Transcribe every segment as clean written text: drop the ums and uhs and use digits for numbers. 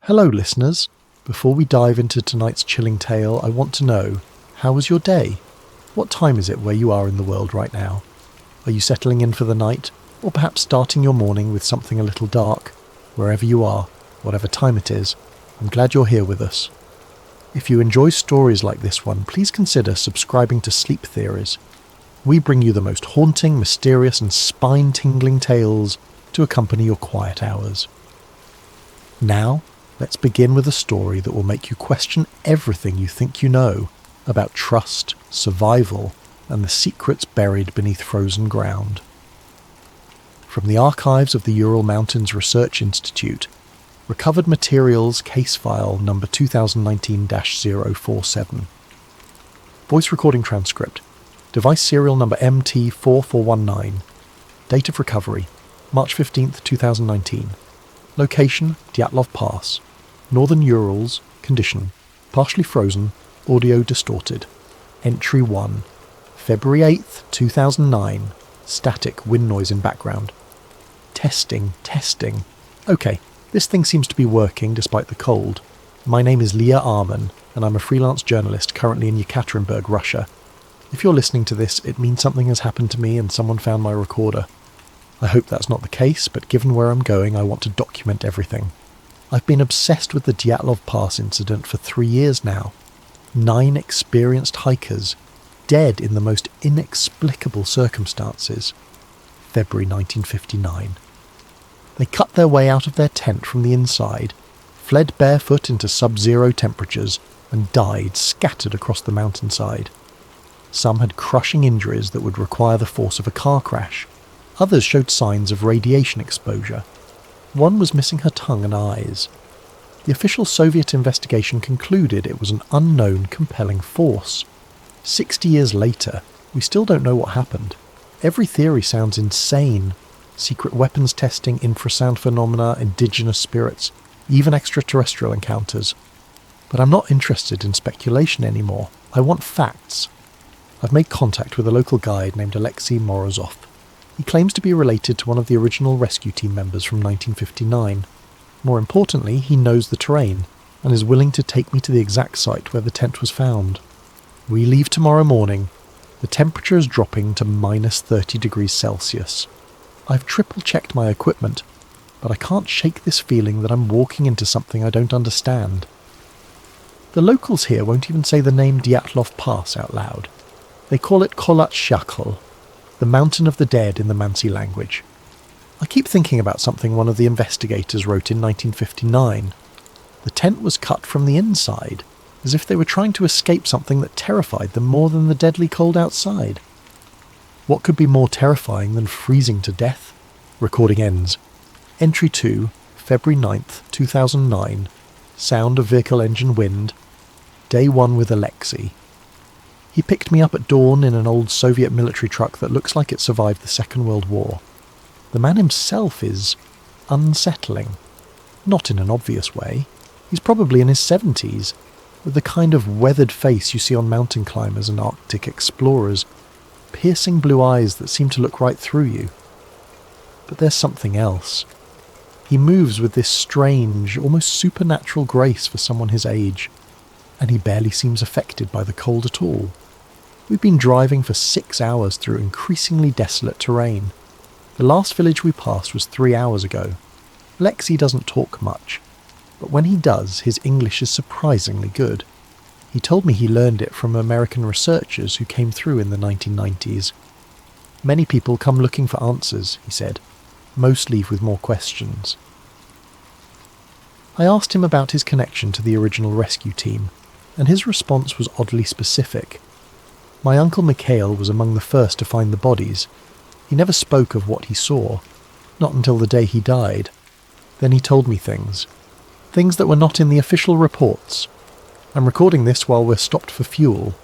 Hello listeners, before we dive into tonight's chilling tale, I want to know, how was your day? What time is it where you are in the world right now? Are you settling in for the night, or perhaps starting your morning with something a little dark? Wherever you are, whatever time it is, I'm glad you're here with us. If you enjoy stories like this one, please consider subscribing to Sleep Theories. We bring you the most haunting, mysterious and spine-tingling tales to accompany your quiet hours. Now, let's begin with a story that will make you question everything you think you know about trust, survival, and the secrets buried beneath frozen ground. From the archives of the Ural Mountains Research Institute, recovered materials case file number 2019-047. Voice recording transcript, device serial number MT4419, date of recovery, March 15th, 2019. Location, Dyatlov Pass. Northern Urals. Condition, partially frozen. Audio distorted. Entry 1. February 8th, 2009. Static wind noise in background. Testing. Okay, this thing seems to be working despite the cold. My name is Leah Arman, and I'm a freelance journalist currently in Yekaterinburg, Russia. If you're listening to this, it means something has happened to me and someone found my recorder. I hope that's not the case, but given where I'm going, I want to document everything. I've been obsessed with the Diatlov Pass incident for 3 years now. 9 experienced hikers, dead in the most inexplicable circumstances. February 1959. They cut their way out of their tent from the inside, fled barefoot into sub-zero temperatures, and died scattered across the mountainside. Some had crushing injuries that would require the force of a car crash. Others showed signs of radiation exposure. One was missing her tongue and eyes. The official Soviet investigation concluded it was an unknown compelling force. 60 years later, we still don't know what happened. Every theory sounds insane. Secret weapons testing, infrasound phenomena, indigenous spirits, even extraterrestrial encounters. But I'm not interested in speculation anymore. I want facts. I've made contact with a local guide named Alexei Morozov. He claims to be related to one of the original rescue team members from 1959. More importantly, he knows the terrain, and is willing to take me to the exact site where the tent was found. We leave tomorrow morning. The temperature is dropping to minus 30 degrees Celsius. I've triple-checked my equipment, but I can't shake this feeling that I'm walking into something I don't understand. The locals here won't even say the name Dyatlov Pass out loud. They call it Kholat Shakhl, the Mountain of the Dead in the Mansi language. I keep thinking about something one of the investigators wrote in 1959. The tent was cut from the inside, as if they were trying to escape something that terrified them more than the deadly cold outside. What could be more terrifying than freezing to death? Recording ends. Entry 2, February 9th, 2009. Sound of vehicle engine wind. Day 1 with Alexei. He picked me up at dawn in an old Soviet military truck that looks like it survived the Second World War. The man himself is unsettling. Not in an obvious way. He's probably in his 70s, with the kind of weathered face you see on mountain climbers and Arctic explorers, piercing blue eyes that seem to look right through you. But there's something else. He moves with this strange, almost supernatural grace for someone his age, and he barely seems affected by the cold at all. We've been driving for 6 hours through increasingly desolate terrain. The last village we passed was 3 hours ago. Alexei doesn't talk much, but when he does, his English is surprisingly good. He told me he learned it from American researchers who came through in the 1990s. Many people come looking for answers, he said. Most leave with more questions. I asked him about his connection to the original rescue team, and his response was oddly specific. My uncle Mikhail was among the first to find the bodies. He never spoke of what he saw, not until the day he died. Then he told me things that were not in the official reports. I'm recording this while we're stopped for fuel.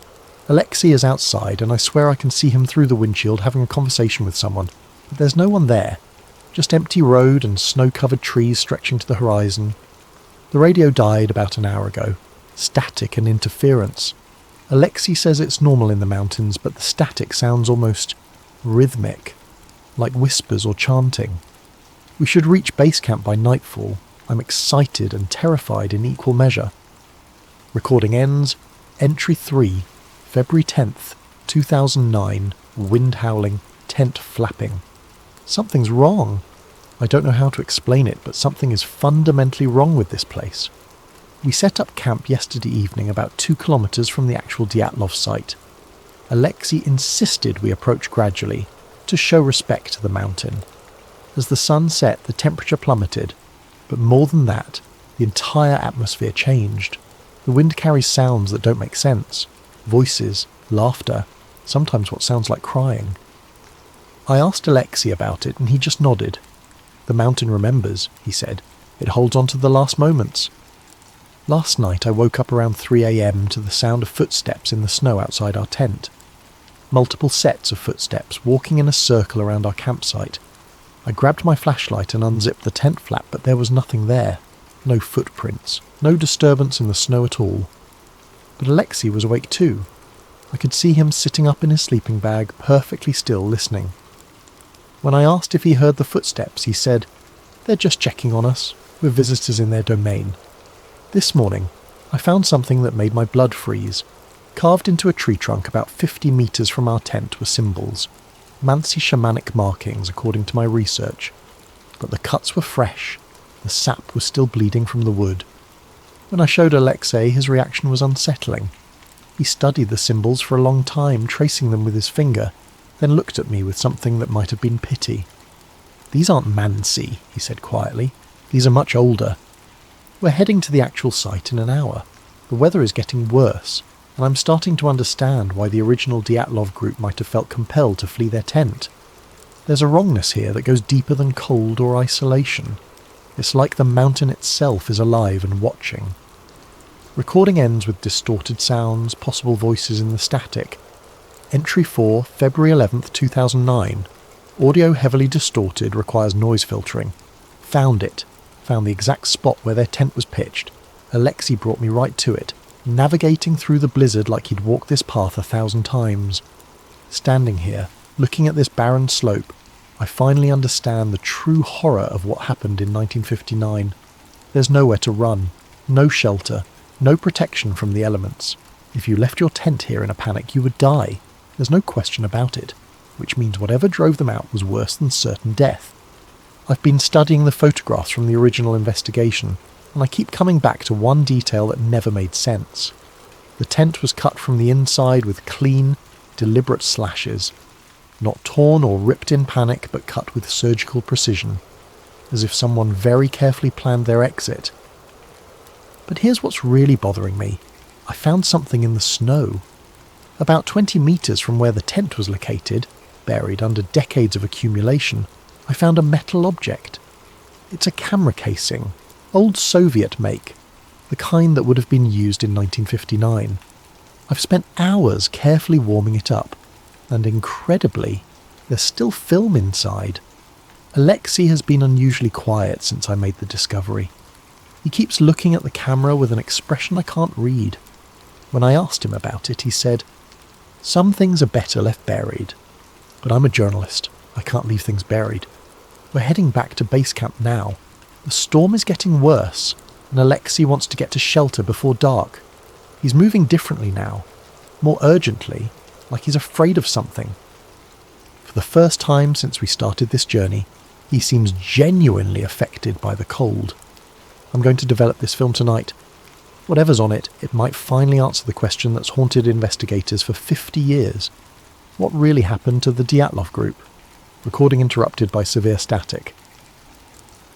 Alexei is outside, and I swear I can see him through the windshield having a conversation with someone, but there's no one there. Just empty road and snow-covered trees stretching to the horizon. The radio died about an hour ago. Static and interference. Alexei says it's normal in the mountains, but the static sounds almost rhythmic, like whispers or chanting. We should reach base camp by nightfall. I'm excited and terrified in equal measure. Recording ends. Entry 3, February 10th, 2009, wind howling, tent flapping. Something's wrong. I don't know how to explain it, but something is fundamentally wrong with this place. We set up camp yesterday evening about 2 kilometers from the actual Dyatlov site. Alexei insisted we approach gradually, to show respect to the mountain. As the sun set, the temperature plummeted, but more than that, the entire atmosphere changed. The wind carries sounds that don't make sense. Voices, laughter, sometimes what sounds like crying. I asked Alexei about it and he just nodded. The mountain remembers, he said. It holds on to the last moments. Last night I woke up around 3 a.m. to the sound of footsteps in the snow outside our tent. Multiple sets of footsteps walking in a circle around our campsite. I grabbed my flashlight and unzipped the tent flap, but there was nothing there. No footprints, no disturbance in the snow at all. But Alexei was awake too. I could see him sitting up in his sleeping bag, perfectly still, listening. When I asked if he heard the footsteps, he said, "They're just checking on us. We're visitors in their domain." This morning, I found something that made my blood freeze. Carved into a tree trunk about 50 meters from our tent were symbols. Mansi shamanic markings, according to my research. But the cuts were fresh. The sap was still bleeding from the wood. When I showed Alexei, his reaction was unsettling. He studied the symbols for a long time, tracing them with his finger, then looked at me with something that might have been pity. "These aren't Mansi," he said quietly. "These are much older. We're heading to the actual site in an hour. The weather is getting worse, and I'm starting to understand why the original Dyatlov group might have felt compelled to flee their tent. There's a wrongness here that goes deeper than cold or isolation. It's like the mountain itself is alive and watching." Recording ends with distorted sounds, possible voices in the static. Entry 4, February 11th, 2009. Audio heavily distorted, requires noise filtering. Found it. Found the exact spot where their tent was pitched. Alexei brought me right to it, navigating through the blizzard like he'd walked this path 1,000 times. Standing here, looking at this barren slope, I finally understand the true horror of what happened in 1959. There's nowhere to run, no shelter, no protection from the elements. If you left your tent here in a panic, you would die. There's no question about it, which means whatever drove them out was worse than certain death. I've been studying the photographs from the original investigation, and I keep coming back to one detail that never made sense. The tent was cut from the inside with clean, deliberate slashes. Not torn or ripped in panic, but cut with surgical precision, as if someone very carefully planned their exit. But here's what's really bothering me. I found something in the snow. About 20 meters from where the tent was located, buried under decades of accumulation, I found a metal object. It's a camera casing, old Soviet make, the kind that would have been used in 1959. I've spent hours carefully warming it up, and incredibly, there's still film inside. Alexei has been unusually quiet since I made the discovery. He keeps looking at the camera with an expression I can't read. When I asked him about it, he said, "Some things are better left buried. But I'm a journalist. I can't leave things buried. We're heading back to base camp now. The storm is getting worse, and Alexei wants to get to shelter before dark. He's moving differently now, more urgently, like he's afraid of something. For the first time since we started this journey, he seems genuinely affected by the cold. I'm going to develop this film tonight. Whatever's on it, it might finally answer the question that's haunted investigators for 50 years. What really happened to the Dyatlov group? Recording interrupted by severe static.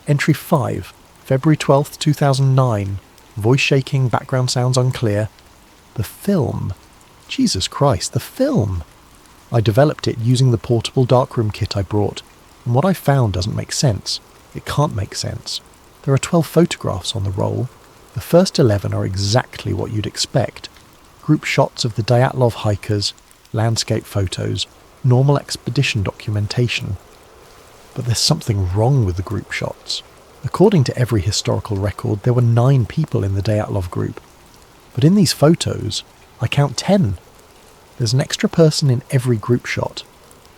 Entry 5, February 12th, 2009. Voice shaking, background sounds unclear. The film. Jesus Christ, the film! I developed it using the portable darkroom kit I brought, and what I found doesn't make sense. It can't make sense. There are 12 photographs on the roll. The first 11 are exactly what you'd expect. Group shots of the Dyatlov hikers, landscape photos, normal expedition documentation. But there's something wrong with the group shots. According to every historical record, there were 9 people in the Dyatlov group. But in these photos, I count 10. There's an extra person in every group shot.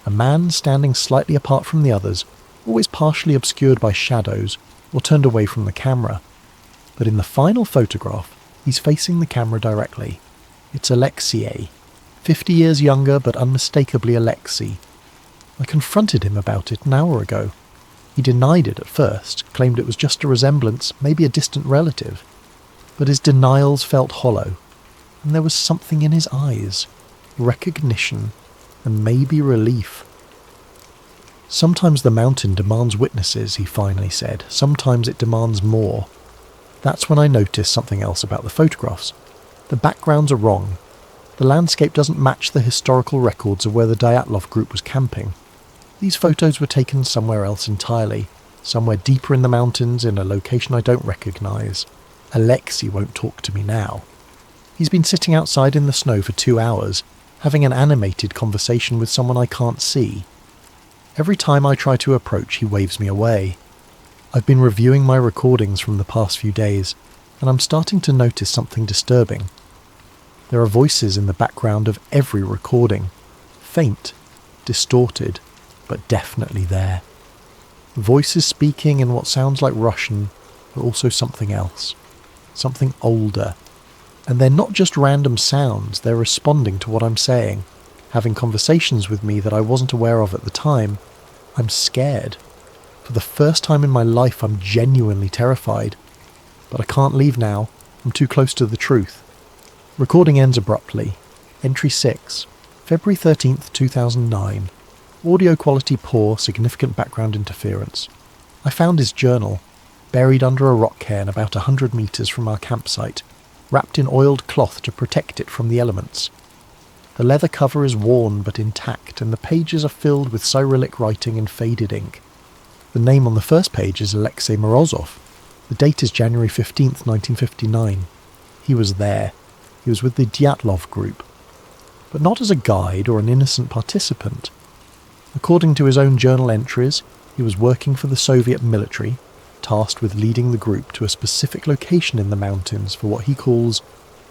A man standing slightly apart from the others, always partially obscured by shadows, or turned away from the camera. But in the final photograph, he's facing the camera directly. It's Alexei, 50 years younger but unmistakably Alexei. I confronted him about it an hour ago. He denied it at first, claimed it was just a resemblance, maybe a distant relative. But his denials felt hollow, and there was something in his eyes, recognition, and maybe relief. Sometimes the mountain demands witnesses, he finally said. Sometimes it demands more. That's when I noticed something else about the photographs. The backgrounds are wrong. The landscape doesn't match the historical records of where the Dyatlov group was camping. These photos were taken somewhere else entirely, somewhere deeper in the mountains in a location I don't recognise. Alexei won't talk to me now. He's been sitting outside in the snow for 2 hours, having an animated conversation with someone I can't see. Every time I try to approach, he waves me away. I've been reviewing my recordings from the past few days, and I'm starting to notice something disturbing. There are voices in the background of every recording, faint, distorted, but definitely there. Voices speaking in what sounds like Russian, but also something else, something older. And they're not just random sounds, they're responding to what I'm saying, having conversations with me that I wasn't aware of at the time. I'm scared. For the first time in my life, I'm genuinely terrified. But I can't leave now. I'm too close to the truth. Recording ends abruptly. Entry 6, February 13th, 2009. Audio quality poor, significant background interference. I found his journal, buried under a rock cairn about 100 metres from our campsite, wrapped in oiled cloth to protect it from the elements. The leather cover is worn but intact, and the pages are filled with Cyrillic writing in faded ink. The name on the first page is Alexei Morozov. The date is January 15th, 1959. He was there. He was with the Dyatlov group. But not as a guide or an innocent participant. According to his own journal entries, he was working for the Soviet military, tasked with leading the group to a specific location in the mountains for what he calls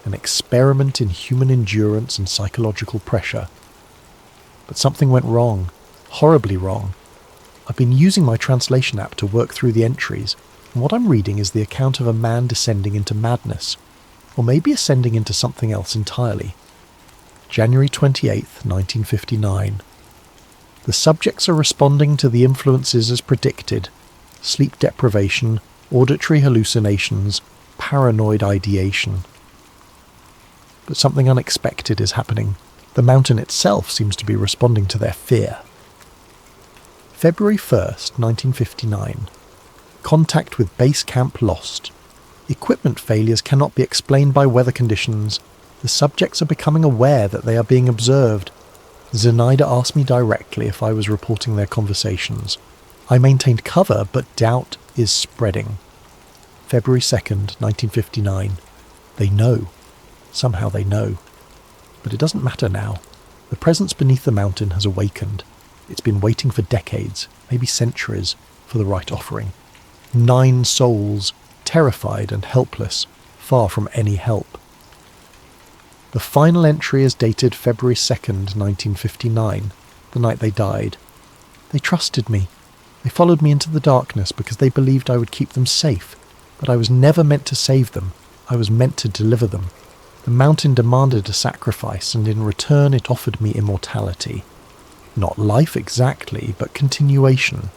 an experiment in human endurance and psychological pressure. But something went wrong, horribly wrong. I've been using my translation app to work through the entries, and what I'm reading is the account of a man descending into madness, or maybe ascending into something else entirely. January 28th, 1959. The subjects are responding to the influences as predicted: sleep deprivation, auditory hallucinations, paranoid ideation. But something unexpected is happening. The mountain itself seems to be responding to their fear. February 1st, 1959. Contact with base camp lost. Equipment failures cannot be explained by weather conditions. The subjects are becoming aware that they are being observed. Zenaida asked me directly if I was reporting their conversations. I maintained cover, but doubt is spreading. February 2nd, 1959. They know. Somehow they know. But it doesn't matter now. The presence beneath the mountain has awakened. It's been waiting for decades, maybe centuries, for the right offering. 9 souls, terrified and helpless, far from any help. The final entry is dated February 2nd, 1959, the night they died. They trusted me. They followed me into the darkness because they believed I would keep them safe, but I was never meant to save them. I was meant to deliver them. The mountain demanded a sacrifice, and in return it offered me immortality. Not life exactly, but continuation.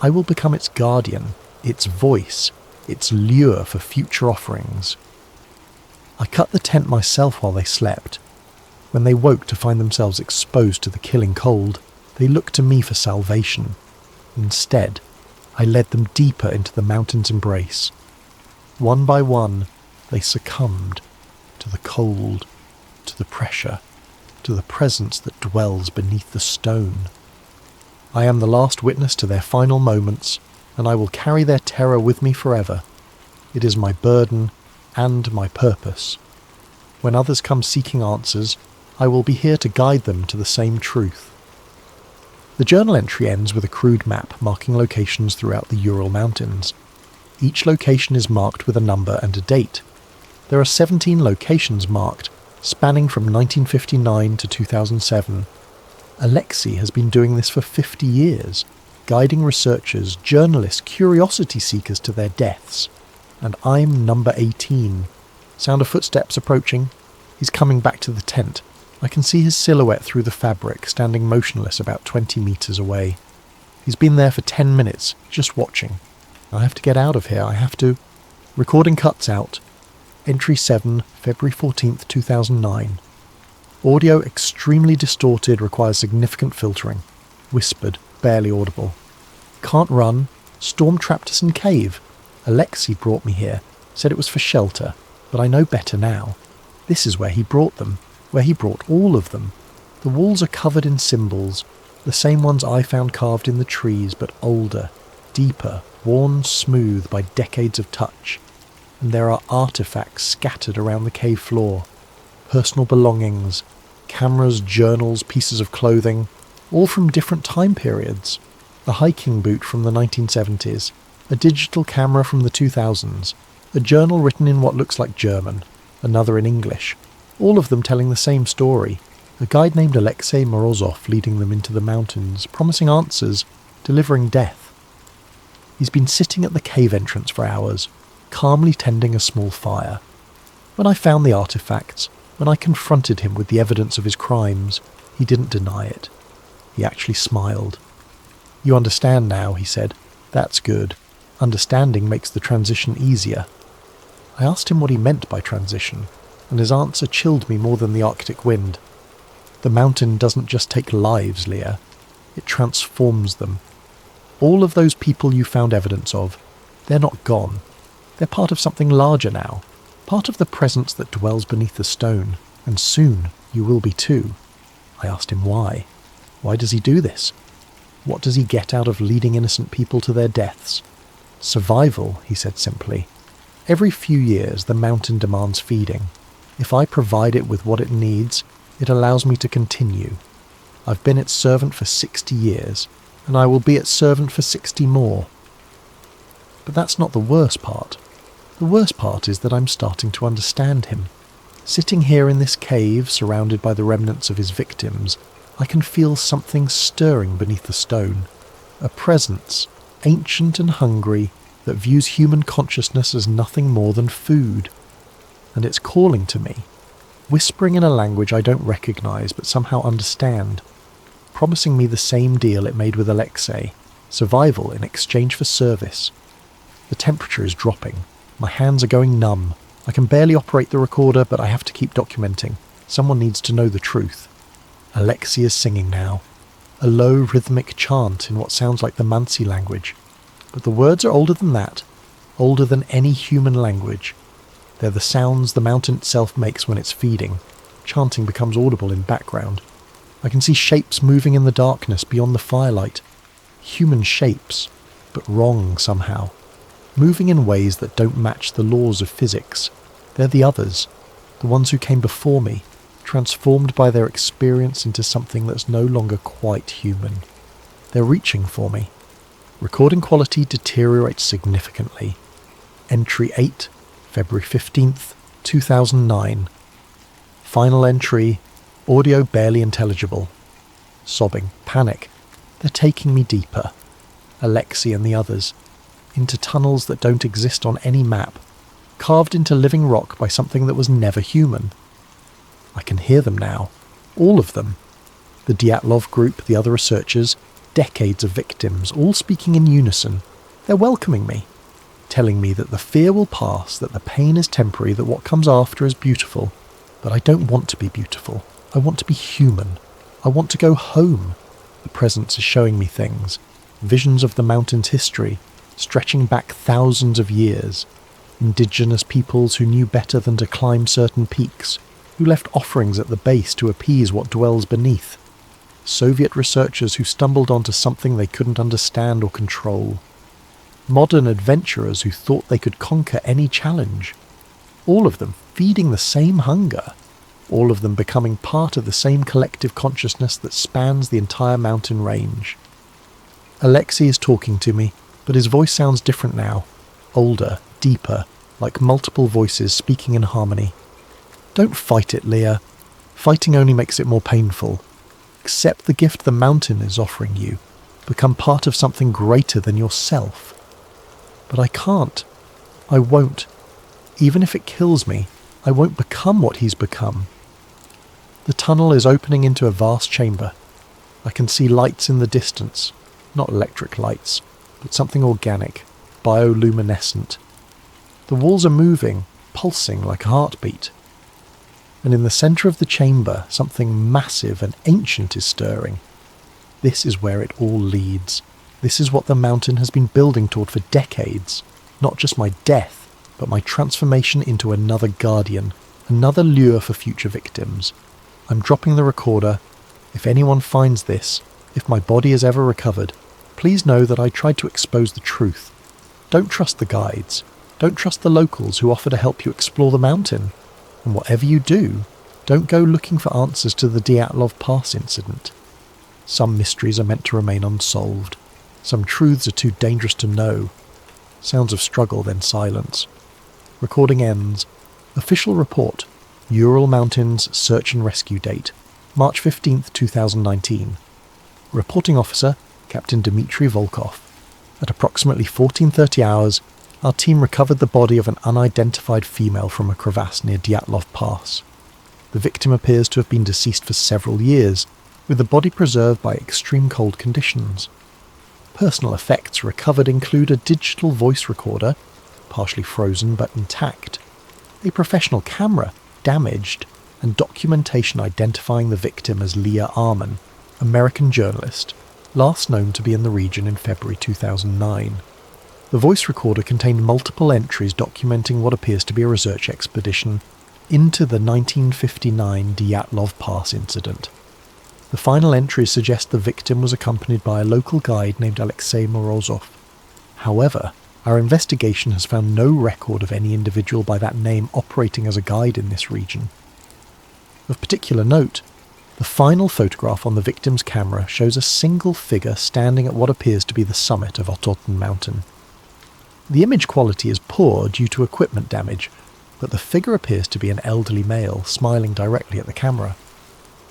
I will become its guardian, its voice, its lure for future offerings. I cut the tent myself while they slept. When they woke to find themselves exposed to the killing cold, they looked to me for salvation. Instead, I led them deeper into the mountain's embrace. One by one, they succumbed to the cold, to the pressure, to the presence that dwells beneath the stone. I am the last witness to their final moments, and I will carry their terror with me forever. It is my burden and my purpose. When others come seeking answers, I will be here to guide them to the same truth. The journal entry ends with a crude map marking locations throughout the Ural Mountains. Each location is marked with a number and a date. There are 17 locations marked, spanning from 1959 to 2007. Alexei has been doing this for 50 years. guiding researchers, journalists, curiosity seekers to their deaths. And I'm number 18. Sound of footsteps approaching. He's coming back to the tent. I can see his silhouette through the fabric, standing motionless about 20 metres away. He's been there for 10 minutes, just watching. I have to get out of here, I have to... Recording cuts out. Entry 7, February 14th, 2009. Audio extremely distorted, requires significant filtering. Whispered, barely audible. Can't run. Storm trapped us in cave. Alexei brought me here. Said it was for shelter. But I know better now. This is where he brought them. Where he brought all of them. The walls are covered in symbols. The same ones I found carved in the trees, but older, deeper, worn smooth by decades of touch. And there are artifacts scattered around the cave floor. Personal belongings, cameras, journals, pieces of clothing, all from different time periods. A hiking boot from the 1970s, a digital camera from the 2000s, a journal written in what looks like German, another in English, all of them telling the same story. A guide named Alexei Morozov leading them into the mountains, promising answers, delivering death. He's been sitting at the cave entrance for hours, calmly tending a small fire. When I found the artifacts, when I confronted him with the evidence of his crimes, he didn't deny it. He actually smiled. "You understand now," he said. "That's good. Understanding makes the transition easier." I asked him what he meant by transition, and his answer chilled me more than the Arctic wind. The mountain doesn't just take lives, Leah. It transforms them. All of those people you found evidence of, they're not gone. They're part of something larger now, part of the presence that dwells beneath the stone, and soon you will be too. I asked him why. Why does he do this? What does he get out of leading innocent people to their deaths? Survival, he said simply. Every few years the mountain demands feeding. If I provide it with what it needs, it allows me to continue. I've been its servant for 60 years, and I will be its servant for 60 more. But that's not the worst part. The worst part is that I'm starting to understand him. Sitting here in this cave, surrounded by the remnants of his victims, I can feel something stirring beneath the stone. A presence, ancient and hungry, that views human consciousness as nothing more than food. And it's calling to me, whispering in a language I don't recognize but somehow understand, promising me the same deal it made with Alexei, survival in exchange for service. The temperature is dropping. My hands are going numb. I can barely operate the recorder, but I have to keep documenting. Someone needs to know the truth. Alexei is singing now. A low rhythmic chant in what sounds like the Mansi language. But the words are older than that. Older than any human language. They're the sounds the mountain itself makes when it's feeding. Chanting becomes audible in background. I can see shapes moving in the darkness beyond the firelight. Human shapes, but wrong somehow. Moving in ways that don't match the laws of physics. They're the others, the ones who came before me, transformed by their experience into something that's no longer quite human. They're reaching for me. Recording quality deteriorates significantly. Entry 8, February 15th, 2009. Final entry, audio barely intelligible. Sobbing, panic. They're taking me deeper. Alexei and the others. Into tunnels that don't exist on any map, carved into living rock by something that was never human. I can hear them now, all of them. The Dyatlov group, the other researchers, decades of victims, all speaking in unison. They're welcoming me, telling me that the fear will pass, that the pain is temporary, that what comes after is beautiful. But I don't want to be beautiful. I want to be human. I want to go home. The presence is showing me things, visions of the mountain's history, stretching back thousands of years, indigenous peoples who knew better than to climb certain peaks, who left offerings at the base to appease what dwells beneath, Soviet researchers who stumbled onto something they couldn't understand or control, modern adventurers who thought they could conquer any challenge, all of them feeding the same hunger, all of them becoming part of the same collective consciousness that spans the entire mountain range. Alexei is talking to me, but his voice sounds different now, older, deeper, like multiple voices speaking in harmony. Don't fight it, Leah. Fighting only makes it more painful. Accept the gift the mountain is offering you. become part of something greater than yourself. But I can't. I won't. Even if it kills me, I won't become what he's become. The tunnel is opening into a vast chamber. I can see lights in the distance, not electric lights, but something organic, bioluminescent. The walls are moving, pulsing like a heartbeat. And in the centre of the chamber, something massive and ancient is stirring. This is where it all leads. This is what the mountain has been building toward for decades. Not just my death, but my transformation into another guardian, another lure for future victims. I'm dropping the recorder. If anyone finds this, if my body is ever recovered, please know that I tried to expose the truth. Don't trust the guides. Don't trust the locals who offer to help you explore the mountain. And whatever you do, don't go looking for answers to the Diatlov Pass incident. Some mysteries are meant to remain unsolved. Some truths are too dangerous to know. Sounds of struggle, then silence. Recording ends. Official report. Ural Mountains Search and Rescue Date. March 15th, 2019. Reporting officer, Captain Dmitry Volkov. At approximately 14:30 hours, our team recovered the body of an unidentified female from a crevasse near Dyatlov Pass. The victim appears to have been deceased for several years, with the body preserved by extreme cold conditions. Personal effects recovered include a digital voice recorder, partially frozen but intact, a professional camera, damaged, and documentation identifying the victim as Leah Arman, American journalist, last known to be in the region in February 2009. The voice recorder contained multiple entries documenting what appears to be a research expedition into the 1959 Dyatlov Pass incident. The final entries suggest the victim was accompanied by a local guide named Alexei Morozov. However, our investigation has found no record of any individual by that name operating as a guide in this region. Of particular note, the final photograph on the victim's camera shows a single figure standing at what appears to be the summit of Ototen Mountain. The image quality is poor due to equipment damage, but the figure appears to be an elderly male smiling directly at the camera.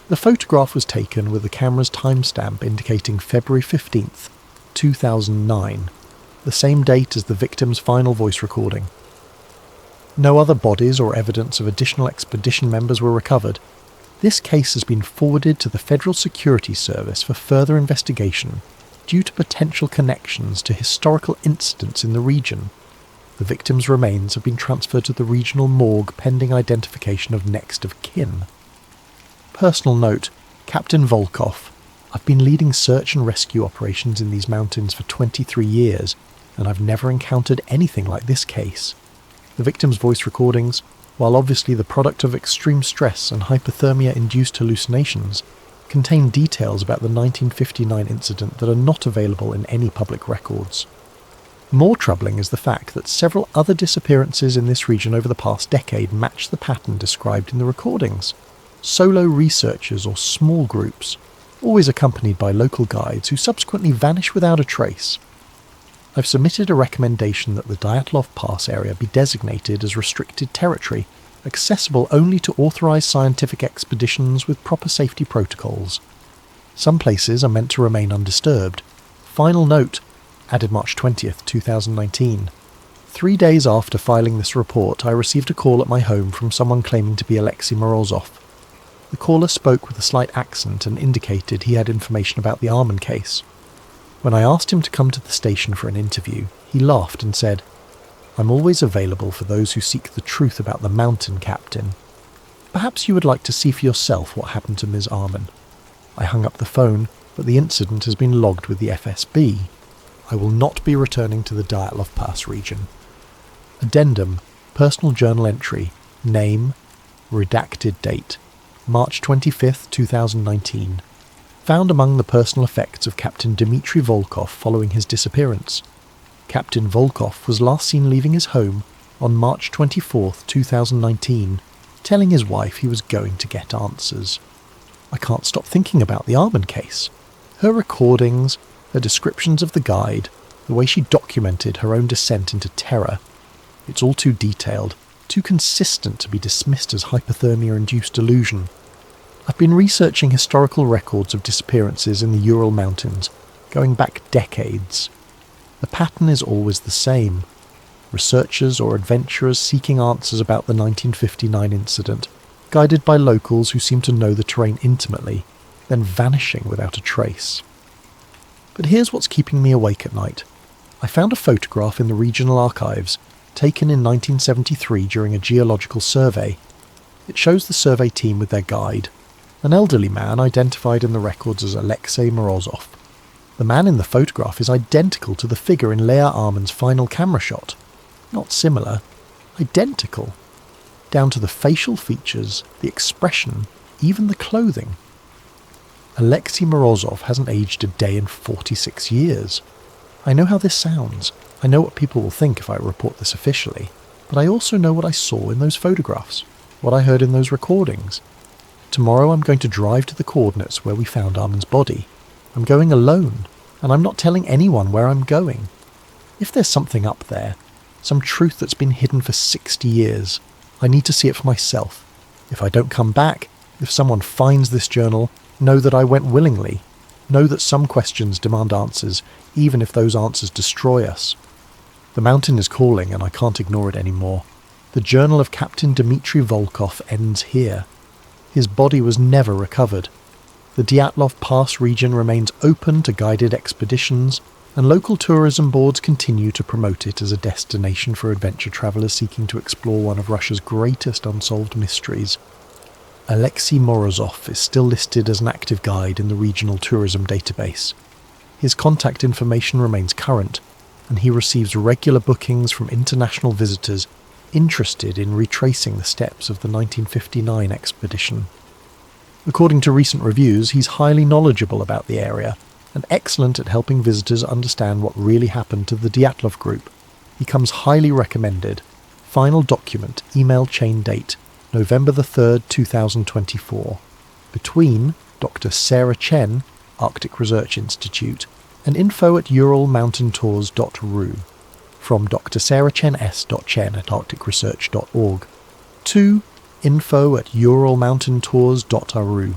The photograph was taken with the camera's timestamp indicating February 15th, 2009, the same date as the victim's final voice recording. No other bodies or evidence of additional expedition members were recovered. This case has been forwarded to the Federal Security Service for further investigation due to potential connections to historical incidents in the region. The victim's remains have been transferred to the regional morgue pending identification of next of kin. Personal note, Captain Volkov. I've been leading search and rescue operations in these mountains for 23 years, and I've never encountered anything like this case. The victim's voice recordings, while obviously the product of extreme stress and hypothermia-induced hallucinations, contain details about the 1959 incident that are not available in any public records. More troubling is the fact that several other disappearances in this region over the past decade match the pattern described in the recordings. Solo researchers or small groups, always accompanied by local guides who subsequently vanish without a trace. I've submitted a recommendation that the Dyatlov Pass area be designated as restricted territory, accessible only to authorised scientific expeditions with proper safety protocols. Some places are meant to remain undisturbed. Final note, added March 20th, 2019. 3 days after filing this report, I received a call at my home from someone claiming to be Alexei Morozov. The caller spoke with a slight accent and indicated he had information about the Arman case. When I asked him to come to the station for an interview, he laughed and said, "I'm always available for those who seek the truth about the mountain, Captain. Perhaps you would like to see for yourself what happened to Ms. Arman." I hung up the phone, but the incident has been logged with the FSB. I will not be returning to the Dyatlov Pass region. Addendum, personal journal entry, name, redacted date, March 25th, 2019. Found among the personal effects of Captain Dmitry Volkov following his disappearance. Captain Volkov was last seen leaving his home on March 24th, 2019, telling his wife he was going to get answers. I can't stop thinking about the Arman case. Her recordings, her descriptions of the guide, the way she documented her own descent into terror. It's all too detailed, too consistent to be dismissed as hypothermia-induced delusion. I've been researching historical records of disappearances in the Ural Mountains, going back decades. The pattern is always the same. Researchers or adventurers seeking answers about the 1959 incident, guided by locals who seem to know the terrain intimately, then vanishing without a trace. But here's what's keeping me awake at night. I found a photograph in the regional archives, taken in 1973 during a geological survey. It shows the survey team with their guide, an elderly man identified in the records as Alexei Morozov. The man in the photograph is identical to the figure in Leah Arman's final camera shot. Not similar, identical. Down to the facial features, the expression, even the clothing. Alexei Morozov hasn't aged a day in 46 years. I know how this sounds. I know what people will think if I report this officially. But I also know what I saw in those photographs, what I heard in those recordings. Tomorrow I'm going to drive to the coordinates where we found Arman's body. I'm going alone, and I'm not telling anyone where I'm going. If there's something up there, some truth that's been hidden for 60 years, I need to see it for myself. If I don't come back, if someone finds this journal, know that I went willingly. Know that some questions demand answers, even if those answers destroy us. The mountain is calling and I can't ignore it anymore. The journal of Captain Dmitry Volkov ends here. His body was never recovered. The Dyatlov Pass region remains open to guided expeditions, and local tourism boards continue to promote it as a destination for adventure travellers seeking to explore one of Russia's greatest unsolved mysteries. Alexei Morozov is still listed as an active guide in the regional tourism database. His contact information remains current, and he receives regular bookings from international visitors interested in retracing the steps of the 1959 expedition. According to recent reviews, he's highly knowledgeable about the area and excellent at helping visitors understand what really happened to the Dyatlov group. He comes highly recommended. Final document, email chain date, November the 3rd, 2024. Between Dr. Sarah Chen, Arctic Research Institute, and info@uralmountaintours.ru. From drsarahchens.chen@arcticresearch.org to info@uralmountaintours.ru.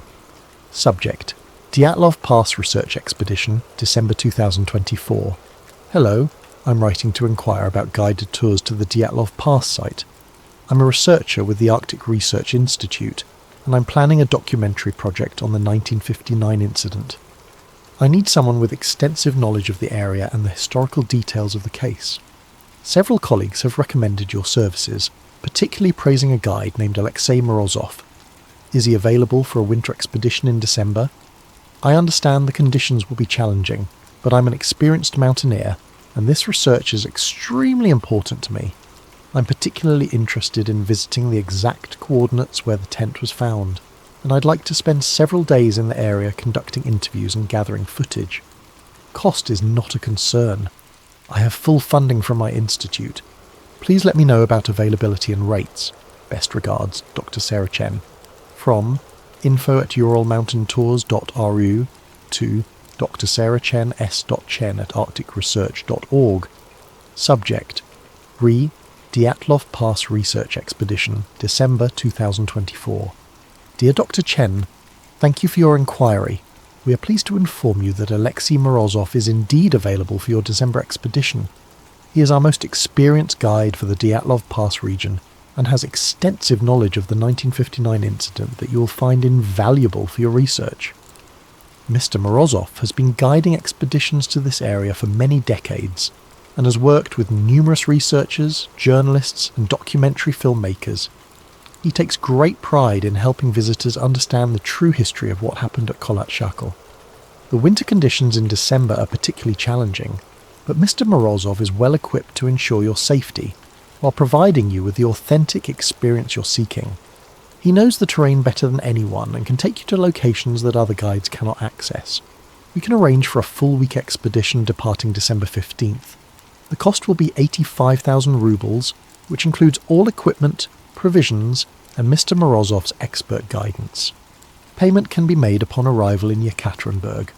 Subject: Dyatlov Pass Research Expedition, December 2024. Hello, I'm writing to inquire about guided tours to the Dyatlov Pass site. I'm a researcher with the Arctic Research Institute, and I'm planning a documentary project on the 1959 incident. I need someone with extensive knowledge of the area and the historical details of the case. Several colleagues have recommended your services, particularly praising a guide named Alexei Morozov. Is he available for a winter expedition in December? I understand the conditions will be challenging, but I'm an experienced mountaineer, and this research is extremely important to me. I'm particularly interested in visiting the exact coordinates where the tent was found, and I'd like to spend several days in the area conducting interviews and gathering footage. Cost is not a concern. I have full funding from my institute. Please let me know about availability and rates. Best regards, Dr. Sarah Chen. From info@uralmountaintours.ru to drsarahchens.chen@arcticresearch.org. Subject: Dyatlov Pass Research Expedition, December 2024. Dear Dr. Chen, thank you for your inquiry. We are pleased to inform you that Alexei Morozov is indeed available for your December expedition. He is our most experienced guide for the Dyatlov Pass region and has extensive knowledge of the 1959 incident that you will find invaluable for your research. Mr. Morozov has been guiding expeditions to this area for many decades and has worked with numerous researchers, journalists and documentary filmmakers. He takes great pride in helping visitors understand the true history of what happened at Kholat Shakhl. The winter conditions in December are particularly challenging, but Mr. Morozov is well equipped to ensure your safety, while providing you with the authentic experience you're seeking. He knows the terrain better than anyone and can take you to locations that other guides cannot access. We can arrange for a full-week expedition departing December 15th. The cost will be 85,000 rubles, which includes all equipment, provisions, and Mr. Morozov's expert guidance. Payment can be made upon arrival in Yekaterinburg.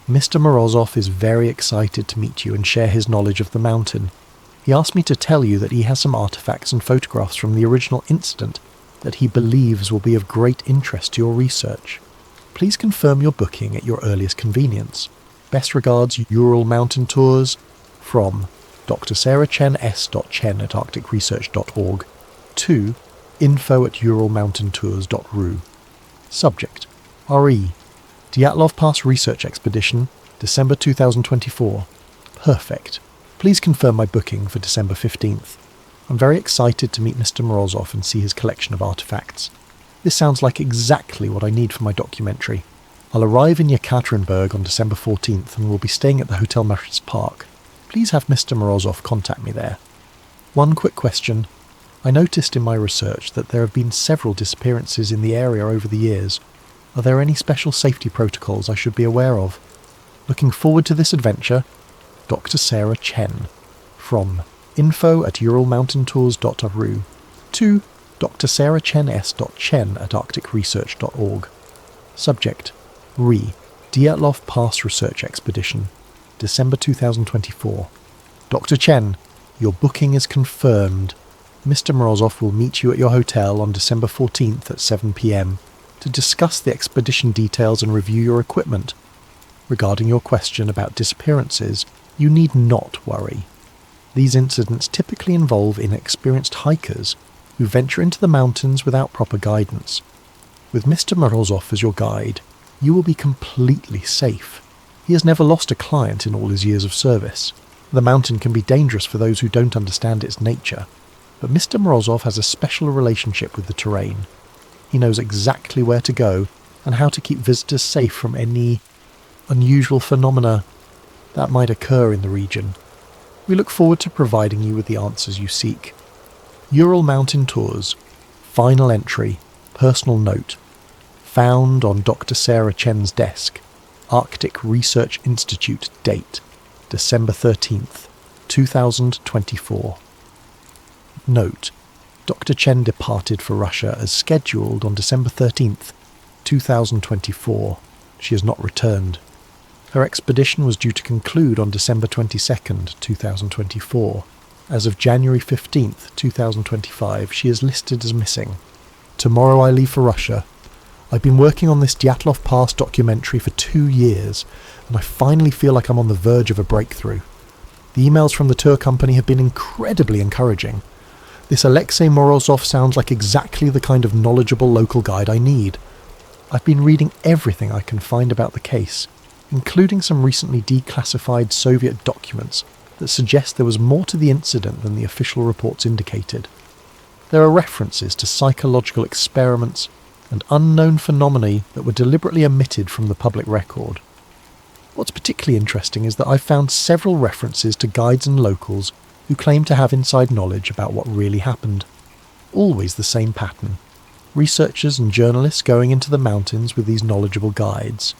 Mr. Morozov is very excited to meet you and share his knowledge of the mountain. He asked me to tell you that he has some artifacts and photographs from the original incident that he believes will be of great interest to your research. Please confirm your booking at your earliest convenience. Best regards, Ural Mountain Tours, from Dr. Sarah Chen s.chen@arcticresearch.org to info@uralmountaintours.ru. Subject: RE. Dyatlov Pass Research Expedition, December 2024. Perfect. Please confirm my booking for December 15th. I'm very excited to meet Mr. Morozov and see his collection of artifacts. This sounds like exactly what I need for my documentary. I'll arrive in Yekaterinburg on December 14th and will be staying at the Hotel Maris Park. Please have Mr. Morozov contact me there. One quick question. I noticed in my research that there have been several disappearances in the area over the years. Are there any special safety protocols I should be aware of? Looking forward to this adventure, Dr. Sarah Chen. From info@uralmountaintours.ru to Dr. Sarah Chen s.chen@arcticresearch.org. Subject: RE. Diatlov Pass Research Expedition, December 2024. Dr. Chen, your booking is confirmed. Mr. Morozov will meet you at your hotel on December 14th at 7 p.m. to discuss the expedition details and review your equipment. Regarding your question about disappearances, you need not worry. These incidents typically involve inexperienced hikers who venture into the mountains without proper guidance. With Mr. Morozov as your guide, you will be completely safe. He has never lost a client in all his years of service. The mountain can be dangerous for those who don't understand its nature, but Mr. Morozov has a special relationship with the terrain. He knows exactly where to go and how to keep visitors safe from any unusual phenomena that might occur in the region. We look forward to providing you with the answers you seek. Ural Mountain Tours. Final entry. Personal note. Found on Dr. Sarah Chen's desk. Arctic Research Institute. Date: December 13th, 2024. Note: Dr. Chen departed for Russia as scheduled on December 13th, 2024. She has not returned. Her expedition was due to conclude on December 22nd, 2024. As of January 15th, 2025, she is listed as missing. Tomorrow I leave for Russia. I've been working on this Dyatlov Pass documentary for 2 years, and I finally feel like I'm on the verge of a breakthrough. The emails from the tour company have been incredibly encouraging. This Alexei Morozov sounds like exactly the kind of knowledgeable local guide I need. I've been reading everything I can find about the case, including some recently declassified Soviet documents that suggest there was more to the incident than the official reports indicated. There are references to psychological experiments and unknown phenomena that were deliberately omitted from the public record. What's particularly interesting is that I've found several references to guides and locals who claim to have inside knowledge about what really happened. Always the same pattern. Researchers and journalists going into the mountains with these knowledgeable guides,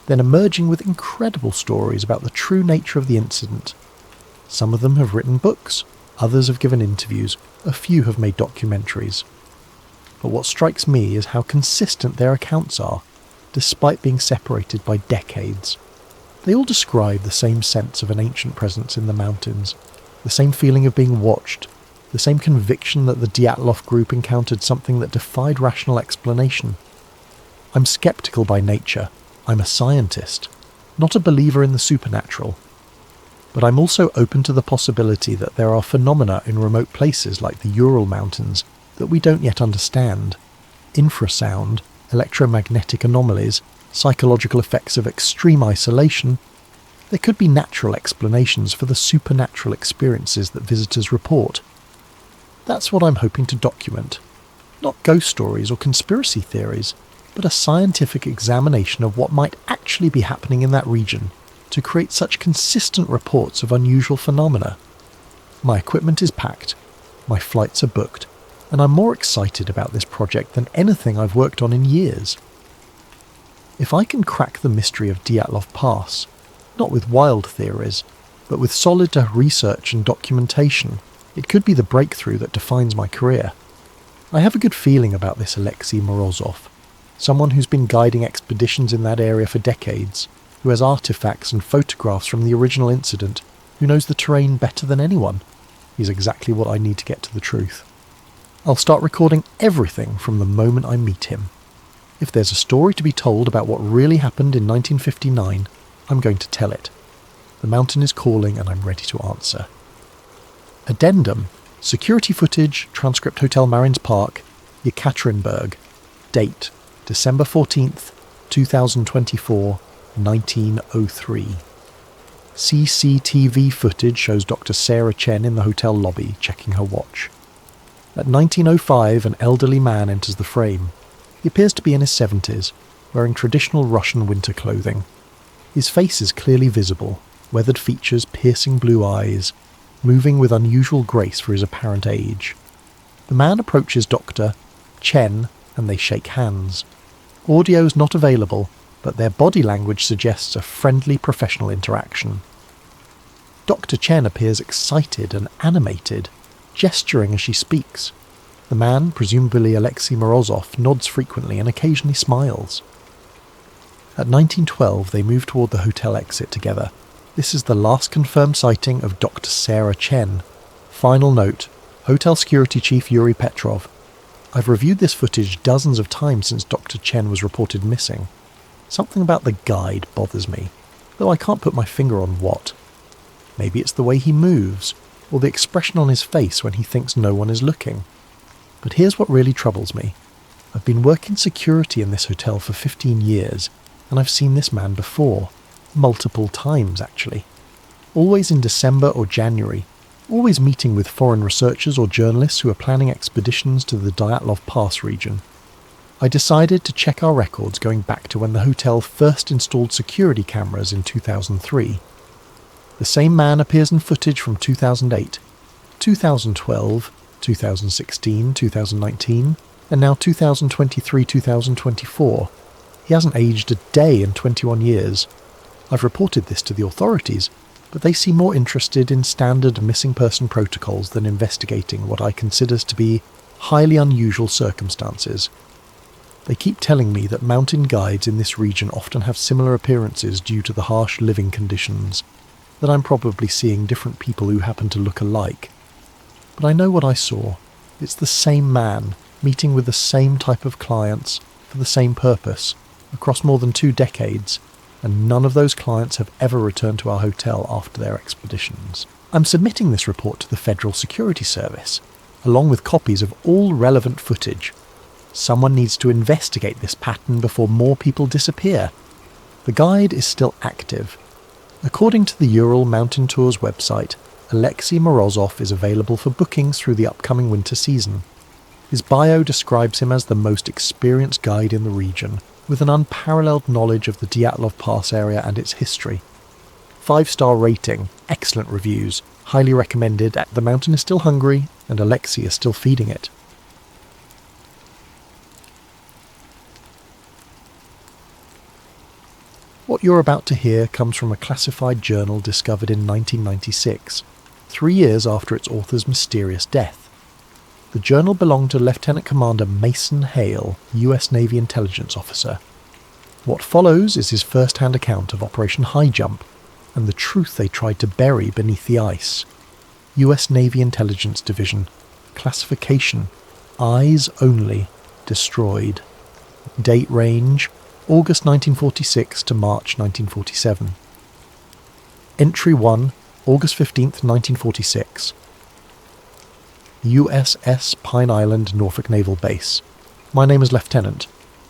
then emerging with incredible stories about the true nature of the incident. Some of them have written books, others have given interviews, a few have made documentaries. But what strikes me is how consistent their accounts are, despite being separated by decades. They all describe the same sense of an ancient presence in the mountains, the same feeling of being watched, the same conviction that the Dyatlov group encountered something that defied rational explanation. I'm skeptical by nature. I'm a scientist, not a believer in the supernatural. But I'm also open to the possibility that there are phenomena in remote places like the Ural Mountains that we don't yet understand. Infrasound, electromagnetic anomalies, psychological effects of extreme isolation. There could be natural explanations for the supernatural experiences that visitors report. That's what I'm hoping to document. Not ghost stories or conspiracy theories, but a scientific examination of what might actually be happening in that region to create such consistent reports of unusual phenomena. My equipment is packed, my flights are booked, and I'm more excited about this project than anything I've worked on in years. If I can crack the mystery of Dyatlov Pass, not with wild theories, but with solid research and documentation, it could be the breakthrough that defines my career. I have a good feeling about this Alexei Morozov, someone who's been guiding expeditions in that area for decades, who has artifacts and photographs from the original incident, who knows the terrain better than anyone. He's exactly what I need to get to the truth. I'll start recording everything from the moment I meet him. If there's a story to be told about what really happened in 1959, I'm going to tell it. The mountain is calling and I'm ready to answer. Addendum. Security footage, transcript Hotel Marines Park, Yekaterinburg. Date, December 14th, 2024, 1903. CCTV footage shows Dr. Sarah Chen in the hotel lobby, checking her watch. At 19:05, an elderly man enters the frame. He appears to be in his 70s, wearing traditional Russian winter clothing. His face is clearly visible, weathered features, piercing blue eyes, moving with unusual grace for his apparent age. The man approaches Dr. Chen and they shake hands. Audio is not available, but their body language suggests a friendly professional interaction. Dr. Chen appears excited and animated, gesturing as she speaks. The man, presumably Alexei Morozov, nods frequently and occasionally smiles. At 1912, they move toward the hotel exit together. This is the last confirmed sighting of Dr. Sarah Chen. Final note, Hotel Security Chief Yuri Petrov. I've reviewed this footage dozens of times since Dr. Chen was reported missing. Something about the guide bothers me, though I can't put my finger on what. Maybe it's the way he moves, or the expression on his face when he thinks no one is looking. But here's what really troubles me. I've been working security in this hotel for 15 years, and I've seen this man before. Multiple times, actually. Always in December or January. Always meeting with foreign researchers or journalists who are planning expeditions to the Diatlov Pass region. I decided to check our records going back to when the hotel first installed security cameras in 2003. The same man appears in footage from 2008, 2012, 2016, 2019, and now 2023-2024. He hasn't aged a day in 21 years. I've reported this to the authorities, but they seem more interested in standard missing person protocols than investigating what I consider to be highly unusual circumstances. They keep telling me that mountain guides in this region often have similar appearances due to the harsh living conditions, that I'm probably seeing different people who happen to look alike. But I know what I saw. It's the same man, meeting with the same type of clients, for the same purpose, across more than 2 decades, and none of those clients have ever returned to our hotel after their expeditions. I'm submitting this report to the Federal Security Service, along with copies of all relevant footage. Someone needs to investigate this pattern before more people disappear. The guide is still active. According to the Ural Mountain Tours website, Alexei Morozov is available for bookings through the upcoming winter season. His bio describes him as the most experienced guide in the region, with an unparalleled knowledge of the Dyatlov Pass area and its history. 5-star rating, excellent reviews, highly recommended. The mountain is still hungry, and Alexei is still feeding it. What you're about to hear comes from a classified journal discovered in 1996, 3 years after its author's mysterious death. The journal belonged to Lieutenant Commander Mason Hale, US Navy intelligence officer. What follows is his first-hand account of Operation High Jump and the truth they tried to bury beneath the ice. US Navy Intelligence Division. Classification: Eyes only. Destroyed. Date range: August 1946 to March 1947. Entry 1, August 15th, 1946. USS Pine Island, Norfolk Naval Base. My name is Lieutenant,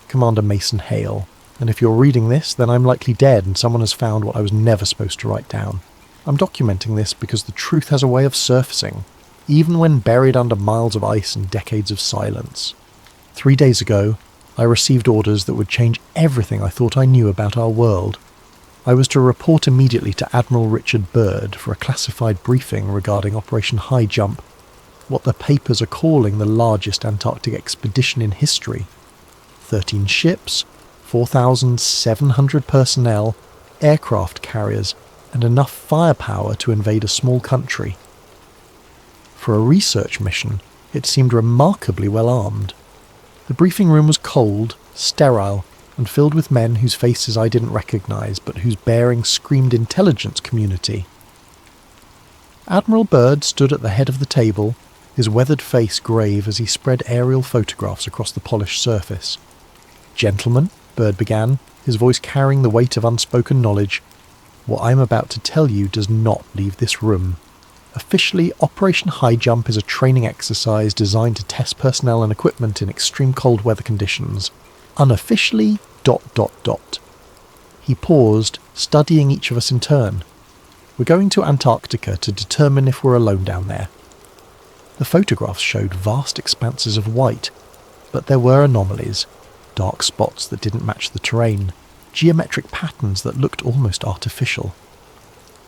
Commander Mason Hale, and if you're reading this, then I'm likely dead and someone has found what I was never supposed to write down. I'm documenting this because the truth has a way of surfacing, even when buried under miles of ice and decades of silence. 3 days ago, I received orders that would change everything I thought I knew about our world. I was to report immediately to Admiral Richard Byrd for a classified briefing regarding Operation High Jump, what the papers are calling the largest Antarctic expedition in history. 13 ships, 4,700 personnel, aircraft carriers, and enough firepower to invade a small country. For a research mission, it seemed remarkably well armed. The briefing room was cold, sterile, and filled with men whose faces I didn't recognize, but whose bearing screamed intelligence community. Admiral Byrd stood at the head of the table, his weathered face grave as he spread aerial photographs across the polished surface. "Gentlemen," Byrd began, his voice carrying the weight of unspoken knowledge, What I'm about to tell you does not leave this room. Officially, Operation High Jump is a training exercise designed to test personnel and equipment in extreme cold weather conditions. Unofficially, ... He paused, studying each of us in turn. We're going to Antarctica to determine if we're alone down there. The photographs showed vast expanses of white, but there were anomalies, dark spots that didn't match the terrain, geometric patterns that looked almost artificial.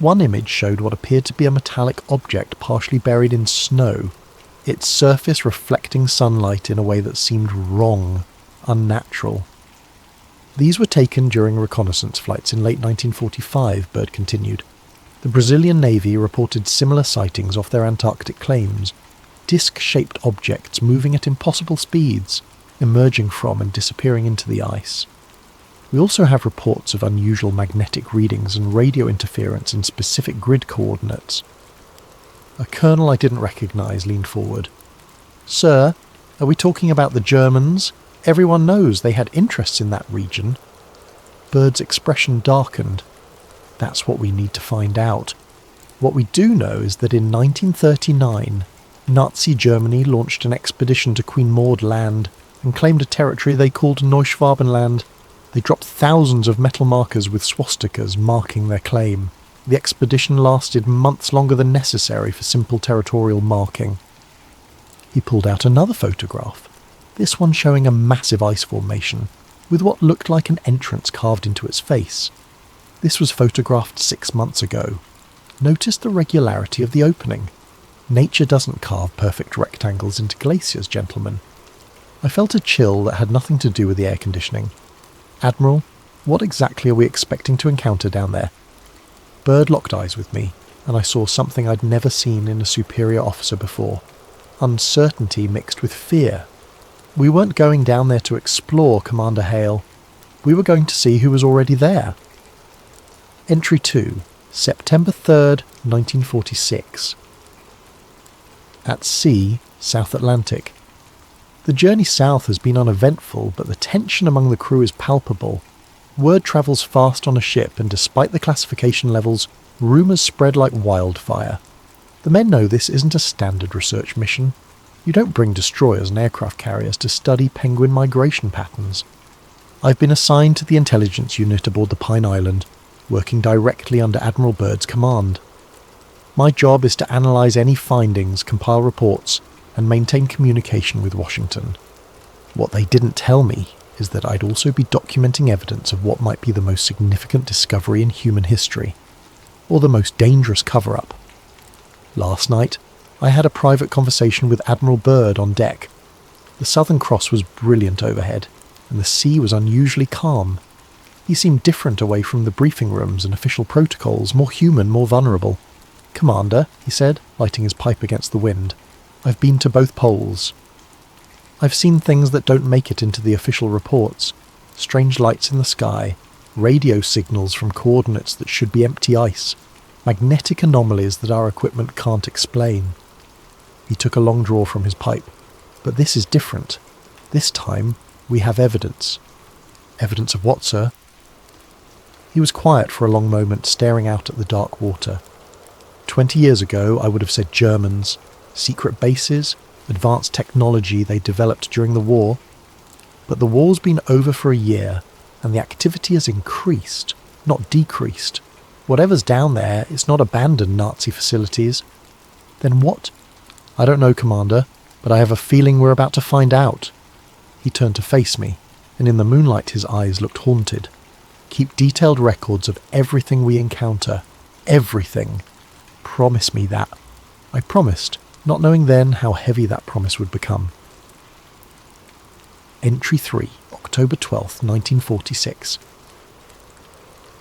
One image showed what appeared to be a metallic object partially buried in snow, its surface reflecting sunlight in a way that seemed wrong, unnatural. These were taken during reconnaissance flights in late 1945, Bird continued. The Brazilian Navy reported similar sightings off their Antarctic claims, disc-shaped objects moving at impossible speeds, emerging from and disappearing into the ice. We also have reports of unusual magnetic readings and radio interference in specific grid coordinates. A colonel I didn't recognise leaned forward. "Sir, are we talking about the Germans? Everyone knows they had interests in that region." Bird's expression darkened. "That's what we need to find out. What we do know is that in 1939, Nazi Germany launched an expedition to Queen Maud Land and claimed a territory they called Neuschwabenland. They dropped thousands of metal markers with swastikas marking their claim. The expedition lasted months longer than necessary for simple territorial marking." He pulled out another photograph, this one showing a massive ice formation, with what looked like an entrance carved into its face. This was photographed 6 months ago. Notice the regularity of the opening. Nature doesn't carve perfect rectangles into glaciers, gentlemen. I felt a chill that had nothing to do with the air conditioning. "Admiral, what exactly are we expecting to encounter down there?" Bird locked eyes with me, and I saw something I'd never seen in a superior officer before. Uncertainty mixed with fear. We weren't going down there to explore, Commander Hale. We were going to see who was already there. Entry 2, September 3rd, 1946. At sea, South Atlantic. The journey south has been uneventful, but the tension among the crew is palpable. Word travels fast on a ship, and despite the classification levels, rumours spread like wildfire. The men know this isn't a standard research mission. You don't bring destroyers and aircraft carriers to study penguin migration patterns. I've been assigned to the intelligence unit aboard the Pine Island, working directly under Admiral Bird's command. My job is to analyse any findings, compile reports, and maintain communication with Washington. What they didn't tell me is that I'd also be documenting evidence of what might be the most significant discovery in human history, or the most dangerous cover-up. Last night, I had a private conversation with Admiral Byrd on deck. The Southern Cross was brilliant overhead, and the sea was unusually calm. He seemed different away from the briefing rooms and official protocols, more human, more vulnerable. "Commander," he said, lighting his pipe against the wind, "I've been to both poles. I've seen things that don't make it into the official reports. Strange lights in the sky, radio signals from coordinates that should be empty ice, magnetic anomalies that our equipment can't explain." He took a long draw from his pipe. "But this is different. This time, we have evidence." "Evidence of what, sir?" He was quiet for a long moment, staring out at the dark water. 20 years ago, I would have said Germans, secret bases, advanced technology they developed during the war. But the war's been over for a year, and the activity has increased, not decreased. Whatever's down there, it's not abandoned Nazi facilities. Then what? "I don't know, Commander, but I have a feeling we're about to find out." He turned to face me, and in the moonlight his eyes looked haunted. "Keep detailed records of everything we encounter. Everything. Promise me that." I promised, not knowing then how heavy that promise would become. Entry 3, October 12th, 1946.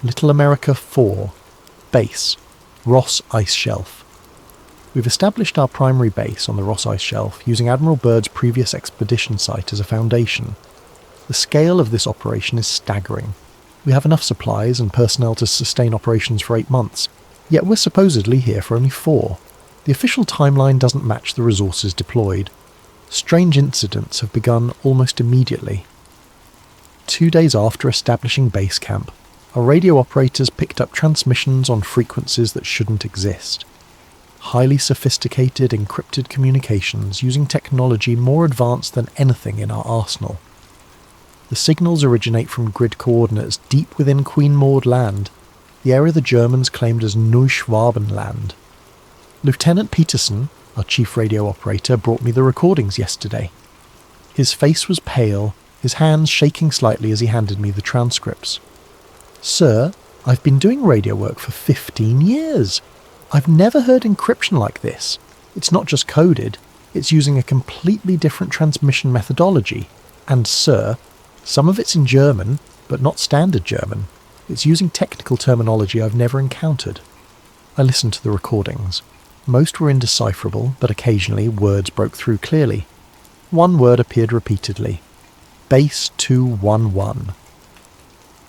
Little America 4, Base, Ross Ice Shelf. We've established our primary base on the Ross Ice Shelf using Admiral Byrd's previous expedition site as a foundation. The scale of this operation is staggering. We have enough supplies and personnel to sustain operations for 8 months, yet we're supposedly here for only 4. The official timeline doesn't match the resources deployed. Strange incidents have begun almost immediately. 2 days after establishing base camp, Our radio operators picked up transmissions on frequencies that shouldn't exist. Highly sophisticated encrypted communications using technology more advanced than anything in our arsenal. The signals originate from grid coordinates deep within Queen Maud land, the area the Germans claimed as Neuschwabenland. Lieutenant Peterson, our chief radio operator, brought me the recordings yesterday. His face was pale, his hands shaking slightly as he handed me the transcripts. "Sir, I've been doing radio work for 15 years. I've never heard encryption like this. It's not just coded, it's using a completely different transmission methodology. And sir, some of it's in German, but not standard German. It's using technical terminology I've never encountered." I listened to the recordings. Most were indecipherable, but occasionally words broke through clearly. One word appeared repeatedly. Base 211.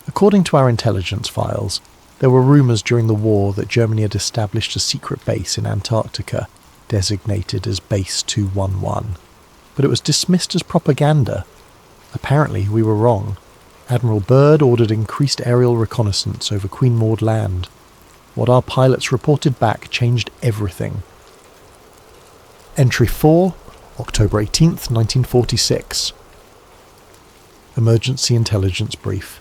According to our intelligence files, there were rumours during the war that Germany had established a secret base in Antarctica, designated as Base 211. But it was dismissed as propaganda. Apparently, we were wrong. Admiral Byrd ordered increased aerial reconnaissance over Queen Maud land. What our pilots reported back changed everything. Entry 4, October 18th, 1946. Emergency Intelligence Brief.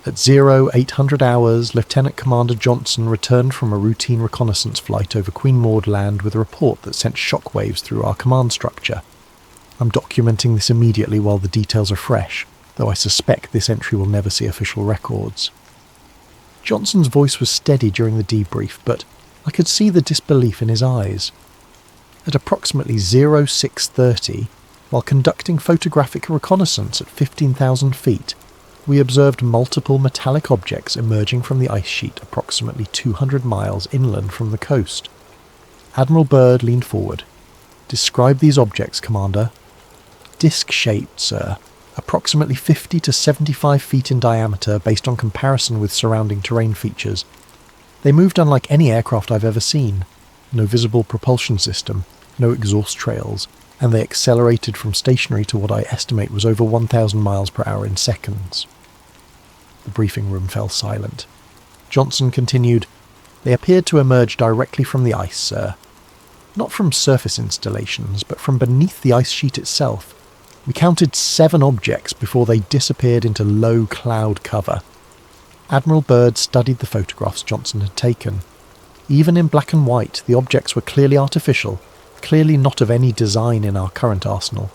At 0800 hours, Lieutenant Commander Johnson returned from a routine reconnaissance flight over Queen Maud land with a report that sent shockwaves through our command structure. I'm documenting this immediately while the details are fresh, though I suspect this entry will never see official records. Johnson's voice was steady during the debrief, but I could see the disbelief in his eyes. At approximately 0630, while conducting photographic reconnaissance at 15,000 feet, we observed multiple metallic objects emerging from the ice sheet approximately 200 miles inland from the coast. Admiral Byrd leaned forward. "Describe these objects, Commander." "Disc-shaped, sir. Approximately 50 to 75 feet in diameter based on comparison with surrounding terrain features. They moved unlike any aircraft I've ever seen. No visible propulsion system, no exhaust trails, and they accelerated from stationary to what I estimate was over 1,000 miles per hour in seconds." The briefing room fell silent. Johnson continued, "They appeared to emerge directly from the ice, sir. Not from surface installations, but from beneath the ice sheet itself. We counted 7 objects before they disappeared into low cloud cover." Admiral Byrd studied the photographs Johnson had taken. Even in black and white, the objects were clearly artificial, clearly not of any design in our current arsenal.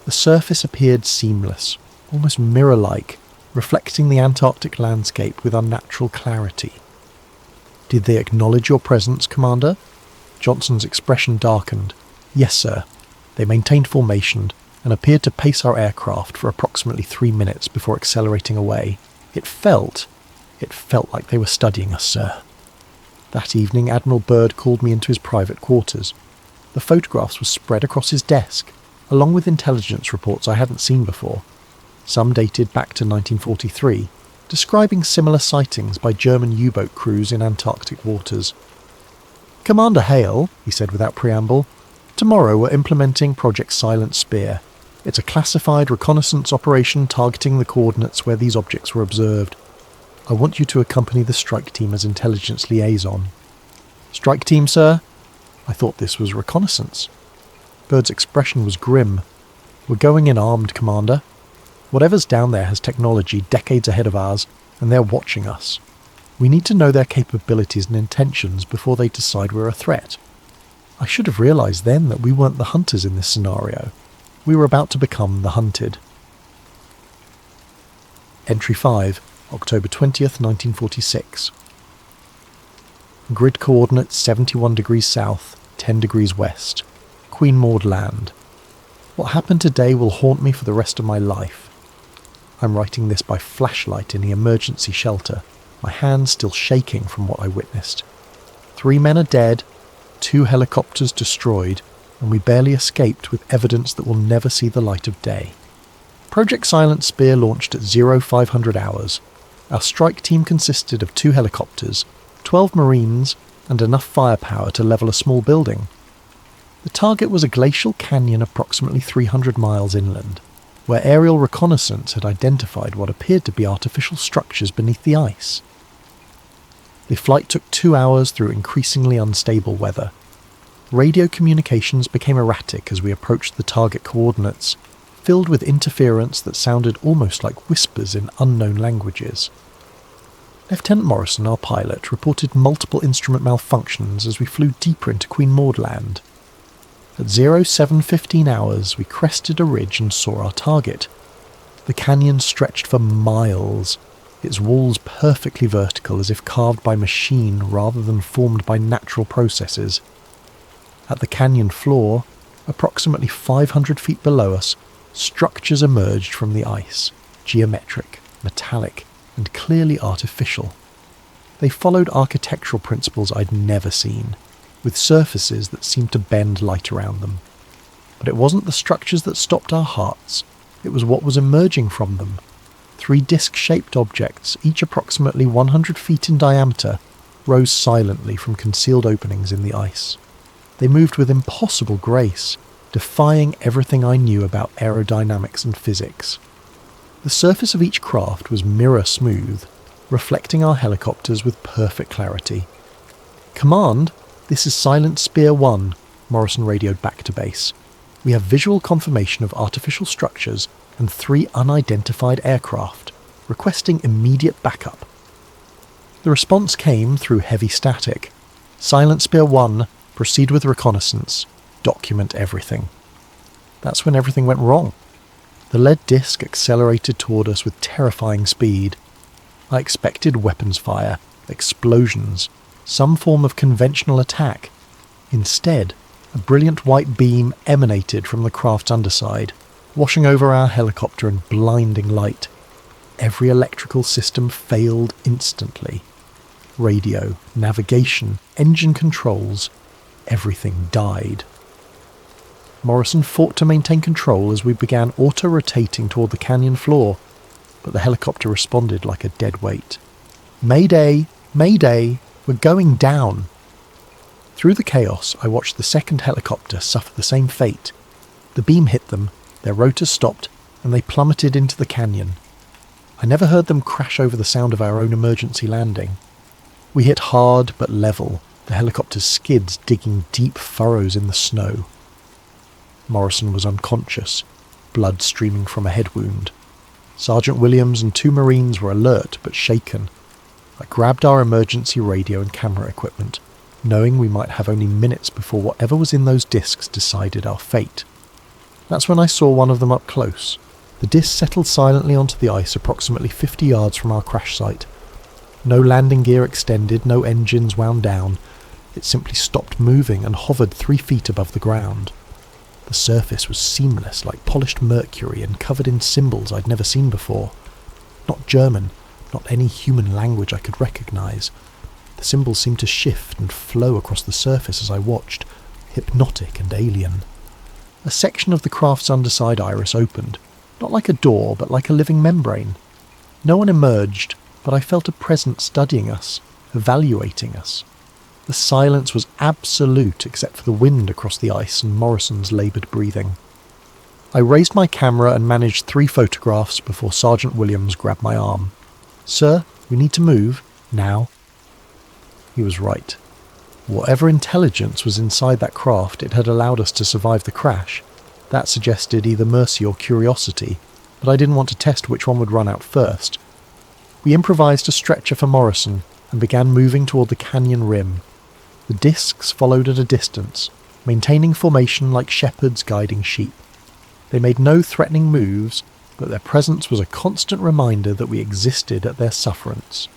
The surface appeared seamless, almost mirror-like, reflecting the Antarctic landscape with unnatural clarity. "Did they acknowledge your presence, Commander?" Johnson's expression darkened. "Yes, sir. They maintained formation and appeared to pace our aircraft for approximately 3 minutes before accelerating away. It felt like they were studying us, sir." That evening, Admiral Byrd called me into his private quarters. The photographs were spread across his desk, along with intelligence reports I hadn't seen before. Some dated back to 1943, describing similar sightings by German U-boat crews in Antarctic waters. "Commander Hale," he said without preamble, "tomorrow we're implementing Project Silent Spear. It's a classified reconnaissance operation targeting the coordinates where these objects were observed. I want you to accompany the strike team as intelligence liaison." "Strike team, sir?" I thought this was reconnaissance. Byrd's expression was grim. "We're going in armed, Commander. Whatever's down there has technology decades ahead of ours, and they're watching us. We need to know their capabilities and intentions before they decide we're a threat." I should have realised then that we weren't the hunters in this scenario. We were about to become the hunted. Entry 5, October 20th, 1946. Grid coordinates 71 degrees south, 10 degrees west. Queen Maud land. What happened today will haunt me for the rest of my life. I'm writing this by flashlight in the emergency shelter, my hands still shaking from what I witnessed. 3 men are dead, 2 helicopters destroyed, and we barely escaped with evidence that will never see the light of day. Project Silent Spear launched at 0500 hours. Our strike team consisted of 2 helicopters, 12 Marines, and enough firepower to level a small building. The target was a glacial canyon approximately 300 miles inland. where aerial reconnaissance had identified what appeared to be artificial structures beneath the ice. The flight took 2 hours through increasingly unstable weather. Radio communications became erratic as we approached the target coordinates, filled with interference that sounded almost like whispers in unknown languages. Lieutenant Morrison, our pilot, reported multiple instrument malfunctions as we flew deeper into Queen Maud Land. At 07:15 hours, we crested a ridge and saw our target. The canyon stretched for miles, its walls perfectly vertical as if carved by machine rather than formed by natural processes. At the canyon floor, approximately 500 feet below us, structures emerged from the ice, geometric, metallic, and clearly artificial. They followed architectural principles I'd never seen, with surfaces that seemed to bend light around them. But it wasn't the structures that stopped our hearts, it was what was emerging from them. 3 disc-shaped objects, each approximately 100 feet in diameter, rose silently from concealed openings in the ice. They moved with impossible grace, defying everything I knew about aerodynamics and physics. The surface of each craft was mirror smooth, reflecting our helicopters with perfect clarity. "Command, this is Silent Spear 1, Morrison radioed back to base. "We have visual confirmation of artificial structures and 3 unidentified aircraft, requesting immediate backup." The response came through heavy static. "Silent Spear 1, proceed with reconnaissance. Document everything." That's when everything went wrong. The lead disc accelerated toward us with terrifying speed. I expected weapons fire, explosions, some form of conventional attack. Instead, a brilliant white beam emanated from the craft's underside, washing over our helicopter in blinding light. Every electrical system failed instantly. Radio, navigation, engine controls, everything died. Morrison fought to maintain control as we began auto-rotating toward the canyon floor, but the helicopter responded like a dead weight. "Mayday! Mayday! We're going down!" Through the chaos, I watched the second helicopter suffer the same fate. The beam hit them, their rotors stopped, and they plummeted into the canyon. I never heard them crash over the sound of our own emergency landing. We hit hard but level, the helicopter's skids digging deep furrows in the snow. Morrison was unconscious, blood streaming from a head wound. Sergeant Williams and 2 Marines were alert but shaken. I grabbed our emergency radio and camera equipment, knowing we might have only minutes before whatever was in those discs decided our fate. That's when I saw one of them up close. The disc settled silently onto the ice approximately 50 yards from our crash site. No landing gear extended, no engines wound down. It simply stopped moving and hovered 3 feet above the ground. The surface was seamless, like polished mercury, and covered in symbols I'd never seen before. Not German, not any human language I could recognize. The symbols seemed to shift and flow across the surface as I watched, hypnotic and alien. A section of the craft's underside iris opened, not like a door, but like a living membrane. No one emerged, but I felt a presence studying us, evaluating us. The silence was absolute except for the wind across the ice and Morrison's laboured breathing. I raised my camera and managed 3 photographs before Sergeant Williams grabbed my arm. "Sir, we need to move, now." He was right. Whatever intelligence was inside that craft, it had allowed us to survive the crash. That suggested either mercy or curiosity, but I didn't want to test which one would run out first. We improvised a stretcher for Morrison and began moving toward the canyon rim. The discs followed at a distance, maintaining formation like shepherds guiding sheep. They made no threatening moves, but their presence was a constant reminder that we existed at their sufferance.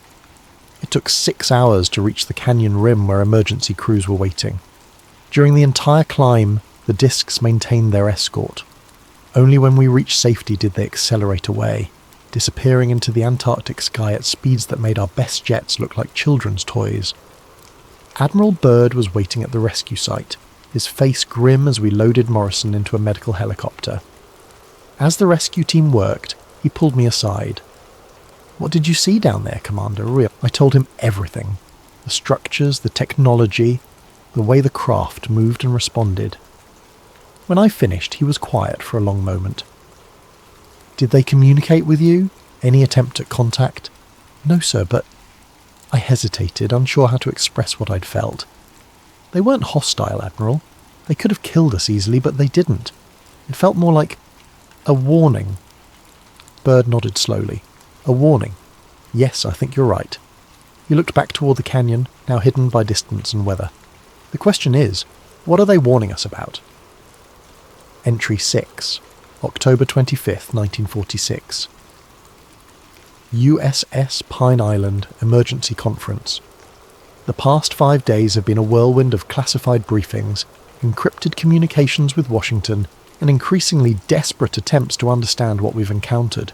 It took 6 hours to reach the canyon rim where emergency crews were waiting. During the entire climb, the discs maintained their escort. Only when we reached safety did they accelerate away, disappearing into the Antarctic sky at speeds that made our best jets look like children's toys. Admiral Byrd was waiting at the rescue site, his face grim as we loaded Morrison into a medical helicopter. As the rescue team worked, he pulled me aside. "What did you see down there, Commander?" I told him everything. The structures, the technology, the way the craft moved and responded. When I finished, he was quiet for a long moment. Did they communicate with you? Any attempt at contact? No, sir, but... I hesitated, unsure how to express what I'd felt. They weren't hostile, Admiral. They could have killed us easily, but they didn't. It felt more like a warning. Bird nodded slowly. A warning. Yes, I think you're right. He looked back toward the canyon, now hidden by distance and weather. The question is, what are they warning us about? Entry 6, October 25th, 1946. USS Pine Island Emergency Conference. The past 5 days have been a whirlwind of classified briefings, encrypted communications with Washington, and increasingly desperate attempts to understand what we've encountered.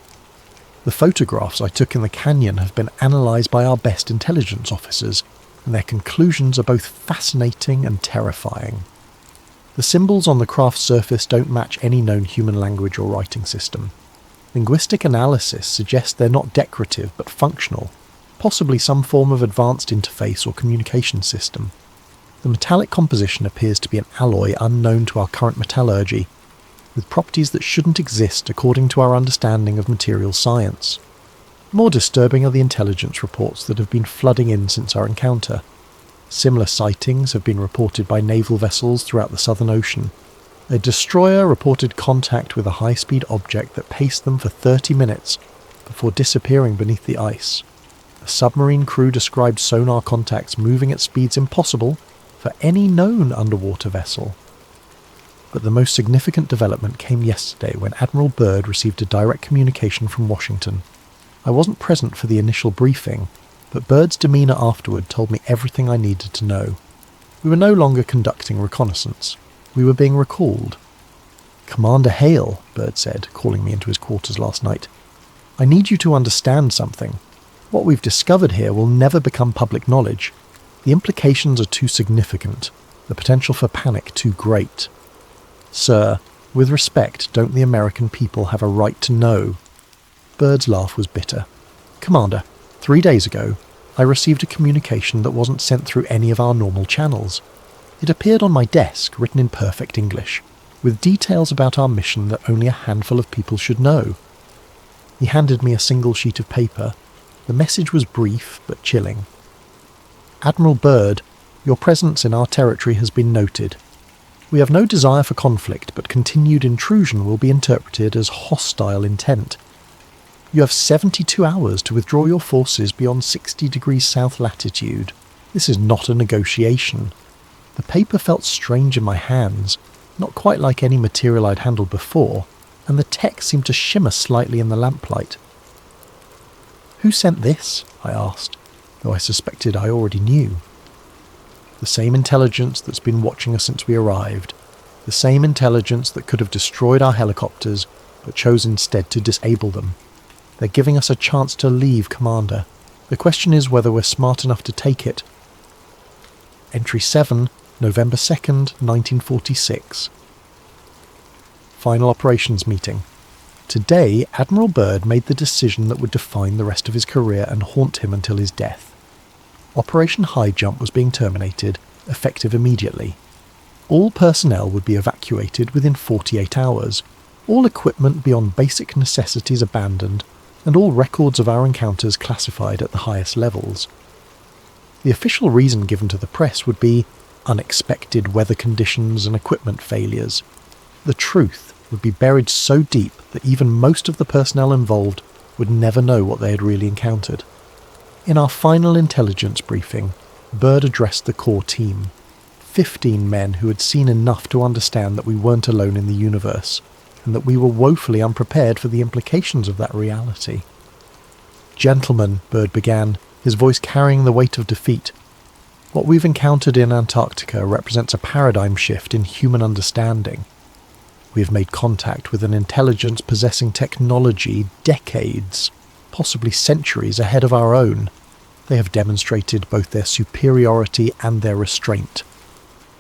The photographs I took in the canyon have been analysed by our best intelligence officers, and their conclusions are both fascinating and terrifying. The symbols on the craft's surface don't match any known human language or writing system. Linguistic analysis suggests they're not decorative but functional, possibly some form of advanced interface or communication system. The metallic composition appears to be an alloy unknown to our current metallurgy, with properties that shouldn't exist according to our understanding of material science. More disturbing are the intelligence reports that have been flooding in since our encounter. Similar sightings have been reported by naval vessels throughout the Southern Ocean. A destroyer reported contact with a high-speed object that paced them for 30 minutes before disappearing beneath the ice. A submarine crew described sonar contacts moving at speeds impossible for any known underwater vessel. But the most significant development came yesterday when Admiral Byrd received a direct communication from Washington. I wasn't present for the initial briefing, but Byrd's demeanour afterward told me everything I needed to know. We were no longer conducting reconnaissance. We were being recalled. "Commander Hale," Byrd said, calling me into his quarters last night, "I need you to understand something. What we've discovered here will never become public knowledge. The implications are too significant, the potential for panic too great. Sir, with respect, don't the American people have a right to know?" Byrd's laugh was bitter. "Commander, 3 days ago, I received a communication that wasn't sent through any of our normal channels. It appeared on my desk, written in perfect English, with details about our mission that only a handful of people should know." He handed me a single sheet of paper. The message was brief but chilling. "Admiral Byrd, your presence in our territory has been noted. We have no desire for conflict, but continued intrusion will be interpreted as hostile intent. You have 72 hours to withdraw your forces beyond 60 degrees south latitude. This is not a negotiation." The paper felt strange in my hands, not quite like any material I'd handled before, and the text seemed to shimmer slightly in the lamplight. "Who sent this?" I asked, though I suspected I already knew. "The same intelligence that's been watching us since we arrived. The same intelligence that could have destroyed our helicopters, but chose instead to disable them. They're giving us a chance to leave, Commander. The question is whether we're smart enough to take it." Entry 7, November 2nd, 1946. Final operations meeting. Today, Admiral Byrd made the decision that would define the rest of his career and haunt him until his death. Operation High Jump was being terminated, effective immediately. All personnel would be evacuated within 48 hours, all equipment beyond basic necessities abandoned, and all records of our encounters classified at the highest levels. The official reason given to the press would be unexpected weather conditions and equipment failures. The truth would be buried so deep that even most of the personnel involved would never know what they had really encountered. In our final intelligence briefing, Byrd addressed the core team, 15 men who had seen enough to understand that we weren't alone in the universe, and that we were woefully unprepared for the implications of that reality. "Gentlemen," Byrd began, his voice carrying the weight of defeat, "what we've encountered in Antarctica represents a paradigm shift in human understanding. We have made contact with an intelligence possessing technology decades, possibly centuries ahead of our own. They have demonstrated both their superiority and their restraint."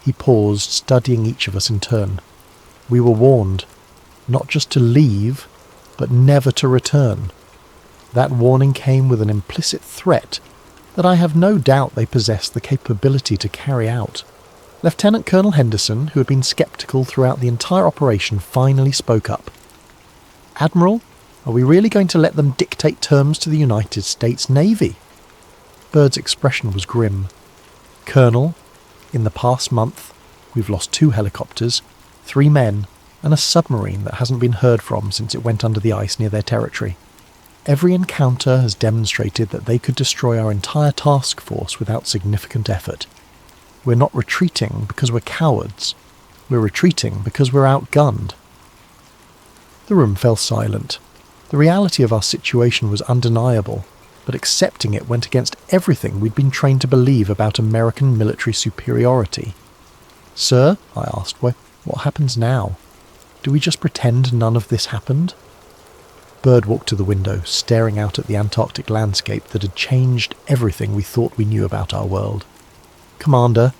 He paused, studying each of us in turn. "We were warned, not just to leave, but never to return. That warning came with an implicit threat that I have no doubt they possess the capability to carry out." Lieutenant Colonel Henderson, who had been sceptical throughout the entire operation, finally spoke up. "Admiral, Are we really going to let them dictate terms to the United States Navy? Bird's expression was grim. Colonel, in the past month, we've lost 2 helicopters, 3 men, and a submarine that hasn't been heard from since it went under the ice near their territory. Every encounter has demonstrated that they could destroy our entire task force without significant effort. We're not retreating because we're cowards. We're retreating because we're outgunned. The room fell silent. The reality of our situation was undeniable, but accepting it went against everything we'd been trained to believe about American military superiority. "Sir," I asked, "what happens now? Do we just pretend none of this happened?" Bird walked to the window, staring out at the Antarctic landscape that had changed everything we thought we knew about our world. "Commander,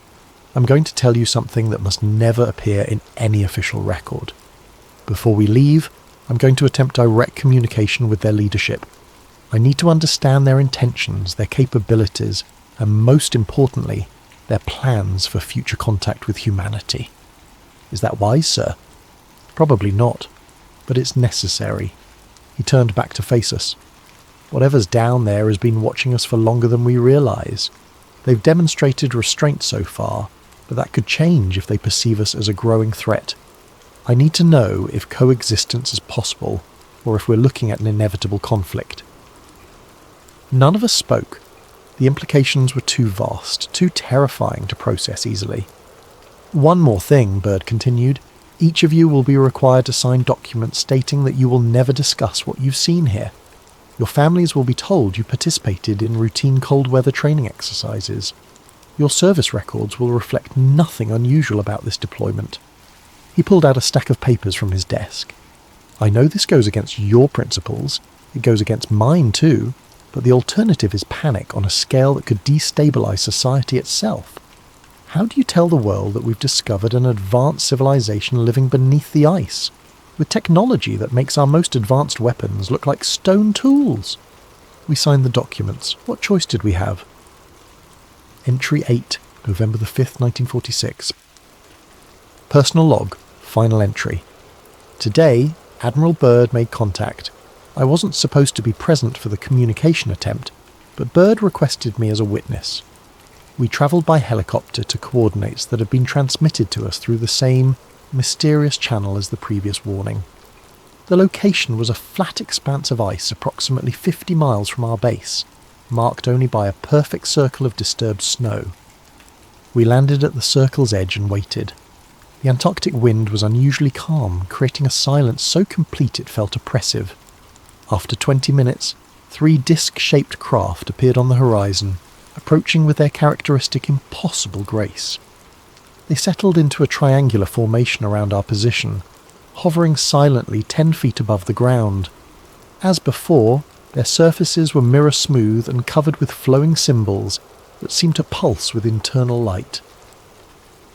I'm going to tell you something that must never appear in any official record. Before we leave, I'm going to attempt direct communication with their leadership. I need to understand their intentions, their capabilities, and most importantly, their plans for future contact with humanity. Is that wise, sir? Probably not, but it's necessary." He turned back to face us. "Whatever's down there has been watching us for longer than we realise. They've demonstrated restraint so far, but that could change if they perceive us as a growing threat. I need to know if coexistence is possible, or if we're looking at an inevitable conflict." None of us spoke. The implications were too vast, too terrifying to process easily. "One more thing," Bird continued. "Each of you will be required to sign documents stating that you will never discuss what you've seen here. Your families will be told you participated in routine cold weather training exercises. Your service records will reflect nothing unusual about this deployment." He pulled out a stack of papers from his desk. "I know this goes against your principles. It goes against mine too. But the alternative is panic on a scale that could destabilize society itself. How do you tell the world that we've discovered an advanced civilization living beneath the ice, with technology that makes our most advanced weapons look like stone tools?" We signed the documents. What choice did we have? Entry 8, November the 5th, 1946. Personal log, final entry. Today, Admiral Byrd made contact. I wasn't supposed to be present for the communication attempt, but Byrd requested me as a witness. We travelled by helicopter to coordinates that had been transmitted to us through the same mysterious channel as the previous warning. The location was a flat expanse of ice approximately 50 miles from our base, marked only by a perfect circle of disturbed snow. We landed at the circle's edge and waited. The Antarctic wind was unusually calm, creating a silence so complete it felt oppressive. After 20 minutes, 3 disc-shaped craft appeared on the horizon, approaching with their characteristic impossible grace. They settled into a triangular formation around our position, hovering silently 10 feet above the ground. As before, their surfaces were mirror-smooth and covered with flowing symbols that seemed to pulse with internal light.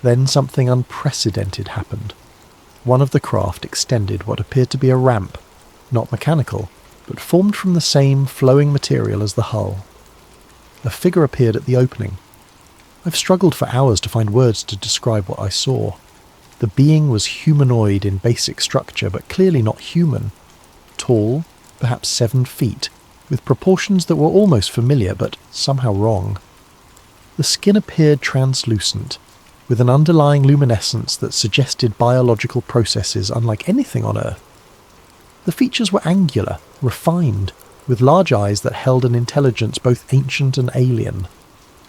Then something unprecedented happened. One of the craft extended what appeared to be a ramp, not mechanical, but formed from the same flowing material as the hull. A figure appeared at the opening. I've struggled for hours to find words to describe what I saw. The being was humanoid in basic structure, but clearly not human. Tall, perhaps 7 feet, with proportions that were almost familiar, but somehow wrong. The skin appeared translucent, with an underlying luminescence that suggested biological processes unlike anything on Earth. The features were angular, refined, with large eyes that held an intelligence both ancient and alien.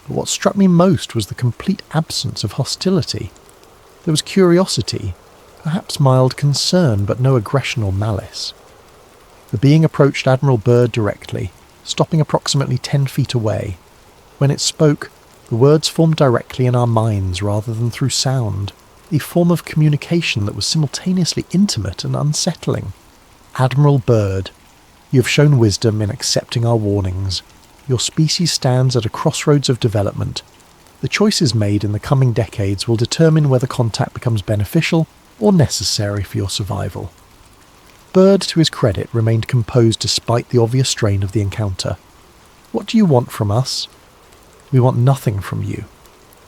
But what struck me most was the complete absence of hostility. There was curiosity, perhaps mild concern, but no aggression or malice. The being approached Admiral Byrd directly, stopping approximately 10 feet away. When it spoke, the words formed directly in our minds rather than through sound, a form of communication that was simultaneously intimate and unsettling. "Admiral Byrd, you have shown wisdom in accepting our warnings. Your species stands at a crossroads of development. The choices made in the coming decades will determine whether contact becomes beneficial or necessary for your survival." Byrd, to his credit, remained composed despite the obvious strain of the encounter. "What do you want from us?" "We want nothing from you.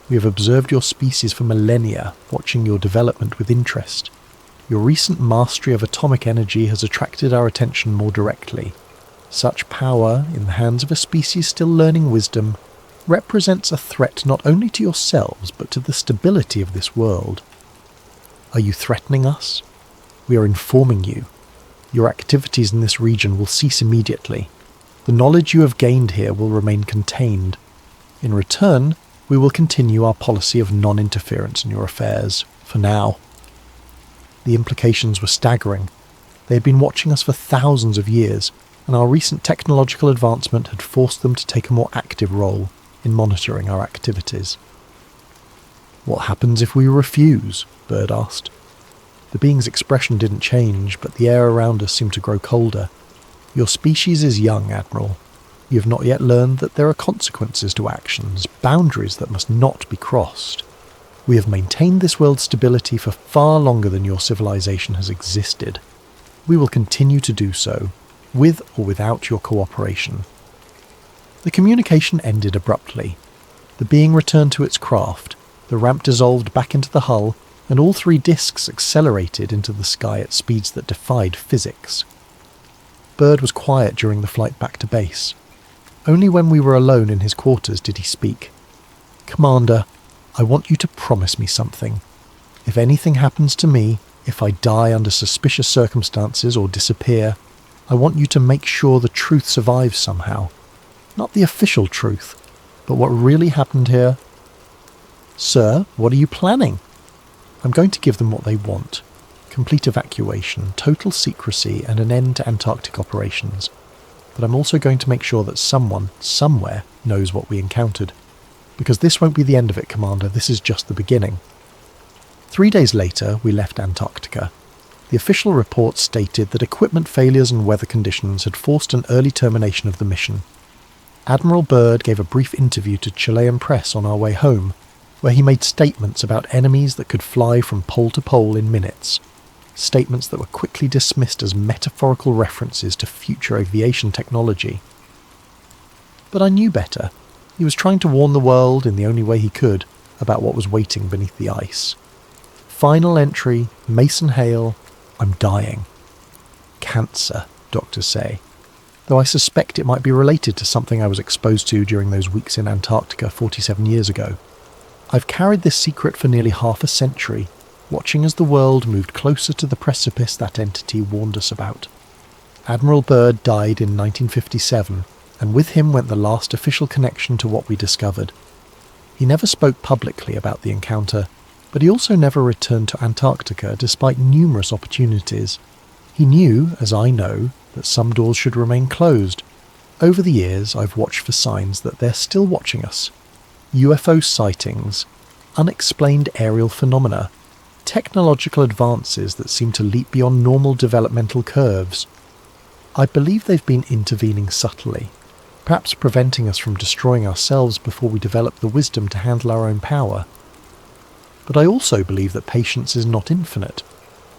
We have observed your species for millennia, watching your development with interest. Your recent mastery of atomic energy has attracted our attention more directly. Such power, in the hands of a species still learning wisdom, represents a threat not only to yourselves, but to the stability of this world. Are you threatening us? We are informing you. Your activities in this region will cease immediately. The knowledge you have gained here will remain contained. In return, we will continue our policy of non-interference in your affairs, for now. The implications were staggering. They had been watching us for thousands of years, and our recent technological advancement had forced them to take a more active role in monitoring our activities. "What happens if we refuse?" Bird asked. The being's expression didn't change, but the air around us seemed to grow colder. "Your species is young, Admiral. You have not yet learned that there are consequences to actions, boundaries that must not be crossed. We have maintained this world's stability for far longer than your civilization has existed. We will continue to do so, with or without your cooperation." The communication ended abruptly. The being returned to its craft, the ramp dissolved back into the hull, and all three discs accelerated into the sky at speeds that defied physics. Bird was quiet during the flight back to base. Only when we were alone in his quarters did he speak. "Commander, I want you to promise me something. If anything happens to me, if I die under suspicious circumstances or disappear, I want you to make sure the truth survives somehow. Not the official truth, but what really happened here." "Sir, what are you planning?" "I'm going to give them what they want. Complete evacuation, total secrecy, and an end to Antarctic operations. But I'm also going to make sure that someone, somewhere, knows what we encountered. Because this won't be the end of it, Commander, this is just the beginning." 3 days later, we left Antarctica. The official report stated that equipment failures and weather conditions had forced an early termination of the mission. Admiral Byrd gave a brief interview to Chilean press on our way home, where he made statements about enemies that could fly from pole to pole in minutes. Statements that were quickly dismissed as metaphorical references to future aviation technology. But I knew better. He was trying to warn the world, in the only way he could, about what was waiting beneath the ice. Final entry, Mason Hale, I'm dying. Cancer, doctors say. Though I suspect it might be related to something I was exposed to during those weeks in Antarctica 47 years ago. I've carried this secret for nearly half a century, watching as the world moved closer to the precipice that entity warned us about. Admiral Byrd died in 1957, and with him went the last official connection to what we discovered. He never spoke publicly about the encounter, but he also never returned to Antarctica despite numerous opportunities. He knew, as I know, that some doors should remain closed. Over the years, I've watched for signs that they're still watching us. UFO sightings, unexplained aerial phenomena, technological advances that seem to leap beyond normal developmental curves. I believe they've been intervening subtly, perhaps preventing us from destroying ourselves before we develop the wisdom to handle our own power. But I also believe that patience is not infinite.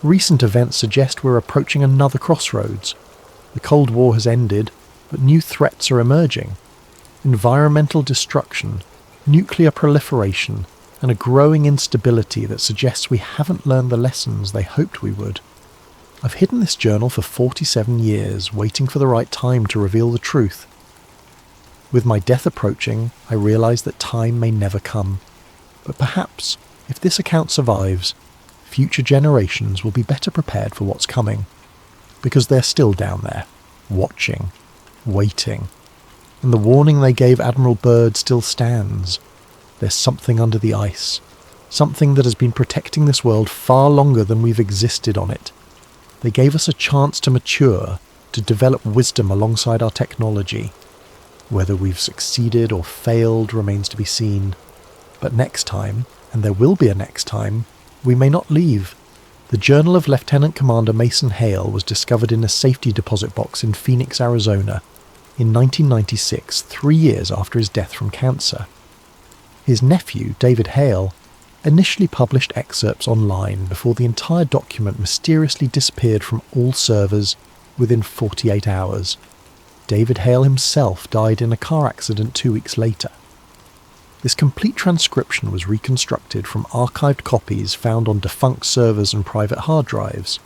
Recent events suggest we're approaching another crossroads. The Cold War has ended, but new threats are emerging. Environmental destruction, nuclear proliferation, and a growing instability that suggests we haven't learned the lessons they hoped we would. I've hidden this journal for 47 years, waiting for the right time to reveal the truth. With my death approaching, I realise that time may never come. But perhaps, if this account survives, future generations will be better prepared for what's coming. Because they're still down there, watching, waiting. And the warning they gave Admiral Byrd still stands. There's something under the ice. Something that has been protecting this world far longer than we've existed on it. They gave us a chance to mature, to develop wisdom alongside our technology. Whether we've succeeded or failed remains to be seen. But next time, and there will be a next time, we may not leave. The journal of Lieutenant Commander Mason Hale was discovered in a safety deposit box in Phoenix, Arizona, in 1996, 3 years after his death from cancer. His nephew, David Hale, initially published excerpts online before the entire document mysteriously disappeared from all servers within 48 hours. David Hale himself died in a car accident 2 weeks later. This complete transcription was reconstructed from archived copies found on defunct servers and private hard drives.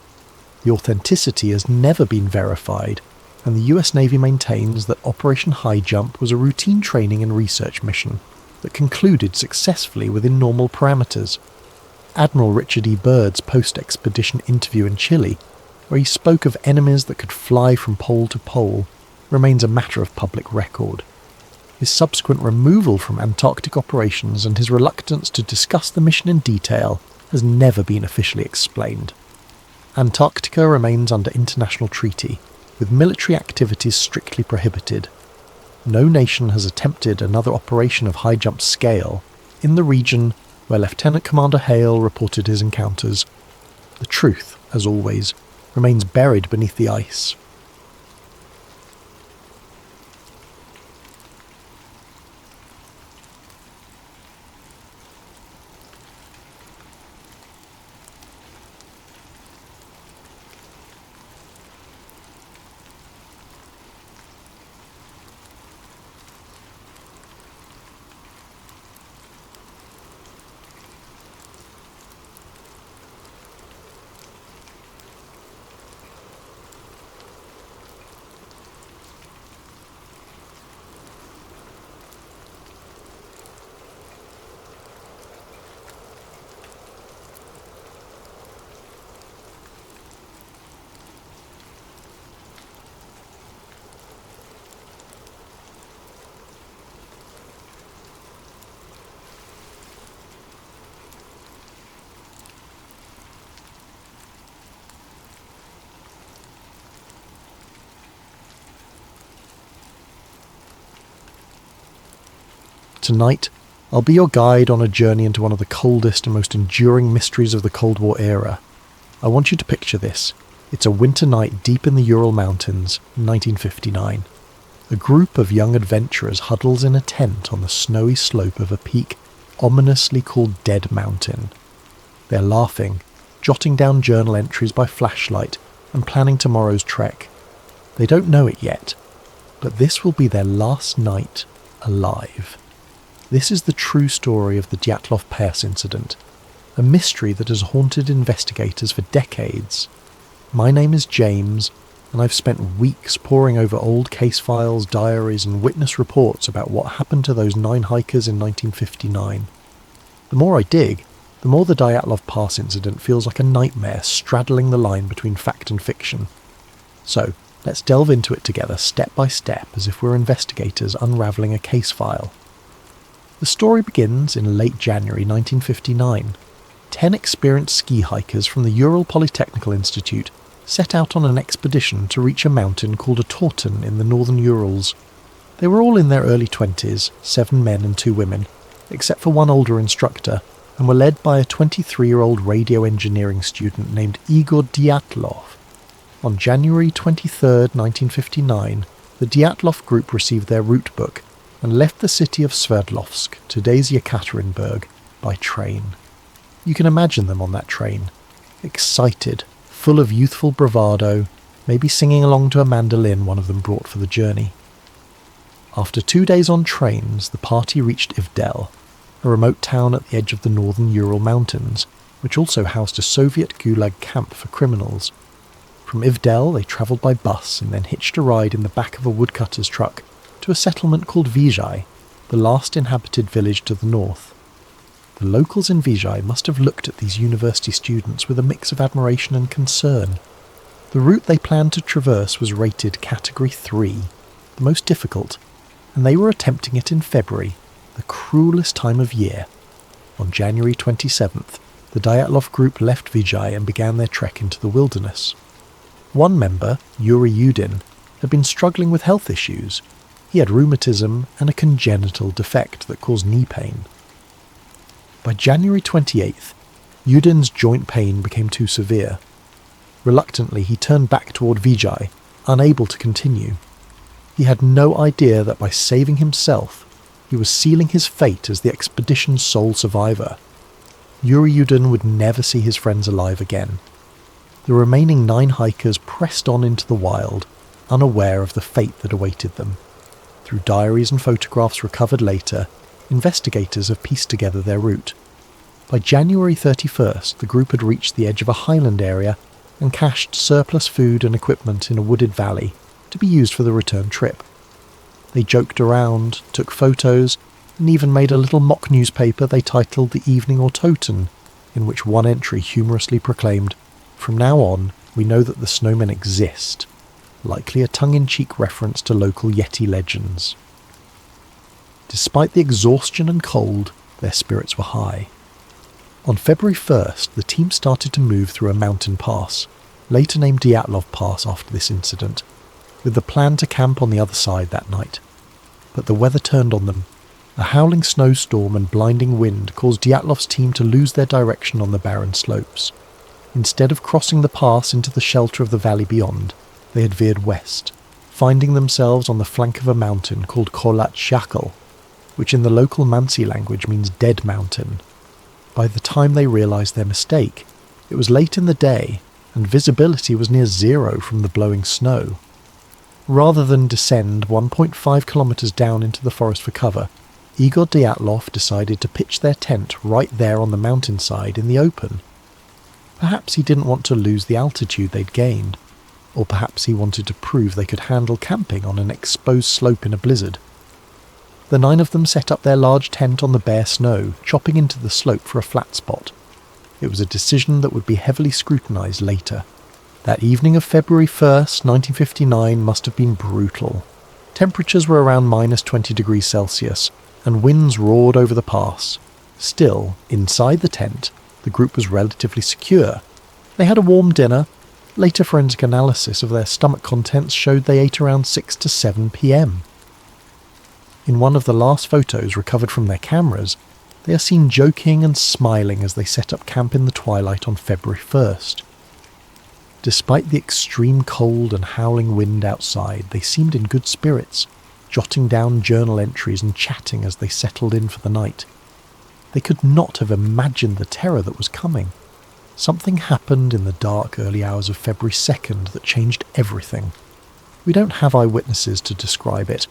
The authenticity has never been verified, and the US Navy maintains that Operation High Jump was a routine training and research mission that concluded successfully within normal parameters. Admiral Richard E. Byrd's post-expedition interview in Chile, where he spoke of enemies that could fly from pole to pole, remains a matter of public record. His subsequent removal from Antarctic operations and his reluctance to discuss the mission in detail has never been officially explained. Antarctica remains under international treaty, with military activities strictly prohibited. No nation has attempted another operation of high jump scale in the region where Lieutenant Commander Hale reported his encounters. The truth, as always, remains buried beneath the ice. Tonight, I'll be your guide on a journey into one of the coldest and most enduring mysteries of the Cold War era. I want you to picture this. It's a winter night deep in the Ural Mountains, 1959. A group of young adventurers huddles in a tent on the snowy slope of a peak ominously called Dead Mountain. They're laughing, jotting down journal entries by flashlight, and planning tomorrow's trek. They don't know it yet, but this will be their last night alive. This is the true story of the Dyatlov Pass incident, a mystery that has haunted investigators for decades. My name is James, and I've spent weeks poring over old case files, diaries, and witness reports about what happened to those 9 hikers in 1959. The more I dig, the more the Diatlov Pass incident feels like a nightmare straddling the line between fact and fiction. So, let's delve into it together step by step as if we're investigators unravelling a case file. The story begins in late January 1959. 10 experienced ski hikers from the Ural Polytechnical Institute set out on an expedition to reach a mountain called a Torten in the northern Urals. They were all in their early 20s, 7 men and 2 women, except for one older instructor, and were led by a 23-year-old radio engineering student named Igor Dyatlov. On January 23, 1959, the Dyatlov group received their route book and left the city of Sverdlovsk, today's Yekaterinburg, by train. You can imagine them on that train, excited, full of youthful bravado, maybe singing along to a mandolin one of them brought for the journey. After 2 days on trains, the party reached Ivdel, a remote town at the edge of the northern Ural Mountains, which also housed a Soviet Gulag camp for criminals. From Ivdel, they travelled by bus and then hitched a ride in the back of a woodcutter's truck to a settlement called Vizhai, the last inhabited village to the north. The locals in Vizhai must have looked at these university students with a mix of admiration and concern. The route they planned to traverse was rated Category 3, the most difficult, and they were attempting it in February, the cruelest time of year. On January 27th, the Dyatlov group left Vizhai and began their trek into the wilderness. One member, Yuri Yudin, had been struggling with health issues. He had rheumatism and a congenital defect that caused knee pain. By January 28th, Yudin's joint pain became too severe. Reluctantly, he turned back toward Vizhai, unable to continue. He had no idea that by saving himself, he was sealing his fate as the expedition's sole survivor. Yuri Yudin would never see his friends alive again. The remaining 9 hikers pressed on into the wild, unaware of the fate that awaited them. Through diaries and photographs recovered later, investigators have pieced together their route. By January 31st, the group had reached the edge of a highland area and cached surplus food and equipment in a wooded valley to be used for the return trip. They joked around, took photos, and even made a little mock newspaper they titled the Evening Autoton, in which one entry humorously proclaimed, "From now on, we know that the snowmen exist," likely a tongue-in-cheek reference to local Yeti legends. Despite the exhaustion and cold, their spirits were high. On February 1st, the team started to move through a mountain pass, later named Diatlov Pass after this incident, with the plan to camp on the other side that night. But the weather turned on them. A howling snowstorm and blinding wind caused Dyatlov's team to lose their direction on the barren slopes. Instead of crossing the pass into the shelter of the valley beyond, they had veered west, finding themselves on the flank of a mountain called Kholat Shakal, which in the local Mansi language means dead mountain. By the time they realised their mistake, it was late in the day, and visibility was near zero from the blowing snow. Rather than descend 1.5 kilometres down into the forest for cover, Igor Dyatlov decided to pitch their tent right there on the mountainside in the open. Perhaps he didn't want to lose the altitude they'd gained, or perhaps he wanted to prove they could handle camping on an exposed slope in a blizzard. The 9 of them set up their large tent on the bare snow, chopping into the slope for a flat spot. It was a decision that would be heavily scrutinised later. That evening of February 1st, 1959 must have been brutal. Temperatures were around minus 20 degrees Celsius, and winds roared over the pass. Still, inside the tent, the group was relatively secure. They had a warm dinner. Later forensic analysis of their stomach contents showed they ate around 6 to 7 p.m. In one of the last photos recovered from their cameras, they are seen joking and smiling as they set up camp in the twilight on February 1st. Despite the extreme cold and howling wind outside, they seemed in good spirits, jotting down journal entries and chatting as they settled in for the night. They could not have imagined the terror that was coming. Something happened in the dark early hours of February 2nd that changed everything. We don't have eyewitnesses to describe it.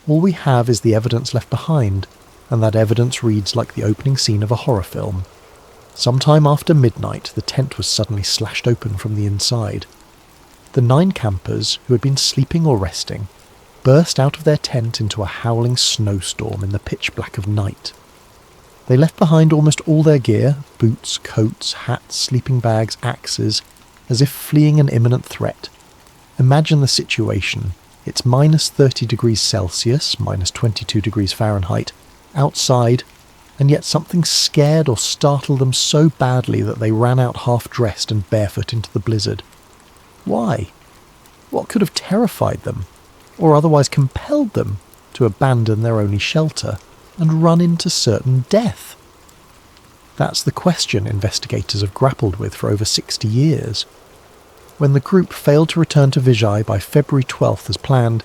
All we have is the evidence left behind, and that evidence reads like the opening scene of a horror film. Sometime after midnight, the tent was suddenly slashed open from the inside. The 9 campers, who had been sleeping or resting, burst out of their tent into a howling snowstorm in the pitch black of night. They left behind almost all their gear, boots, coats, hats, sleeping bags, axes, as if fleeing an imminent threat. Imagine the situation. It's minus 30 degrees Celsius, minus 22 degrees Fahrenheit, outside, and yet something scared or startled them so badly that they ran out half-dressed and barefoot into the blizzard. Why? What could have terrified them, or otherwise compelled them to abandon their only shelter and run into certain death? That's the question investigators have grappled with for over 60 years. When the group failed to return to Vizhai by February 12th as planned,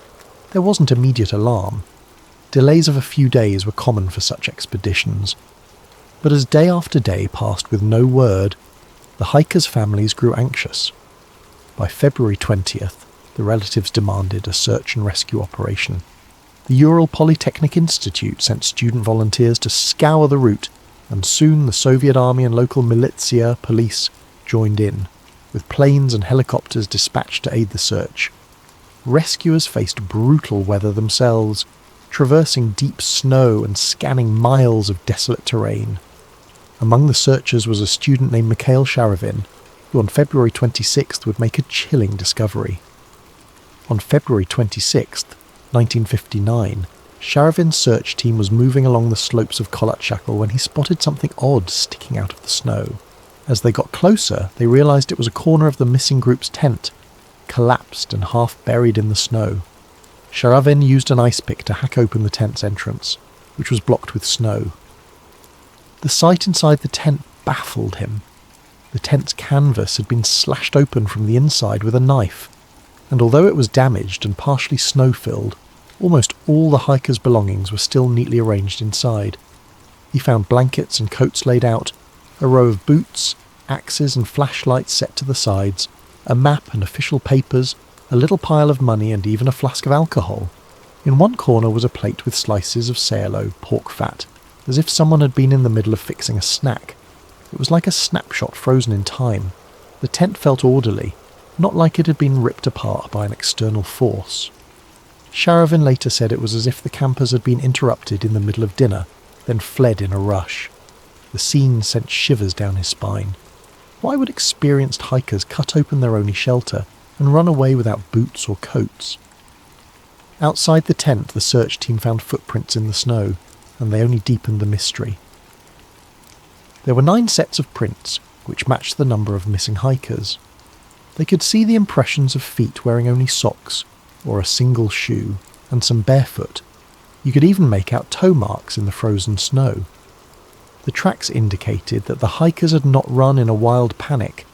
there wasn't immediate alarm. Delays of a few days were common for such expeditions. But as day after day passed with no word, the hikers' families grew anxious. By February 20th, the relatives demanded a search and rescue operation. The Ural Polytechnic Institute sent student volunteers to scour the route, and soon the Soviet army and local militia police joined in, with planes and helicopters dispatched to aid the search. Rescuers faced brutal weather themselves, traversing deep snow and scanning miles of desolate terrain. Among the searchers was a student named Mikhail Sharavin, who on February 26th would make a chilling discovery. On February 26th, 1959, Sharavin's search team was moving along the slopes of Kholat Shakal when he spotted something odd sticking out of the snow. As they got closer, they realised it was a corner of the missing group's tent, collapsed and half buried in the snow. Sharavin used an ice pick to hack open the tent's entrance, which was blocked with snow. The sight inside the tent baffled him. The tent's canvas had been slashed open from the inside with a knife, and although it was damaged and partially snow-filled, almost all the hikers' belongings were still neatly arranged inside. He found blankets and coats laid out, a row of boots, axes and flashlights set to the sides, a map and official papers, a little pile of money and even a flask of alcohol. In one corner was a plate with slices of salo pork fat, as if someone had been in the middle of fixing a snack. It was like a snapshot frozen in time. The tent felt orderly, not like it had been ripped apart by an external force. Sharavin later said it was as if the campers had been interrupted in the middle of dinner, then fled in a rush. The scene sent shivers down his spine. Why would experienced hikers cut open their only shelter and run away without boots or coats? Outside the tent, the search team found footprints in the snow, and they only deepened the mystery. There were 9 sets of prints, which matched the number of missing hikers. They could see the impressions of feet wearing only socks, or a single shoe, and some barefoot. You could even make out toe marks in the frozen snow. The tracks indicated that the hikers had not run in a wild panic,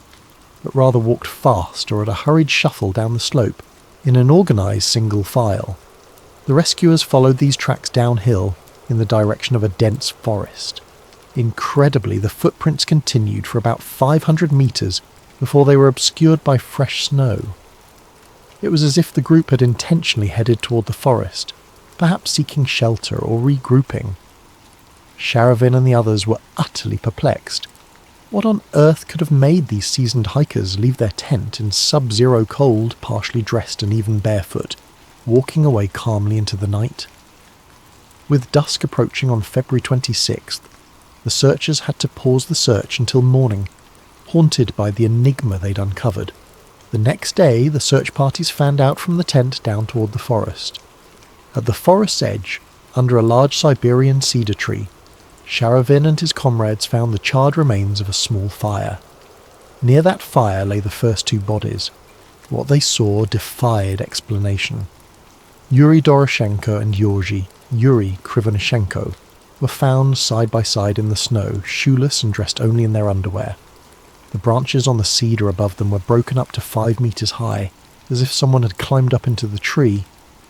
but rather walked fast or at a hurried shuffle down the slope in an organised single file. The rescuers followed these tracks downhill in the direction of a dense forest. Incredibly, the footprints continued for about 500 metres before they were obscured by fresh snow. It was as if the group had intentionally headed toward the forest, perhaps seeking shelter or regrouping. Sharavin and the others were utterly perplexed. What on earth could have made these seasoned hikers leave their tent in sub-zero cold, partially dressed and even barefoot, walking away calmly into the night? With dusk approaching on February 26th, the searchers had to pause the search until morning, haunted by the enigma they'd uncovered. The next day, the search parties fanned out from the tent down toward the forest. At the forest's edge, under a large Siberian cedar tree, Sharavin and his comrades found the charred remains of a small fire. Near that fire lay the first 2 bodies. What they saw defied explanation. Yuri Doroshenko and Yuri Krivonishenko were found side by side in the snow, shoeless and dressed only in their underwear. The branches on the cedar above them were broken up to 5 meters high, as if someone had climbed up into the tree.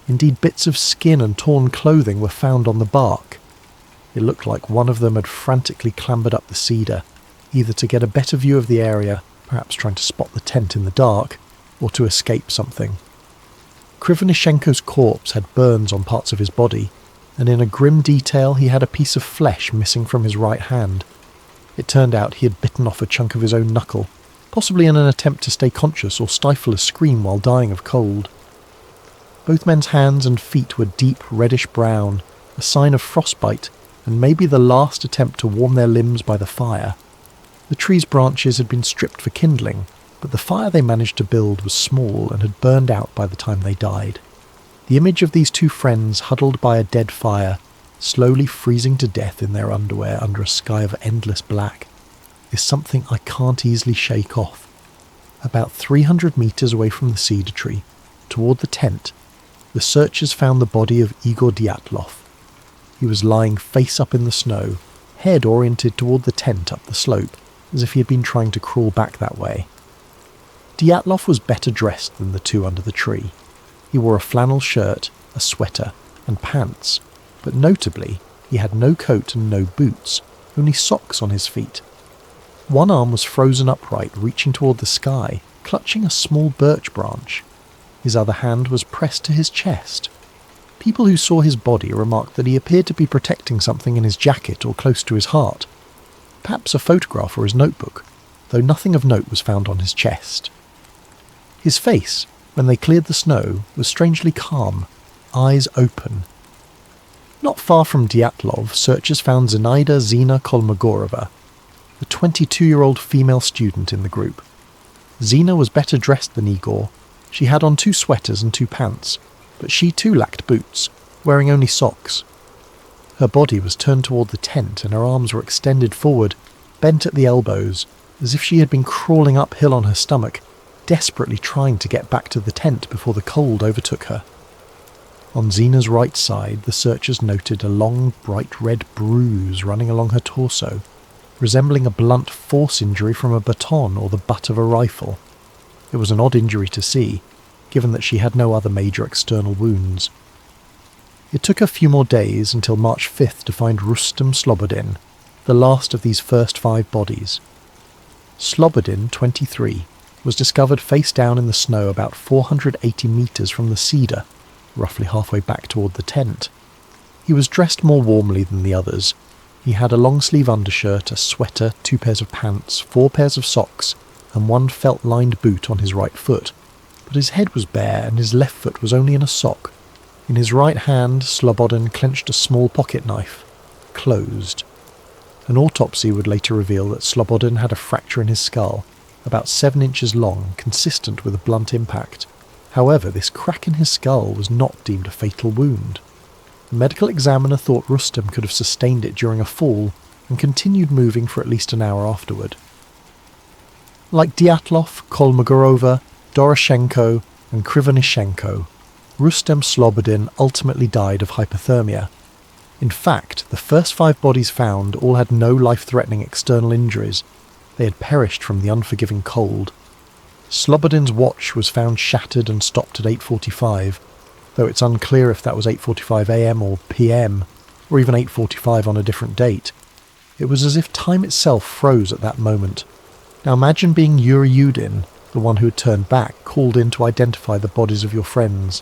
Indeed, bits of skin and torn clothing were found on the bark. It looked like one of them had frantically clambered up the cedar, either to get a better view of the area, perhaps trying to spot the tent in the dark, or to escape something. Krivonishenko's corpse had burns on parts of his body, and in a grim detail he had a piece of flesh missing from his right hand. It turned out he had bitten off a chunk of his own knuckle, possibly in an attempt to stay conscious or stifle a scream while dying of cold. Both men's hands and feet were deep reddish-brown, a sign of frostbite, and maybe the last attempt to warm their limbs by the fire. The tree's branches had been stripped for kindling, but the fire they managed to build was small and had burned out by the time they died. The image of these 2 friends huddled by a dead fire, slowly freezing to death in their underwear under a sky of endless black, is something I can't easily shake off. About 300 meters away from the cedar tree, toward the tent, the searchers found the body of Igor Dyatlov. He was lying face up in the snow, head oriented toward the tent up the slope, as if he had been trying to crawl back that way. Dyatlov was better dressed than the 2 under the tree. He wore a flannel shirt, a sweater, and pants, but notably, he had no coat and no boots, only socks on his feet. One arm was frozen upright, reaching toward the sky, clutching a small birch branch. His other hand was pressed to his chest. People who saw his body remarked that he appeared to be protecting something in his jacket or close to his heart. Perhaps a photograph or his notebook, though nothing of note was found on his chest. His face, when they cleared the snow, was strangely calm, eyes open. Not far from Dyatlov, searchers found Zinaida Zina Kolmogorova, the 22-year-old female student in the group. Zina was better dressed than Igor. She had on 2 sweaters and 2 pants, but she too lacked boots, wearing only socks. Her body was turned toward the tent and her arms were extended forward, bent at the elbows, as if she had been crawling uphill on her stomach, desperately trying to get back to the tent before the cold overtook her. On Zina's right side, the searchers noted a long, bright red bruise running along her torso, resembling a blunt force injury from a baton or the butt of a rifle. It was an odd injury to see, given that she had no other major external wounds. It took a few more days until March 5th to find Rustem Slobodin, the last of these first 5 bodies. Slobodin, 23, was discovered face down in the snow about 480 meters from the cedar. roughly halfway back toward the tent. He was dressed more warmly than the others. He had a long-sleeve undershirt, a sweater, 2 pairs of pants, 4 pairs of socks, and 1 felt-lined boot on his right foot. But his head was bare, and his left foot was only in a sock. In his right hand, Slobodin clenched a small pocket knife, closed. An autopsy would later reveal that Slobodin had a fracture in his skull, about 7 inches long, consistent with a blunt impact. However, this crack in his skull was not deemed a fatal wound. The medical examiner thought Rustem could have sustained it during a fall and continued moving for at least an hour afterward. Like Dyatlov, Kolmogorova, Doroshenko and Krivonishenko, Rustem Slobodin ultimately died of hypothermia. In fact, the first 5 bodies found all had no life-threatening external injuries. They had perished from the unforgiving cold. Slobodin's watch was found shattered and stopped at 8:45, though it's unclear if that was 8:45 a.m. or p.m, or even 8:45 on a different date. It was as if time itself froze at that moment. Now imagine being Yuri Yudin, the one who had turned back, called in to identify the bodies of your friends.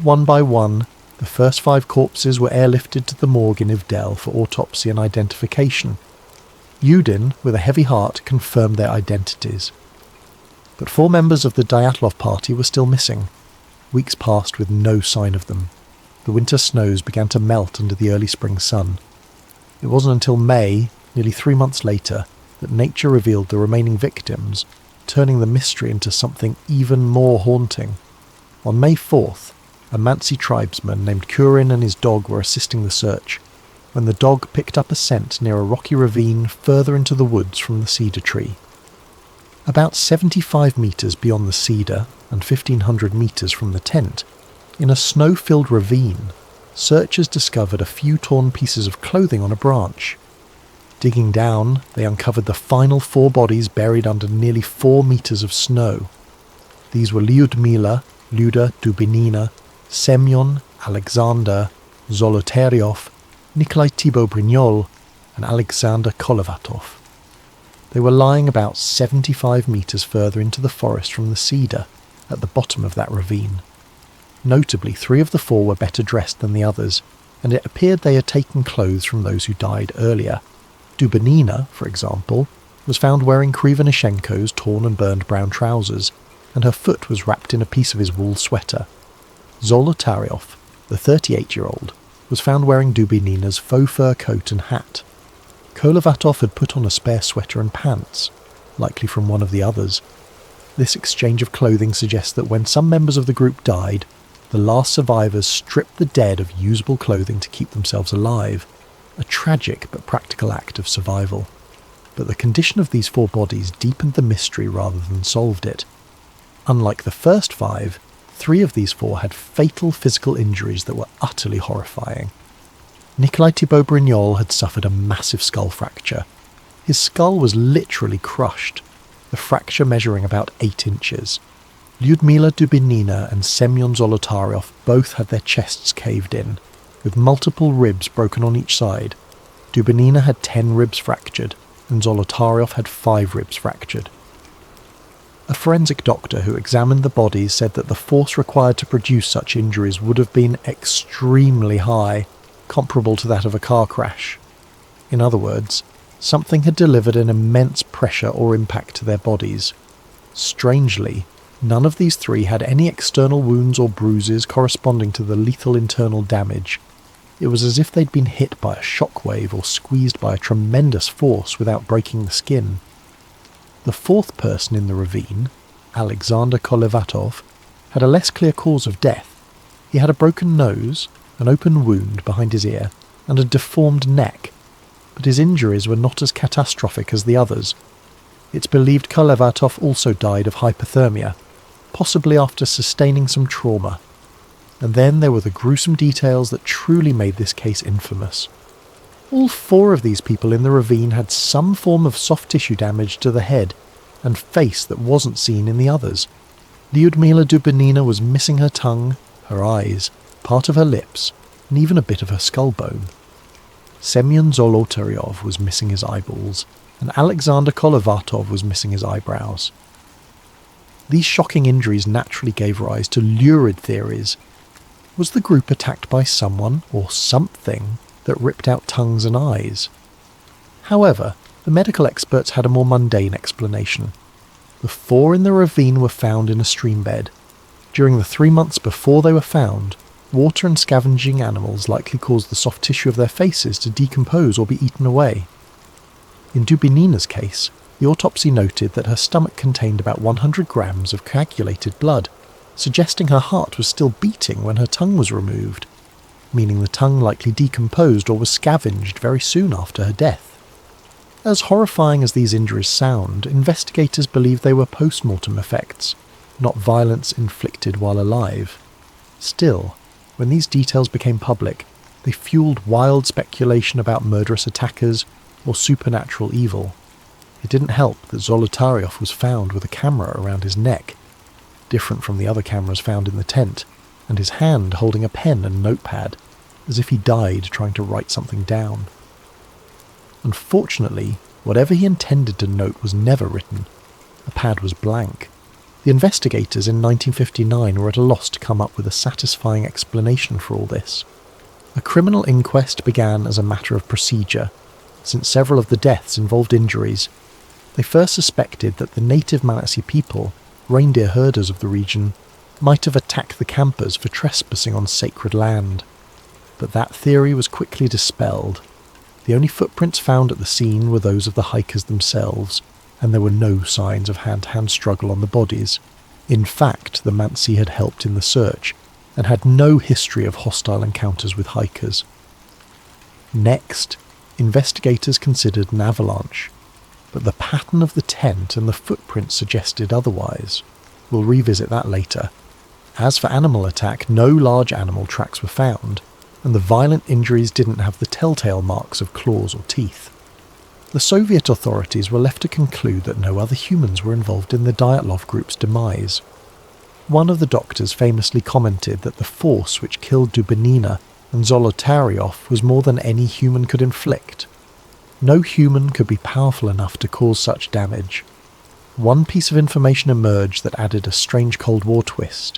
One by one, the first 5 corpses were airlifted to the morgue in Ivdel for autopsy and identification. Yudin, with a heavy heart, confirmed their identities. But 4 members of the Dyatlov party were still missing. Weeks passed with no sign of them. The winter snows began to melt under the early spring sun. It wasn't until May, nearly 3 months later, that nature revealed the remaining victims, turning the mystery into something even more haunting. On May 4th, a Mansi tribesman named Kurin and his dog were assisting the search, when the dog picked up a scent near a rocky ravine further into the woods from the cedar tree. About 75 metres beyond the cedar and 1,500 metres from the tent, in a snow-filled ravine, searchers discovered a few torn pieces of clothing on a branch. Digging down, they uncovered the final 4 bodies buried under nearly 4 metres of snow. These were Lyudmila, Luda Dubinina, Semyon, Alexander, Zolotaryov, Nikolai Thibault-Brignol, and Alexander Kolovatov. They were lying about 75 metres further into the forest from the cedar, at the bottom of that ravine. Notably, 3 of the 4 were better dressed than the others, and it appeared they had taken clothes from those who died earlier. Dubinina, for example, was found wearing Krivonishenko's torn and burned brown trousers, and her foot was wrapped in a piece of his wool sweater. Zolotaryov, the 38-year-old, was found wearing Dubinina's faux fur coat and hat. Kolovatov had put on a spare sweater and pants, likely from one of the others. This exchange of clothing suggests that when some members of the group died, the last survivors stripped the dead of usable clothing to keep themselves alive, a tragic but practical act of survival. But the condition of these 4 bodies deepened the mystery rather than solved it. Unlike the first 5, 3 of these 4 had fatal physical injuries that were utterly horrifying. Nikolai Thibault-Brignol had suffered a massive skull fracture. His skull was literally crushed, the fracture measuring about 8 inches. Lyudmila Dubinina and Semyon Zolotaryov both had their chests caved in, with multiple ribs broken on each side. Dubinina had 10 ribs fractured, and Zolotaryov had 5 ribs fractured. A forensic doctor who examined the bodies said that the force required to produce such injuries would have been extremely high, comparable to that of a car crash. In other words, something had delivered an immense pressure or impact to their bodies. Strangely, none of these 3 had any external wounds or bruises corresponding to the lethal internal damage. It was as if they'd been hit by a shockwave or squeezed by a tremendous force without breaking the skin. The 4th person in the ravine, Alexander Kolovatov, had a less clear cause of death. He had a broken nose, an open wound behind his ear, and a deformed neck, but his injuries were not as catastrophic as the others. It's believed Kolovatov also died of hypothermia, possibly after sustaining some trauma. And then there were the gruesome details that truly made this case infamous. All 4 of these people in the ravine had some form of soft tissue damage to the head and face that wasn't seen in the others. Lyudmila Dubinina was missing her tongue, her eyes, part of her lips, and even a bit of her skull bone. Semyon Zolotaryov was missing his eyeballs, and Alexander Kolovatov was missing his eyebrows. These shocking injuries naturally gave rise to lurid theories. Was the group attacked by someone or something that ripped out tongues and eyes? However, the medical experts had a more mundane explanation. The 4 in the ravine were found in a stream bed. During the 3 months before they were found, water and scavenging animals likely caused the soft tissue of their faces to decompose or be eaten away. In Dubinina's case, the autopsy noted that her stomach contained about 100 grams of coagulated blood, suggesting her heart was still beating when her tongue was removed, meaning the tongue likely decomposed or was scavenged very soon after her death. As horrifying as these injuries sound, investigators believe they were post-mortem effects, not violence inflicted while alive. Still, when these details became public, they fueled wild speculation about murderous attackers or supernatural evil. It didn't help that Zolotaryov was found with a camera around his neck, different from the other cameras found in the tent, and his hand holding a pen and notepad, as if he died trying to write something down. Unfortunately, whatever he intended to note was never written. The pad was blank. The investigators in 1959 were at a loss to come up with a satisfying explanation for all this. A criminal inquest began as a matter of procedure, since several of the deaths involved injuries. They first suspected that the native Malatsi people, reindeer herders of the region, might have attacked the campers for trespassing on sacred land. But that theory was quickly dispelled. The only footprints found at the scene were those of the hikers themselves, and there were no signs of hand-to-hand struggle on the bodies. In fact, the Mansi had helped in the search, and had no history of hostile encounters with hikers. Next, investigators considered an avalanche, but the pattern of the tent and the footprints suggested otherwise. We'll revisit that later. As for animal attack, no large animal tracks were found, and the violent injuries didn't have the telltale marks of claws or teeth. The Soviet authorities were left to conclude that no other humans were involved in the Dyatlov group's demise. One of the doctors famously commented that the force which killed Dubinina and Zolotaryov was more than any human could inflict. No human could be powerful enough to cause such damage. One piece of information emerged that added a strange Cold War twist.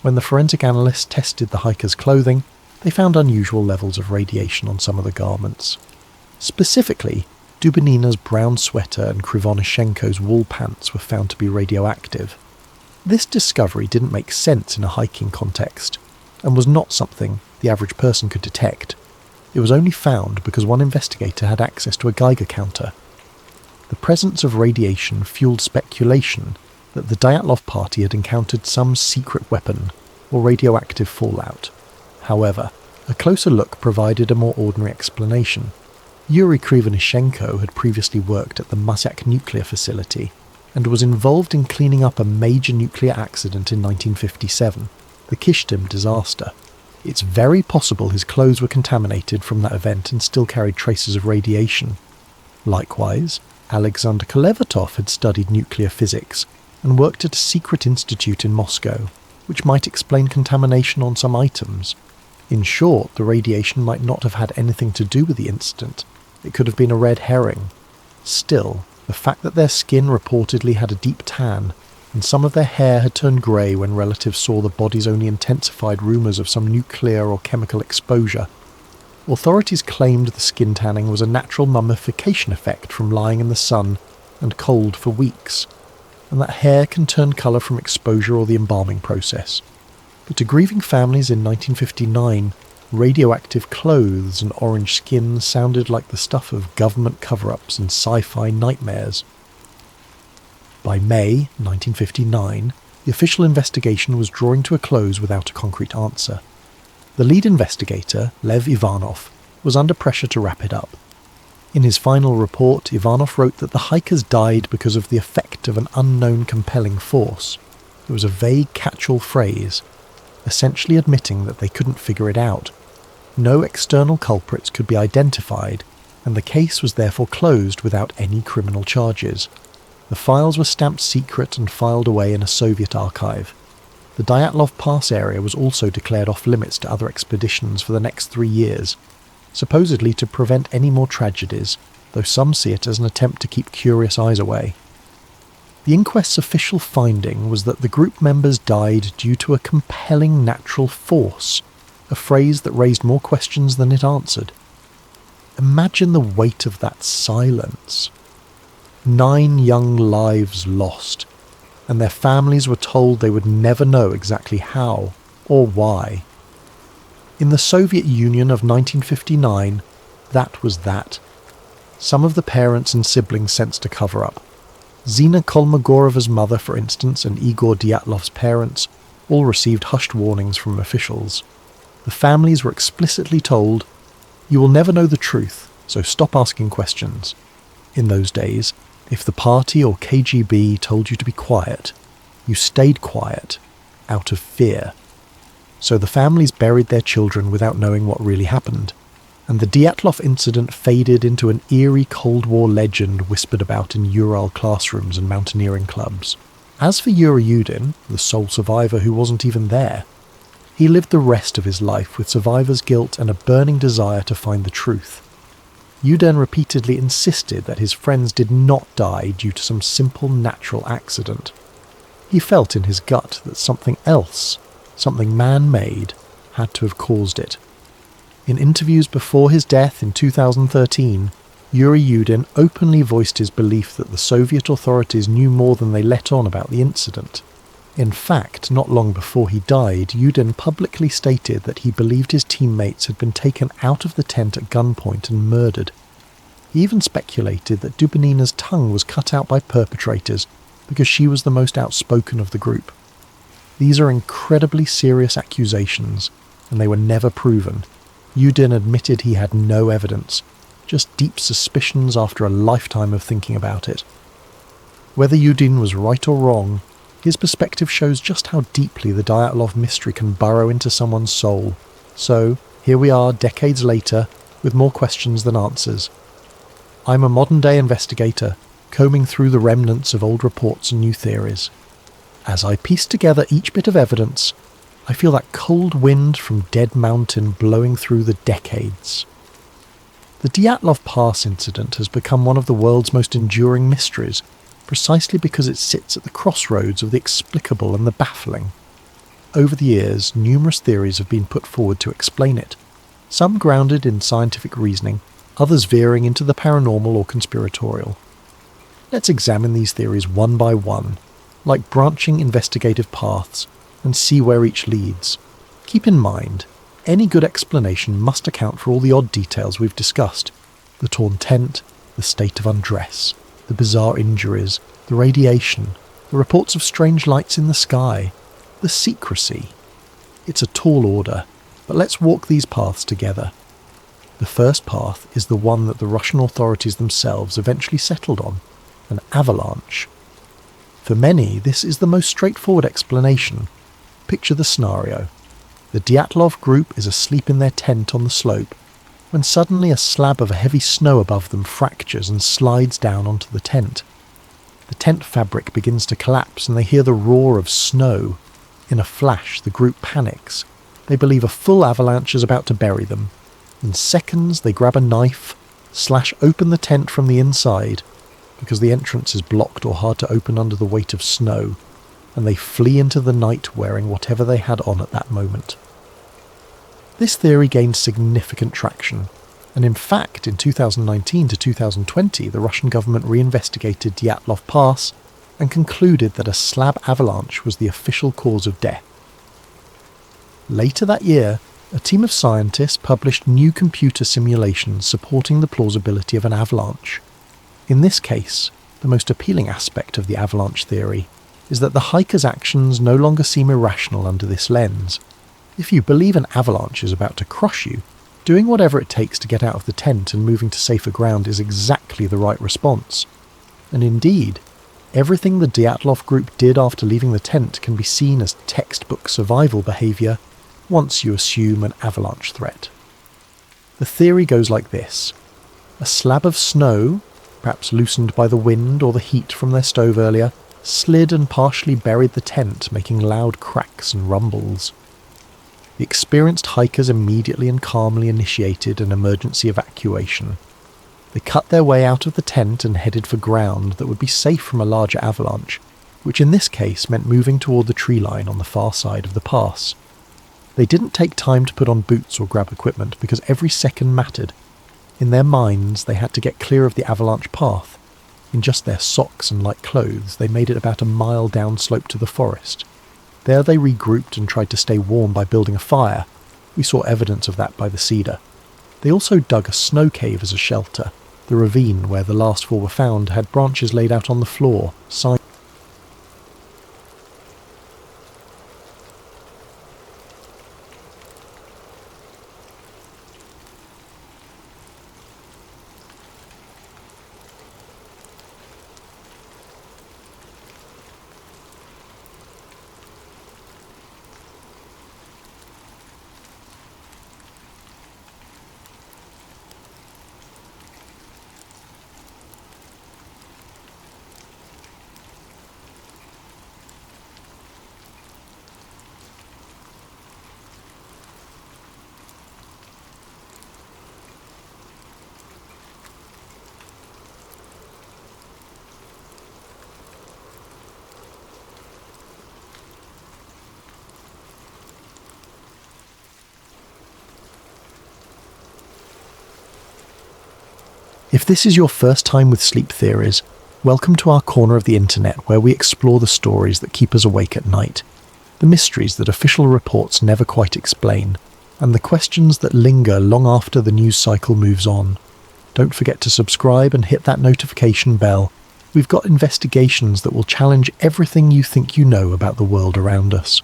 When the forensic analysts tested the hikers' clothing, they found unusual levels of radiation on some of the garments. Specifically, Dubinina's brown sweater and Krivonishenko's wool pants were found to be radioactive. This discovery didn't make sense in a hiking context, and was not something the average person could detect. It was only found because one investigator had access to a Geiger counter. The presence of radiation fueled speculation that the Dyatlov party had encountered some secret weapon or radioactive fallout. However, a closer look provided a more ordinary explanation. Yuri Krivonishenko had previously worked at the Mazyak nuclear facility and was involved in cleaning up a major nuclear accident in 1957, the Kishtim disaster. It's very possible his clothes were contaminated from that event and still carried traces of radiation. Likewise, Alexander Kolevatov had studied nuclear physics and worked at a secret institute in Moscow, which might explain contamination on some items. In short, the radiation might not have had anything to do with the incident. It could have been a red herring. Still, the fact that their skin reportedly had a deep tan, and some of their hair had turned grey when relatives saw the bodies only intensified rumours of some nuclear or chemical exposure. Authorities claimed the skin tanning was a natural mummification effect from lying in the sun and cold for weeks, and that hair can turn colour from exposure or the embalming process. But to grieving families in 1959, radioactive clothes and orange skin sounded like the stuff of government cover-ups and sci-fi nightmares. By May 1959, the official investigation was drawing to a close without a concrete answer. The lead investigator, Lev Ivanov, was under pressure to wrap it up. In his final report, Ivanov wrote that the hikers died because of the effect of an unknown compelling force. It was a vague catch-all phrase, essentially admitting that they couldn't figure it out. No external culprits could be identified, and the case was therefore closed without any criminal charges. The files were stamped secret and filed away in a Soviet archive. The Diatlov Pass area was also declared off-limits to other expeditions for the next 3 years, supposedly to prevent any more tragedies, though some see it as an attempt to keep curious eyes away. The inquest's official finding was that the group members died due to a compelling natural force, a phrase that raised more questions than it answered. Imagine the weight of that silence. 9 young lives lost, and their families were told they would never know exactly how or why. In the Soviet Union of 1959, that was that. Some of the parents and siblings sensed a cover-up. Zina Kolmogorova's mother, for instance, and Igor Dyatlov's parents all received hushed warnings from officials. The families were explicitly told, "You will never know the truth, so stop asking questions." In those days, if the party or KGB told you to be quiet, you stayed quiet, out of fear. So the families buried their children without knowing what really happened, and the Dyatlov incident faded into an eerie Cold War legend whispered about in Ural classrooms and mountaineering clubs. As for Yuri Yudin, the sole survivor who wasn't even there, he lived the rest of his life with survivor's guilt and a burning desire to find the truth. Yudin repeatedly insisted that his friends did not die due to some simple natural accident. He felt in his gut that something else, something man-made, had to have caused it. In interviews before his death in 2013, Yuri Yudin openly voiced his belief that the Soviet authorities knew more than they let on about the incident. In fact, not long before he died, Yudin publicly stated that he believed his teammates had been taken out of the tent at gunpoint and murdered. He even speculated that Dubinina's tongue was cut out by perpetrators because she was the most outspoken of the group. These are incredibly serious accusations, and they were never proven. Yudin admitted he had no evidence, just deep suspicions after a lifetime of thinking about it. Whether Yudin was right or wrong, his perspective shows just how deeply the Dyatlov mystery can burrow into someone's soul. So, here we are decades later, with more questions than answers. I'm a modern-day investigator, combing through the remnants of old reports and new theories. As I piece together each bit of evidence, I feel that cold wind from Dead Mountain blowing through the decades. The Diatlov Pass incident has become one of the world's most enduring mysteries, precisely because it sits at the crossroads of the explicable and the baffling. Over the years, numerous theories have been put forward to explain it, some grounded in scientific reasoning, others veering into the paranormal or conspiratorial. Let's examine these theories one by one, like branching investigative paths, and see where each leads. Keep in mind, any good explanation must account for all the odd details we've discussed: the torn tent, the state of undress, the bizarre injuries, the radiation, the reports of strange lights in the sky, the secrecy. It's a tall order, but let's walk these paths together. The first path is the one that the Russian authorities themselves eventually settled on: an avalanche. For many, this is the most straightforward explanation. Picture the scenario. The Dyatlov group is asleep in their tent on the slope, when suddenly a slab of heavy snow above them fractures and slides down onto the tent. The tent fabric begins to collapse and they hear the roar of snow. In a flash, the group panics. They believe a full avalanche is about to bury them. In seconds, they grab a knife, slash open the tent from the inside, because the entrance is blocked or hard to open under the weight of snow, and they flee into the night wearing whatever they had on at that moment. This theory gained significant traction, and in fact, in 2019 to 2020, the Russian government reinvestigated Diatlov Pass and concluded that a slab avalanche was the official cause of death. Later that year, a team of scientists published new computer simulations supporting the plausibility of an avalanche. In this case, the most appealing aspect of the avalanche theory is that the hiker's actions no longer seem irrational under this lens. If you believe an avalanche is about to crush you, doing whatever it takes to get out of the tent and moving to safer ground is exactly the right response. And indeed, everything the Dyatlov group did after leaving the tent can be seen as textbook survival behaviour once you assume an avalanche threat. The theory goes like this. A slab of snow, perhaps loosened by the wind or the heat from their stove earlier, slid and partially buried the tent, making loud cracks and rumbles. The experienced hikers immediately and calmly initiated an emergency evacuation. They cut their way out of the tent and headed for ground that would be safe from a larger avalanche, which in this case meant moving toward the tree line on the far side of the pass. They didn't take time to put on boots or grab equipment because every second mattered. In their minds, they had to get clear of the avalanche path. In just their socks and light clothes, they made it about a mile downslope to the forest. There they regrouped and tried to stay warm by building a fire. We saw evidence of that by the cedar. They also dug a snow cave as a shelter. The ravine where the last four were found had branches laid out on the floor, If this is your first time with sleep theories, welcome to our corner of the internet where we explore the stories that keep us awake at night, the mysteries that official reports never quite explain, and the questions that linger long after the news cycle moves on. Don't forget to subscribe and hit that notification bell. We've got investigations that will challenge everything you think you know about the world around us.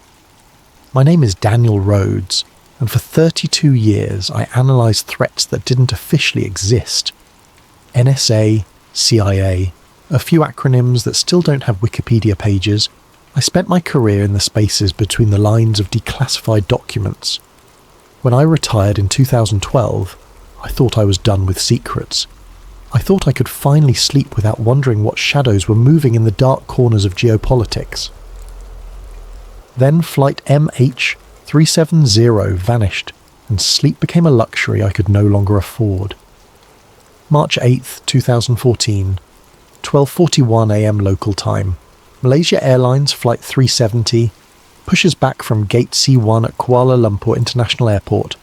My name is Daniel Rhodes, and for 32 years I analysed threats that didn't officially exist. NSA, CIA, a few acronyms that still don't have Wikipedia pages. I spent my career in the spaces between the lines of declassified documents. When I retired in 2012, I thought I was done with secrets. I thought I could finally sleep without wondering what shadows were moving in the dark corners of geopolitics. Then flight MH370 vanished, and sleep became a luxury I could no longer afford. March 8th, 2014, 12:41 a.m. local time. Malaysia Airlines Flight 370 pushes back from Gate C1 at Kuala Lumpur International Airport.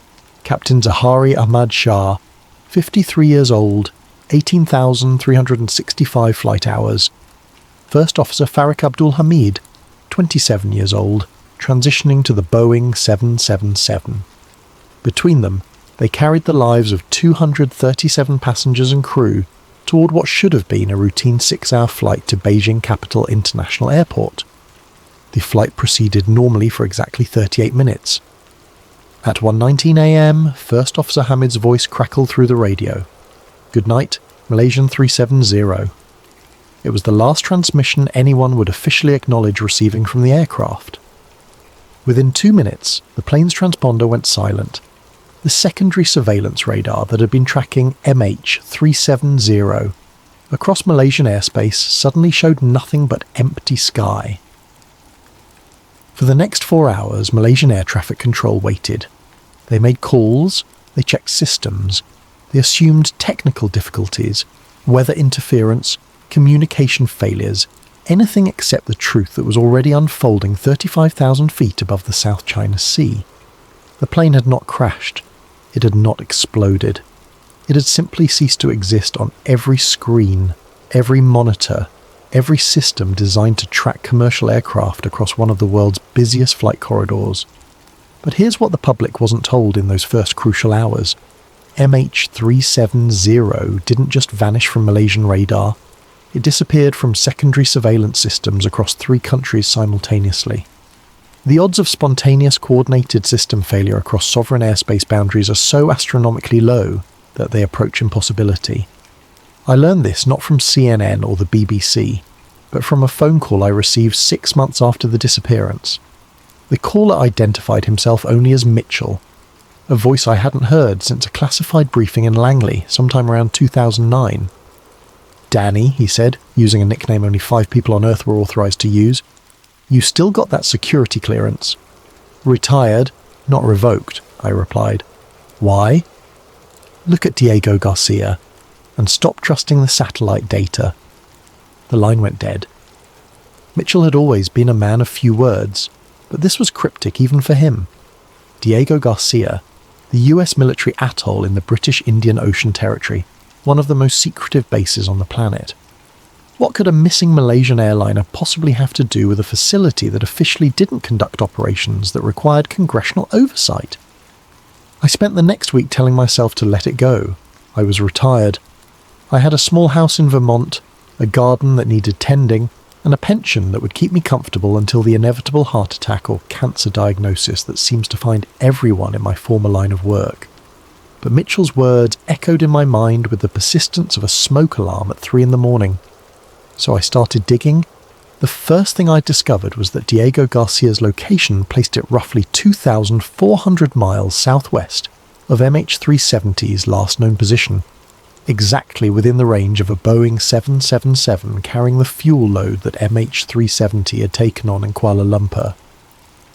Captain Zahari Ahmad Shah, 53 years old, 18,365 flight hours. First Officer Farik Abdul Hamid, 27 years old, transitioning to the Boeing 777. Between them, they carried the lives of 237 passengers and crew toward what should have been a routine 6-hour flight to Beijing Capital International Airport. The flight proceeded normally for exactly 38 minutes. At 1:19 a.m, First Officer Hamid's voice crackled through the radio. "Good night, Malaysian 370. It was the last transmission anyone would officially acknowledge receiving from the aircraft. Within 2 minutes, the plane's transponder went silent. The secondary surveillance radar that had been tracking MH370 across Malaysian airspace suddenly showed nothing but empty sky. For the next 4 hours, Malaysian air traffic control waited. They made calls, they checked systems, they assumed technical difficulties, weather interference, communication failures, anything except the truth that was already unfolding 35,000 feet above the South China Sea. The plane had not crashed. It had not exploded. It had simply ceased to exist on every screen, every monitor, every system designed to track commercial aircraft across one of the world's busiest flight corridors. But here's what the public wasn't told in those first crucial hours. MH370 didn't just vanish from Malaysian radar. It disappeared from secondary surveillance systems across 3 countries simultaneously. The odds of spontaneous coordinated system failure across sovereign airspace boundaries are so astronomically low that they approach impossibility. I learned this not from CNN or the BBC, but from a phone call I received 6 months after the disappearance. The caller identified himself only as Mitchell, a voice I hadn't heard since a classified briefing in Langley sometime around 2009. "Danny," he said, using a nickname only 5 people on Earth were authorized to use, "you still got that security clearance." "Retired, not revoked," I replied. "Why?" "Look at Diego Garcia. and stop trusting the satellite data. The line went dead. Mitchell had always been a man of few words, but this was cryptic even for him. Diego Garcia, the US military atoll in the British Indian Ocean Territory, one of the most secretive bases on the planet. What could a missing Malaysian airliner possibly have to do with a facility that officially didn't conduct operations that required congressional oversight? I spent the next week telling myself to let it go. I was retired. I had a small house in Vermont, a garden that needed tending, and a pension that would keep me comfortable until the inevitable heart attack or cancer diagnosis that seems to find everyone in my former line of work. But Mitchell's words echoed in my mind with the persistence of a smoke alarm at 3 a.m. So I started digging. The first thing I discovered was that Diego Garcia's location placed it roughly 2,400 miles southwest of MH370's last known position, exactly within the range of a Boeing 777 carrying the fuel load that MH370 had taken on in Kuala Lumpur.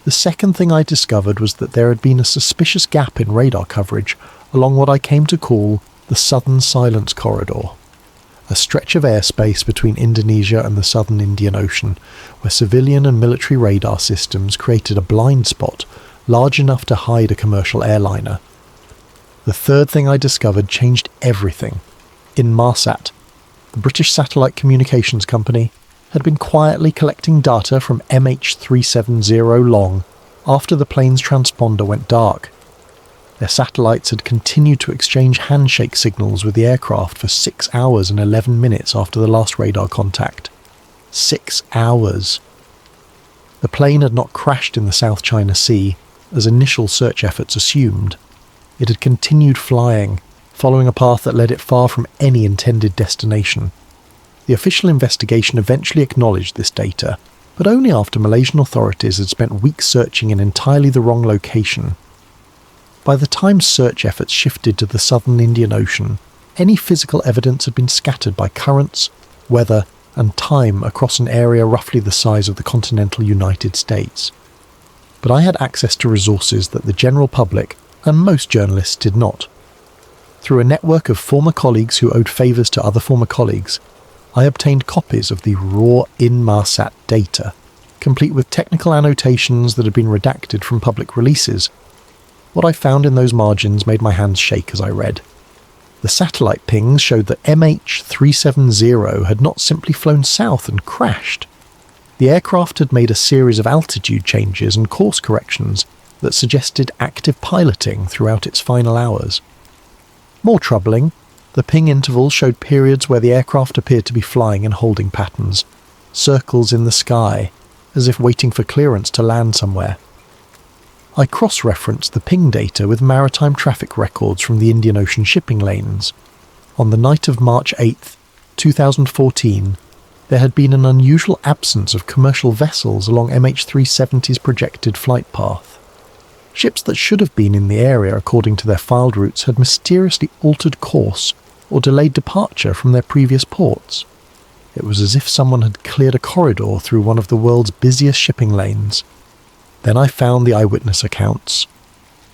The second thing I discovered was that there had been a suspicious gap in radar coverage along what I came to call the Southern Silence Corridor, a stretch of airspace between Indonesia and the southern Indian Ocean, where civilian and military radar systems created a blind spot large enough to hide a commercial airliner. The third thing I discovered changed everything. Inmarsat, the British satellite communications company, had been quietly collecting data from MH370 long after the plane's transponder went dark. Their satellites had continued to exchange handshake signals with the aircraft for 6 hours and 11 minutes after the last radar contact. 6 hours. The plane had not crashed in the South China Sea, as initial search efforts assumed. It had continued flying, following a path that led it far from any intended destination. The official investigation eventually acknowledged this data, but only after Malaysian authorities had spent weeks searching in entirely the wrong location. By the time search efforts shifted to the southern Indian Ocean, any physical evidence had been scattered by currents, weather, and time across an area roughly the size of the continental United States. But I had access to resources that the general public and most journalists did not. Through a network of former colleagues who owed favours to other former colleagues, I obtained copies of the raw Inmarsat data, complete with technical annotations that had been redacted from public releases. What I found in those margins made my hands shake as I read. The satellite pings showed that MH370 had not simply flown south and crashed. The aircraft had made a series of altitude changes and course corrections that suggested active piloting throughout its final hours. More troubling, the ping intervals showed periods where the aircraft appeared to be flying in holding patterns, circles in the sky, as if waiting for clearance to land somewhere. I cross-referenced the ping data with maritime traffic records from the Indian Ocean shipping lanes. On the night of March 8, 2014, there had been an unusual absence of commercial vessels along MH370's projected flight path. Ships that should have been in the area according to their filed routes had mysteriously altered course or delayed departure from their previous ports. It was as if someone had cleared a corridor through one of the world's busiest shipping lanes. Then I found the eyewitness accounts.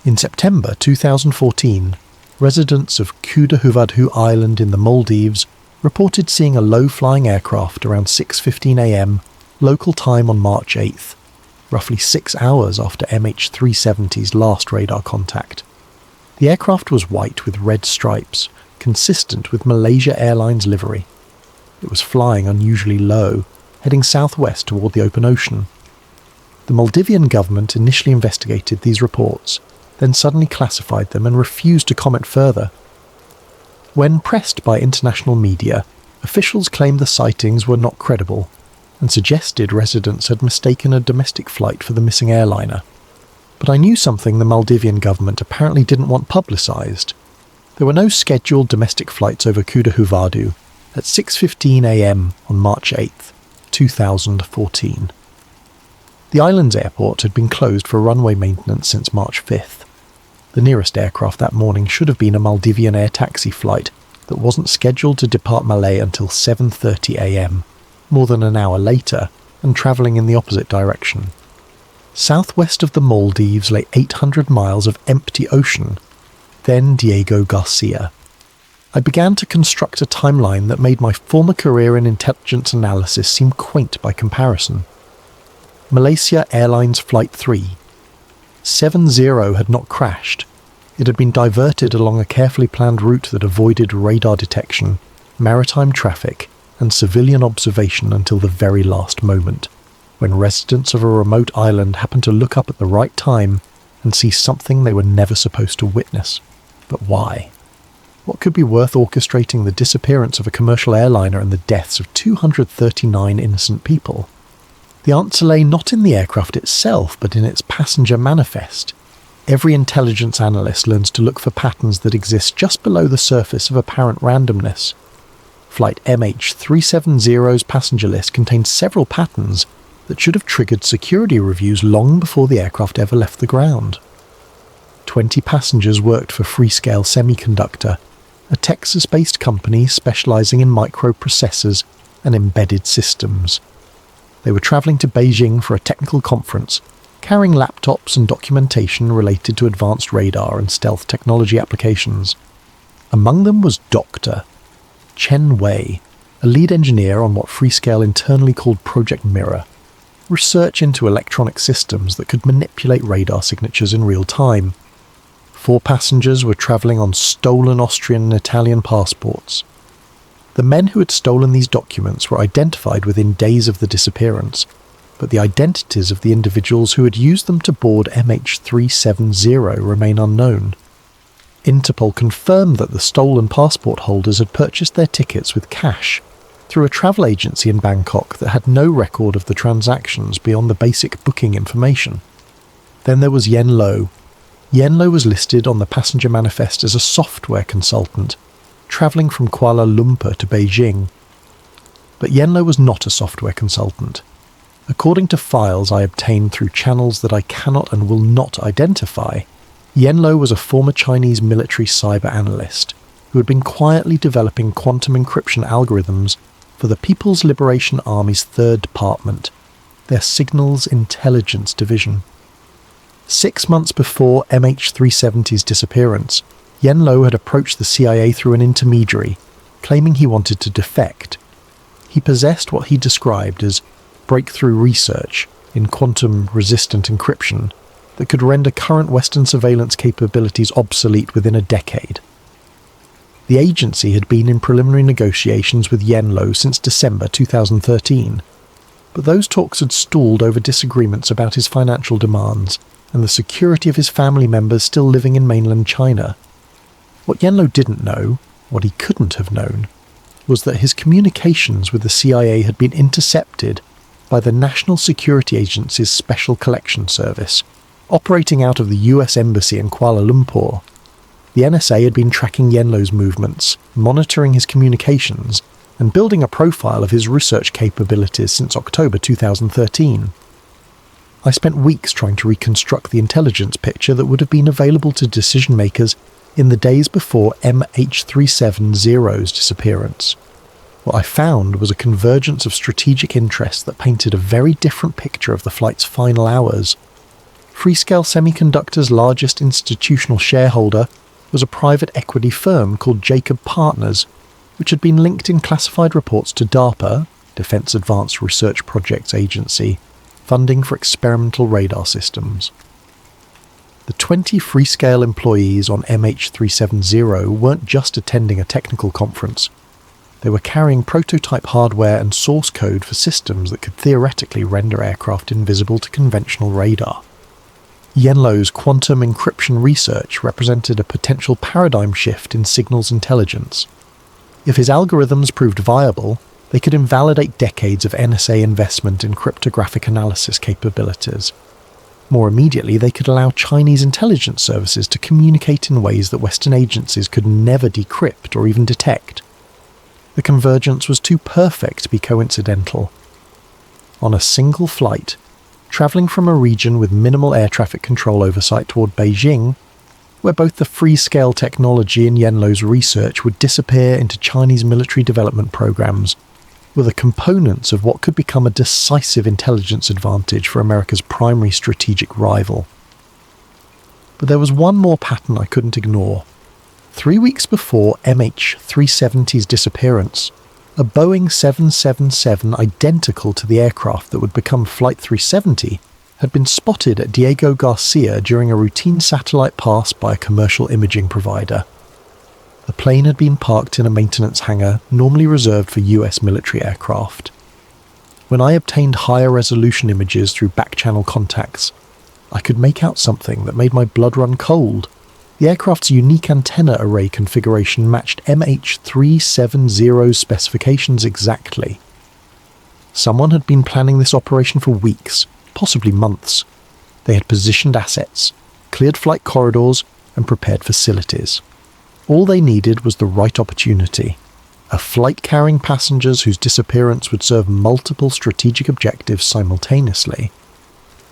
In September 2014, residents of Kuda Huvadhu Island in the Maldives reported seeing a low-flying aircraft around 6:15 a.m. local time on March 8th, roughly 6 hours after MH370's last radar contact. The aircraft was white with red stripes, consistent with Malaysia Airlines livery. It was flying unusually low, heading southwest toward the open ocean. The Maldivian government initially investigated these reports, then suddenly classified them and refused to comment further. When pressed by international media, officials claimed the sightings were not credible and suggested residents had mistaken a domestic flight for the missing airliner. But I knew something the Maldivian government apparently didn't want publicised. There were no scheduled domestic flights over Kuda Huvadhu at 6:15 a.m. on March 8th, 2014. The island's airport had been closed for runway maintenance since March 5th. The nearest aircraft that morning should have been a Maldivian air taxi flight that wasn't scheduled to depart Malé until 7:30 a.m, more than an hour later, and travelling in the opposite direction. Southwest of the Maldives lay 800 miles of empty ocean, then Diego Garcia. I began to construct a timeline that made my former career in intelligence analysis seem quaint by comparison. Malaysia Airlines Flight 3. 70 had not crashed. It had been diverted along a carefully planned route that avoided radar detection, maritime traffic, and civilian observation until the very last moment, when residents of a remote island happened to look up at the right time and see something they were never supposed to witness. But why? What could be worth orchestrating the disappearance of a commercial airliner and the deaths of 239 innocent people? The answer lay not in the aircraft itself, but in its passenger manifest. Every intelligence analyst learns to look for patterns that exist just below the surface of apparent randomness. Flight MH370's passenger list contained several patterns that should have triggered security reviews long before the aircraft ever left the ground. 20 passengers worked for Freescale Semiconductor, a Texas-based company specializing in microprocessors and embedded systems. They were traveling to Beijing for a technical conference, carrying laptops and documentation related to advanced radar and stealth technology applications. Among them was Dr. Chen Wei, a lead engineer on what Freescale internally called Project Mirror, research into electronic systems that could manipulate radar signatures in real time. 4 passengers were travelling on stolen Austrian and Italian passports. The men who had stolen these documents were identified within days of the disappearance, but the identities of the individuals who had used them to board MH370 remain unknown. Interpol confirmed that the stolen passport holders had purchased their tickets with cash through a travel agency in Bangkok that had no record of the transactions beyond the basic booking information. Then there was Yen Lo. Yen Lo was listed on the passenger manifest as a software consultant, travelling from Kuala Lumpur to Beijing. But Yen Lo was not a software consultant. According to files I obtained through channels that I cannot and will not identify, Yen Lo was a former Chinese military cyber analyst who had been quietly developing quantum encryption algorithms for the People's Liberation Army's 3rd Department, their Signals Intelligence Division. 6 months before MH370's disappearance, Yen Lo had approached the CIA through an intermediary, claiming he wanted to defect. He possessed what he described as breakthrough research in quantum-resistant encryption that could render current Western surveillance capabilities obsolete within a decade. The agency had been in preliminary negotiations with Yen Lo since December 2013, but those talks had stalled over disagreements about his financial demands and the security of his family members still living in mainland China. What Yen Lo didn't know, what he couldn't have known, was that his communications with the CIA had been intercepted by the National Security Agency's Special Collection Service, operating out of the US Embassy in Kuala Lumpur. The NSA had been tracking Yen Lo's movements, monitoring his communications, and building a profile of his research capabilities since October 2013. I spent weeks trying to reconstruct the intelligence picture that would have been available to decision-makers in the days before MH370's disappearance. What I found was a convergence of strategic interests that painted a very different picture of the flight's final hours. Freescale Semiconductor's largest institutional shareholder was a private equity firm called Jacob Partners, which had been linked in classified reports to DARPA, Defense Advanced Research Projects Agency, funding for experimental radar systems. The 20 Freescale employees on MH370 weren't just attending a technical conference. They were carrying prototype hardware and source code for systems that could theoretically render aircraft invisible to conventional radar. Yen Lo's quantum encryption research represented a potential paradigm shift in signals intelligence. If his algorithms proved viable, they could invalidate decades of NSA investment in cryptographic analysis capabilities. More immediately, they could allow Chinese intelligence services to communicate in ways that Western agencies could never decrypt or even detect. The convergence was too perfect to be coincidental. On a single flight, travelling from a region with minimal air traffic control oversight toward Beijing, where both the Freescale technology and Yen Lo's research would disappear into Chinese military development programs, were the components of what could become a decisive intelligence advantage for America's primary strategic rival. But there was one more pattern I couldn't ignore. 3 weeks before MH370's disappearance, a Boeing 777 identical to the aircraft that would become Flight 370 had been spotted at Diego Garcia during a routine satellite pass by a commercial imaging provider. The plane had been parked in a maintenance hangar normally reserved for US military aircraft. When I obtained higher resolution images through back-channel contacts, I could make out something that made my blood run cold. The aircraft's unique antenna array configuration matched MH370's specifications exactly. Someone had been planning this operation for weeks, possibly months. They had positioned assets, cleared flight corridors, and prepared facilities. All they needed was the right opportunity. A flight carrying passengers whose disappearance would serve multiple strategic objectives simultaneously.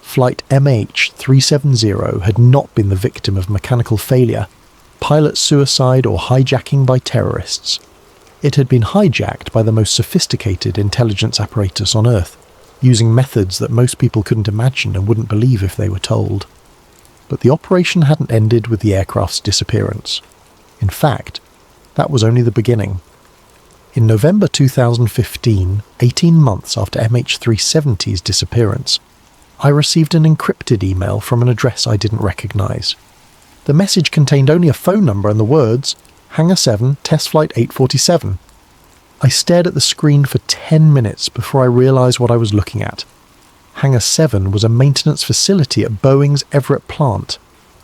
Flight MH370 had not been the victim of mechanical failure, pilot suicide, or hijacking by terrorists. It had been hijacked by the most sophisticated intelligence apparatus on Earth, using methods that most people couldn't imagine and wouldn't believe if they were told. But the operation hadn't ended with the aircraft's disappearance. In fact, that was only the beginning. In November 2015, 18 months after MH370's disappearance, I received an encrypted email from an address I didn't recognize. The message contained only a phone number and the words, Hangar 7, Test Flight 847. I stared at the screen for 10 minutes before I realized what I was looking at. Hangar 7 was a maintenance facility at Boeing's Everett plant,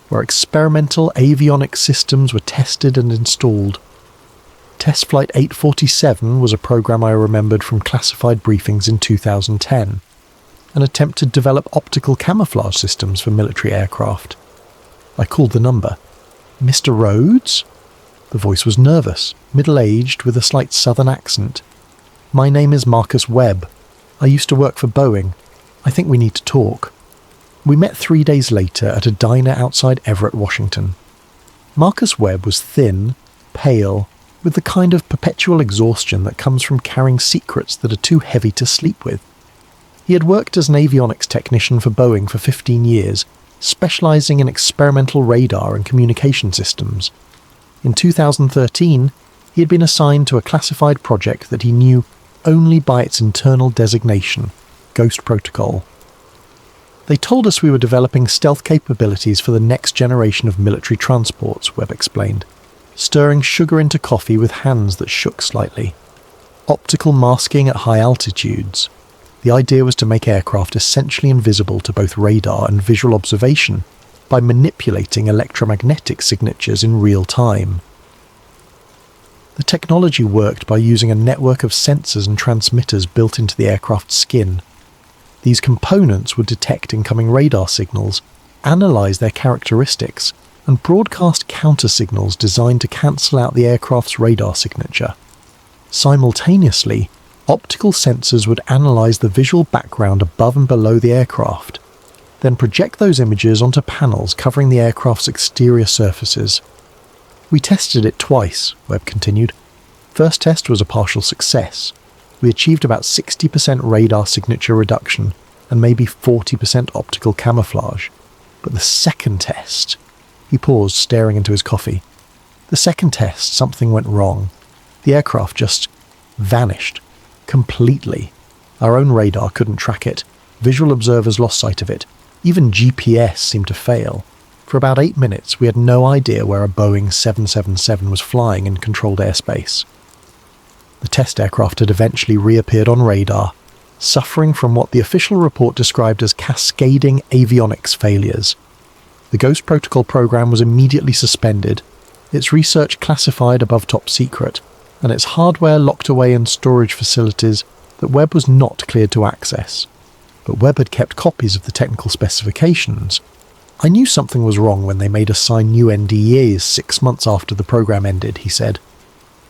where experimental avionics systems were tested and installed. Test Flight 847 was a program I remembered from classified briefings in 2010, an attempt to develop optical camouflage systems for military aircraft. I called the number. Mr. Rhodes? The voice was nervous, middle-aged, with a slight southern accent. My name is Marcus Webb. I used to work for Boeing. I think we need to talk. We met 3 days later at a diner outside Everett, Washington. Marcus Webb was thin, pale, with the kind of perpetual exhaustion that comes from carrying secrets that are too heavy to sleep with. He had worked as an avionics technician for Boeing for 15 years, specializing in experimental radar and communication systems. In 2013, he had been assigned to a classified project that he knew only by its internal designation, Ghost Protocol. They told us we were developing stealth capabilities for the next generation of military transports, Webb explained, stirring sugar into coffee with hands that shook slightly. Optical masking at high altitudes. The idea was to make aircraft essentially invisible to both radar and visual observation by manipulating electromagnetic signatures in real time. The technology worked by using a network of sensors and transmitters built into the aircraft's skin. These components would detect incoming radar signals, analyze their characteristics, and broadcast counter-signals designed to cancel out the aircraft's radar signature. Simultaneously, optical sensors would analyze the visual background above and below the aircraft, then project those images onto panels covering the aircraft's exterior surfaces. We tested it twice, Webb continued. First test was a partial success. We achieved about 60% radar signature reduction and maybe 40% optical camouflage. But the second test... He paused, staring into his coffee. The second test, something went wrong. The aircraft just vanished. Completely. Our own radar couldn't track it. Visual observers lost sight of it. Even GPS seemed to fail. For about 8 minutes, we had no idea where a Boeing 777 was flying in controlled airspace. The test aircraft had eventually reappeared on radar, suffering from what the official report described as cascading avionics failures. The Ghost Protocol program was immediately suspended, its research classified above top secret, and its hardware locked away in storage facilities that Webb was not cleared to access. But Webb had kept copies of the technical specifications. I knew something was wrong when they made us sign new NDAs 6 months after the program ended, he said.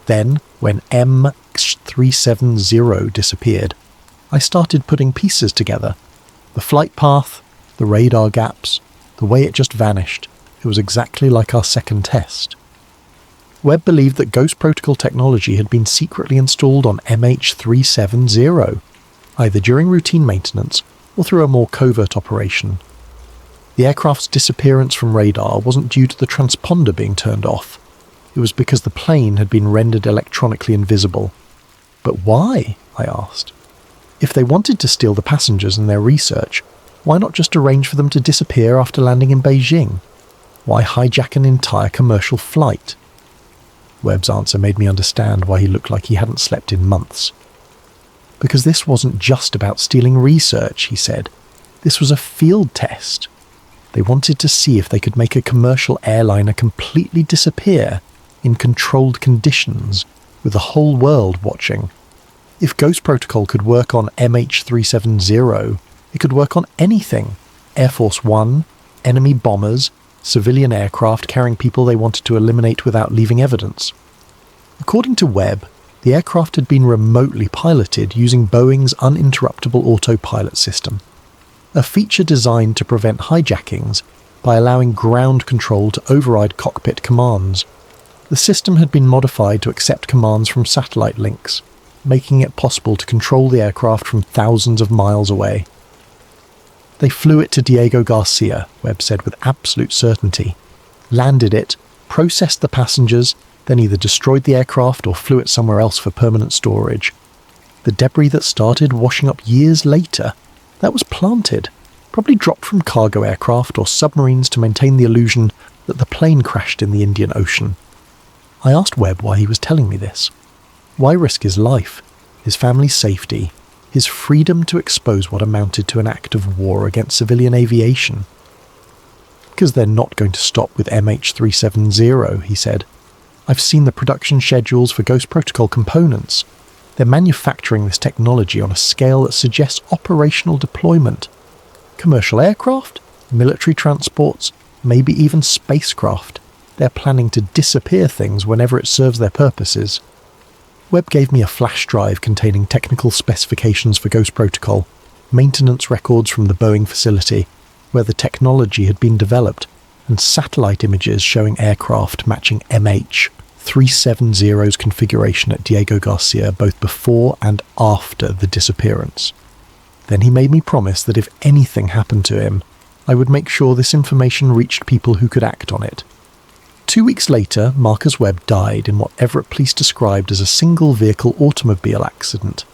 Then, when MH370 disappeared, I started putting pieces together. The flight path, the radar gaps, the way it just vanished. It was exactly like our second test. Webb believed that Ghost Protocol technology had been secretly installed on MH370, either during routine maintenance or through a more covert operation. The aircraft's disappearance from radar wasn't due to the transponder being turned off. it was because the plane had been rendered electronically invisible. But why? I asked. If they wanted to steal the passengers and their research, why not just arrange for them to disappear after landing in Beijing? Why hijack an entire commercial flight? Webb's answer made me understand why he looked like he hadn't slept in months. Because this wasn't just about stealing research, he said. This was a field test. They wanted to see if they could make a commercial airliner completely disappear in controlled conditions, with the whole world watching. If Ghost Protocol could work on MH370, it could work on anything. Air Force One, enemy bombers, civilian aircraft carrying people they wanted to eliminate without leaving evidence. According to Webb, the aircraft had been remotely piloted using Boeing's uninterruptible autopilot system, a feature designed to prevent hijackings by allowing ground control to override cockpit commands. The system had been modified to accept commands from satellite links, making it possible to control the aircraft from thousands of miles away. They flew it to Diego Garcia, Webb said with absolute certainty, landed it, processed the passengers, then either destroyed the aircraft or flew it somewhere else for permanent storage. The debris that started washing up years later, that was planted, probably dropped from cargo aircraft or submarines to maintain the illusion that the plane crashed in the Indian Ocean. I asked Webb why he was telling me this. Why risk his life, his family's safety, his freedom to expose what amounted to an act of war against civilian aviation? Because they're not going to stop with MH370, he said. I've seen the production schedules for Ghost Protocol components. They're manufacturing this technology on a scale that suggests operational deployment. Commercial aircraft, military transports, maybe even spacecraft. They're planning to disappear things whenever it serves their purposes. Webb gave me a flash drive containing technical specifications for Ghost Protocol, maintenance records from the Boeing facility, where the technology had been developed, and satellite images showing aircraft matching MH370's configuration at Diego Garcia both before and after the disappearance. Then he made me promise that if anything happened to him, I would make sure this information reached people who could act on it. 2 weeks later, Marcus Webb died in what Everett police described as a single-vehicle automobile accident.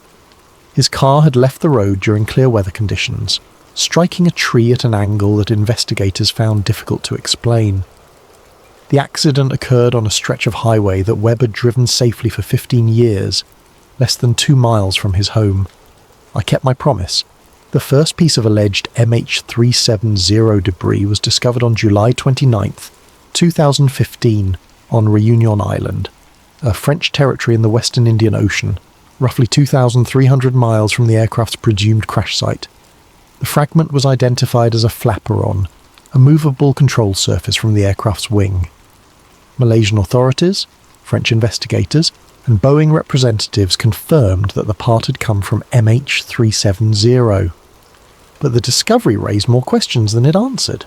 His car had left the road during clear weather conditions, striking a tree at an angle that investigators found difficult to explain. The accident occurred on a stretch of highway that Webb had driven safely for 15 years, less than 2 miles from his home. I kept my promise. The first piece of alleged MH370 debris was discovered on July 29th, 2015, on Réunion Island, a French territory in the Western Indian Ocean, roughly 2,300 miles from the aircraft's presumed crash site. The fragment was identified as a flaperon, a movable control surface from the aircraft's wing. Malaysian authorities, French investigators, and Boeing representatives confirmed that the part had come from MH370. But the discovery raised more questions than it answered.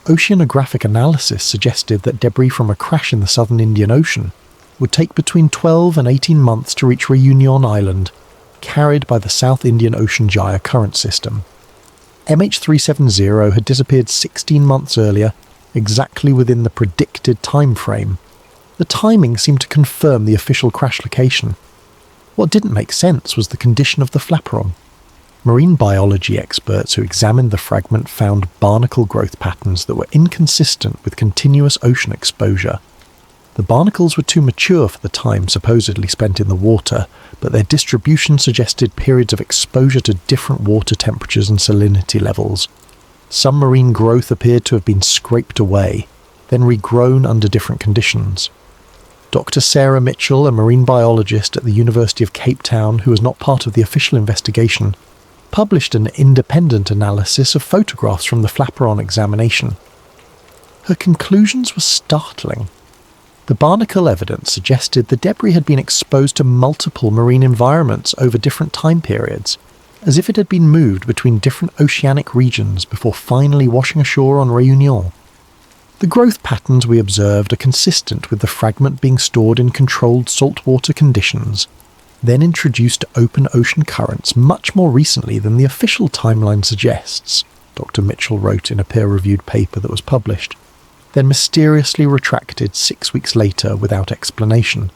Oceanographic analysis suggested that debris from a crash in the southern Indian Ocean would take between 12 and 18 months to reach Réunion Island, carried by the South Indian Ocean Gyre current system. MH370 had disappeared 16 months earlier, exactly within the predicted time frame. The timing seemed to confirm the official crash location. What didn't make sense was the condition of the flaperon. Marine biology experts who examined the fragment found barnacle growth patterns that were inconsistent with continuous ocean exposure. The barnacles were too mature for the time supposedly spent in the water, but their distribution suggested periods of exposure to different water temperatures and salinity levels. Some marine growth appeared to have been scraped away, then regrown under different conditions. Dr. Sarah Mitchell, a marine biologist at the University of Cape Town who was not part of the official investigation, published an independent analysis of photographs from the flaperon examination. Her conclusions were startling. The barnacle evidence suggested the debris had been exposed to multiple marine environments over different time periods, as if it had been moved between different oceanic regions before finally washing ashore on Réunion. The growth patterns we observed are consistent with the fragment being stored in controlled saltwater conditions, then introduced to open ocean currents much more recently than the official timeline suggests, Dr. Mitchell wrote in a peer-reviewed paper that was published. then mysteriously retracted 6 weeks later without explanation.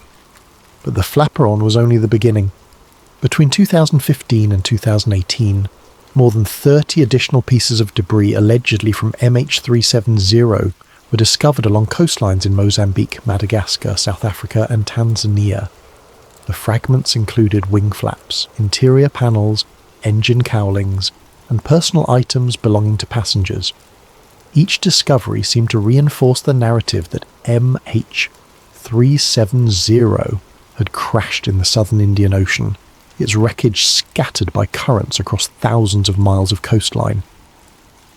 But the flaperon was only the beginning. Between 2015 and 2018, more than 30 additional pieces of debris allegedly from MH370 were discovered along coastlines in Mozambique, Madagascar, South Africa and Tanzania. The fragments included wing flaps, interior panels, engine cowlings, and personal items belonging to passengers. Each discovery seemed to reinforce the narrative that MH370 had crashed in the southern Indian Ocean, its wreckage scattered by currents across thousands of miles of coastline.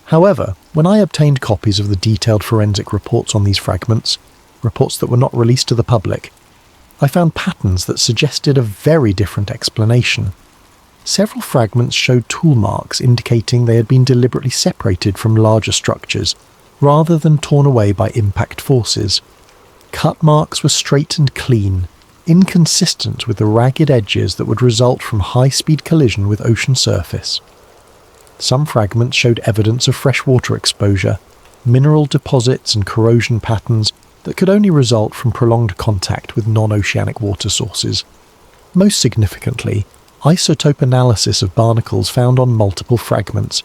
However, when I obtained copies of the detailed forensic reports on these fragments, reports that were not released to the public, I found patterns that suggested a very different explanation. Several fragments showed tool marks indicating they had been deliberately separated from larger structures, rather than torn away by impact forces. Cut marks were straight and clean, inconsistent with the ragged edges that would result from high-speed collision with ocean surface. Some fragments showed evidence of freshwater exposure, mineral deposits and corrosion patterns that could only result from prolonged contact with non-oceanic water sources. Most significantly, isotope analysis of barnacles found on multiple fragments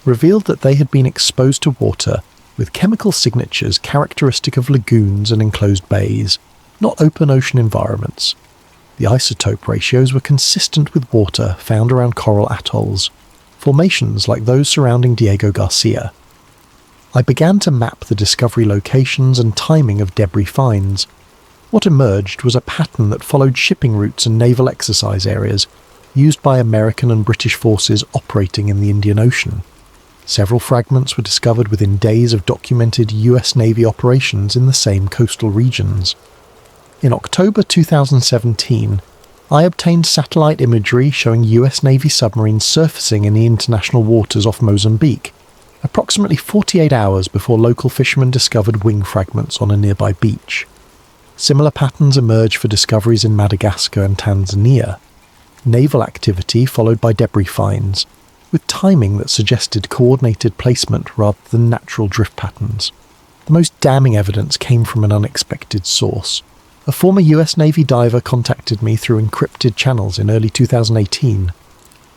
revealed that they had been exposed to water with chemical signatures characteristic of lagoons and enclosed bays, not open ocean environments. The isotope ratios were consistent with water found around coral atolls, formations like those surrounding Diego Garcia. I began to map the discovery locations and timing of debris finds. What emerged was a pattern that followed shipping routes and naval exercise areas used by American and British forces operating in the Indian Ocean. Several fragments were discovered within days of documented US Navy operations in the same coastal regions. In October 2017, I obtained satellite imagery showing US Navy submarines surfacing in the international waters off Mozambique, approximately 48 hours before local fishermen discovered wing fragments on a nearby beach. Similar patterns emerged for discoveries in Madagascar and Tanzania. Naval activity followed by debris finds, with timing that suggested coordinated placement rather than natural drift patterns. The most damning evidence came from an unexpected source. A former US Navy diver contacted me through encrypted channels in early 2018,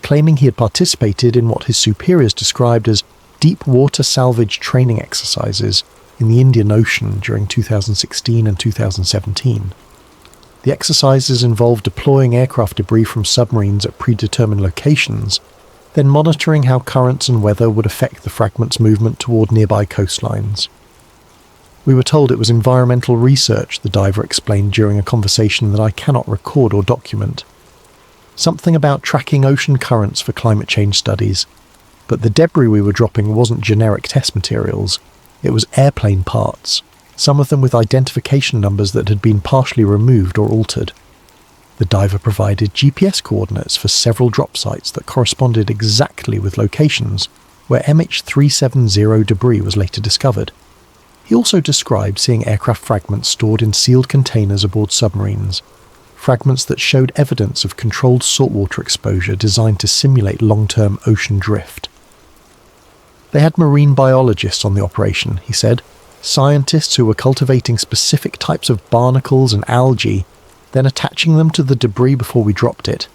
claiming he had participated in what his superiors described as deep water salvage training exercises in the Indian Ocean during 2016 and 2017. The exercises involved deploying aircraft debris from submarines at predetermined locations, then monitoring how currents and weather would affect the fragment's movement toward nearby coastlines. We were told it was environmental research, the diver explained during a conversation that I cannot record or document. Something about tracking ocean currents for climate change studies, but the debris we were dropping wasn't generic test materials, it was airplane parts, some of them with identification numbers that had been partially removed or altered. The diver provided GPS coordinates for several drop sites that corresponded exactly with locations where MH370 debris was later discovered. He also described seeing aircraft fragments stored in sealed containers aboard submarines, fragments that showed evidence of controlled saltwater exposure designed to simulate long-term ocean drift. They had marine biologists on the operation, he said, scientists who were cultivating specific types of barnacles and algae, then attaching them to the debris before we dropped it.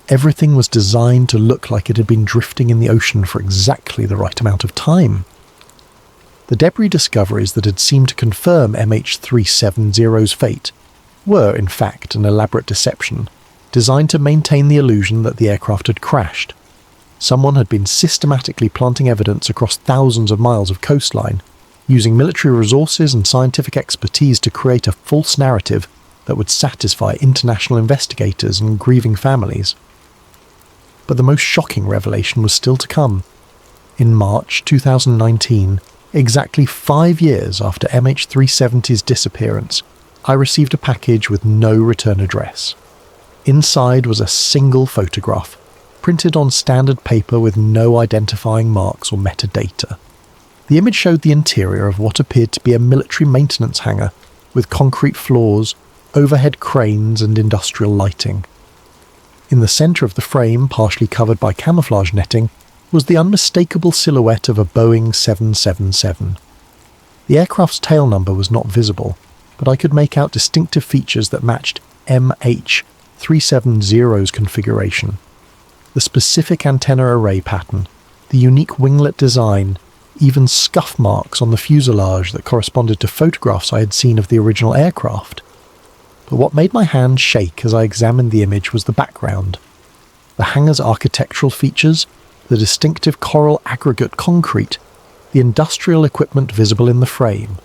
Everything was designed to look like it had been drifting in the ocean for exactly the right amount of time. The debris discoveries that had seemed to confirm MH370's fate were, in fact, an elaborate deception, designed to maintain the illusion that the aircraft had crashed. Someone had been systematically planting evidence across thousands of miles of coastline, using military resources and scientific expertise to create a false narrative that would satisfy international investigators and grieving families. But the most shocking revelation was still to come. In March 2019, exactly 5 years after MH370's disappearance, I received a package with no return address. Inside was a single photograph, printed on standard paper with no identifying marks or metadata. The image showed the interior of what appeared to be a military maintenance hangar, with concrete floors, overhead cranes and industrial lighting. In the centre of the frame, partially covered by camouflage netting, was the unmistakable silhouette of a Boeing 777. The aircraft's tail number was not visible, but I could make out distinctive features that matched MH370's configuration. The specific antenna array pattern, the unique winglet design, even scuff marks on the fuselage that corresponded to photographs I had seen of the original aircraft. But what made my hand shake as I examined the image was the background. The hangar's architectural features, the distinctive coral aggregate concrete, the industrial equipment visible in the frame.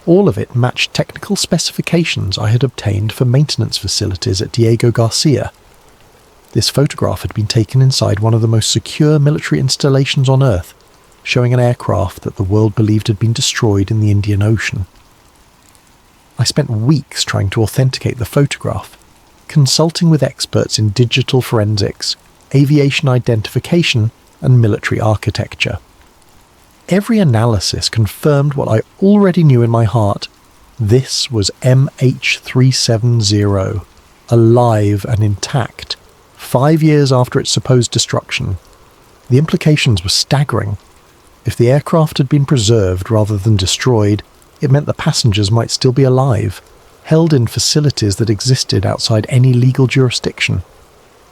All of it matched technical specifications I had obtained for maintenance facilities at Diego Garcia. This photograph had been taken inside one of the most secure military installations on Earth, showing an aircraft that the world believed had been destroyed in the Indian Ocean. I spent weeks trying to authenticate the photograph, consulting with experts in digital forensics, aviation identification, and military architecture. Every analysis confirmed what I already knew in my heart. This was MH370, alive and intact, 5 years after its supposed destruction. The implications were staggering. If the aircraft had been preserved rather than destroyed, it meant the passengers might still be alive, held in facilities that existed outside any legal jurisdiction.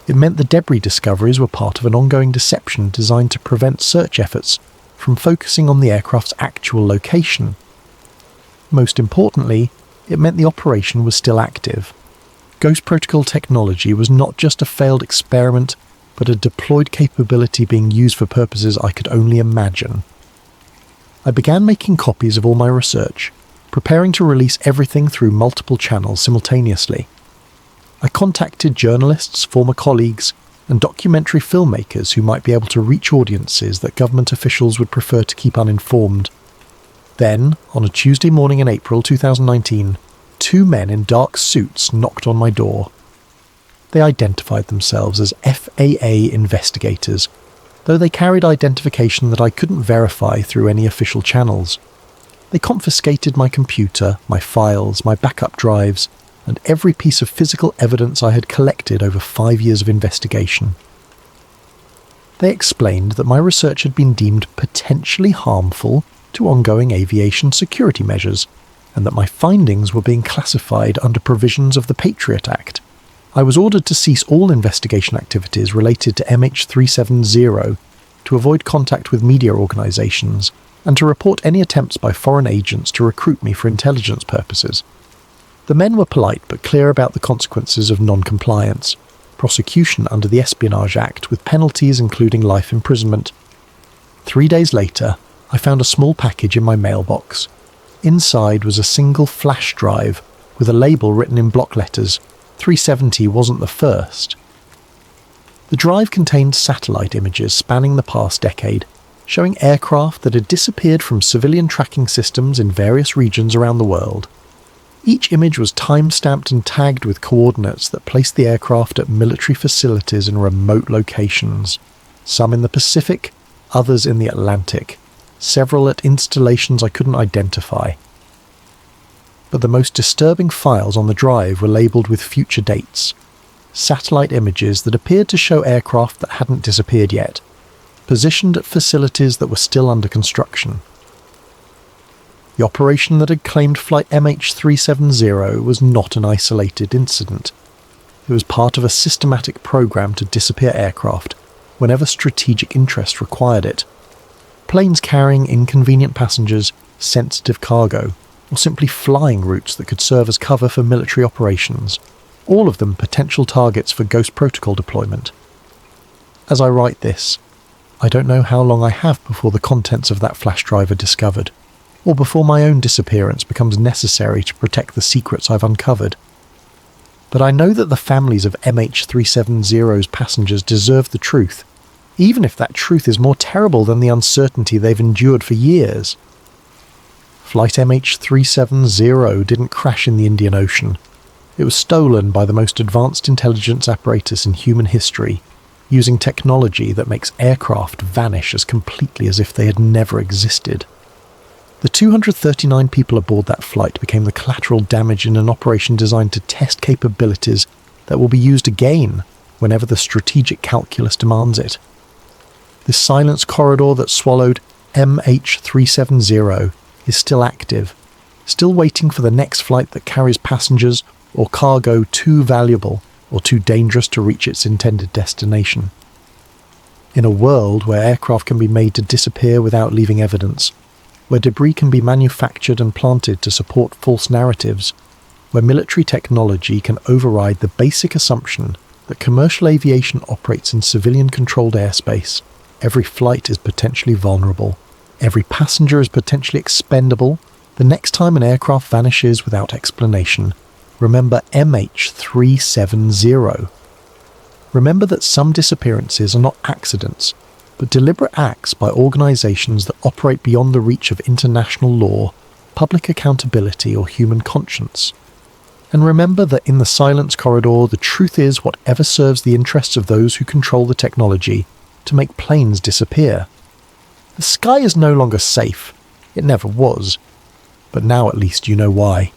It meant the debris discoveries were part of an ongoing deception designed to prevent search efforts from focusing on the aircraft's actual location. Most importantly, it meant the operation was still active. Ghost Protocol technology was not just a failed experiment, but a deployed capability being used for purposes I could only imagine. I began making copies of all my research, preparing to release everything through multiple channels simultaneously. I contacted journalists, former colleagues, and documentary filmmakers who might be able to reach audiences that government officials would prefer to keep uninformed. Then, on a Tuesday morning in April 2019, 2 men in dark suits knocked on my door. They identified themselves as FAA investigators, though they carried identification that I couldn't verify through any official channels. They confiscated my computer, my files, my backup drives, and every piece of physical evidence I had collected over 5 years of investigation. They explained that my research had been deemed potentially harmful to ongoing aviation security measures, and that my findings were being classified under provisions of the Patriot Act. I was ordered to cease all investigation activities related to MH370, to avoid contact with media organisations, and to report any attempts by foreign agents to recruit me for intelligence purposes. The men were polite but clear about the consequences of non-compliance, prosecution under the Espionage Act with penalties including life imprisonment. 3 days later, I found a small package in my mailbox. Inside was a single flash drive with a label written in block letters. 370 wasn't the first. The drive contained satellite images spanning the past decade, showing aircraft that had disappeared from civilian tracking systems in various regions around the world. Each image was time-stamped and tagged with coordinates that placed the aircraft at military facilities in remote locations, some in the Pacific, others in the Atlantic, several at installations I couldn't identify. But the most disturbing files on the drive were labelled with future dates, satellite images that appeared to show aircraft that hadn't disappeared yet, positioned at facilities that were still under construction. The operation that had claimed flight MH370 was not an isolated incident. It was part of a systematic program to disappear aircraft whenever strategic interest required it. Planes carrying inconvenient passengers, sensitive cargo, or simply flying routes that could serve as cover for military operations, all of them potential targets for Ghost Protocol deployment. As I write this, I don't know how long I have before the contents of that flash drive are discovered, or before my own disappearance becomes necessary to protect the secrets I've uncovered. But I know that the families of MH370's passengers deserve the truth, even if that truth is more terrible than the uncertainty they've endured for years. Flight MH370 didn't crash in the Indian Ocean. It was stolen by the most advanced intelligence apparatus in human history, using technology that makes aircraft vanish as completely as if they had never existed. The 239 people aboard that flight became the collateral damage in an operation designed to test capabilities that will be used again whenever the strategic calculus demands it. This silence corridor that swallowed MH370 is still active, still waiting for the next flight that carries passengers or cargo too valuable or too dangerous to reach its intended destination. In a world where aircraft can be made to disappear without leaving evidence, where debris can be manufactured and planted to support false narratives, where military technology can override the basic assumption that commercial aviation operates in civilian-controlled airspace, every flight is potentially vulnerable, every passenger is potentially expendable, the next time an aircraft vanishes without explanation, remember MH370. Remember that some disappearances are not accidents, but deliberate acts by organisations that operate beyond the reach of international law, public accountability or human conscience. And remember that in the silence corridor, the truth is whatever serves the interests of those who control the technology to make planes disappear. The sky is no longer safe. It never was. But now at least you know why.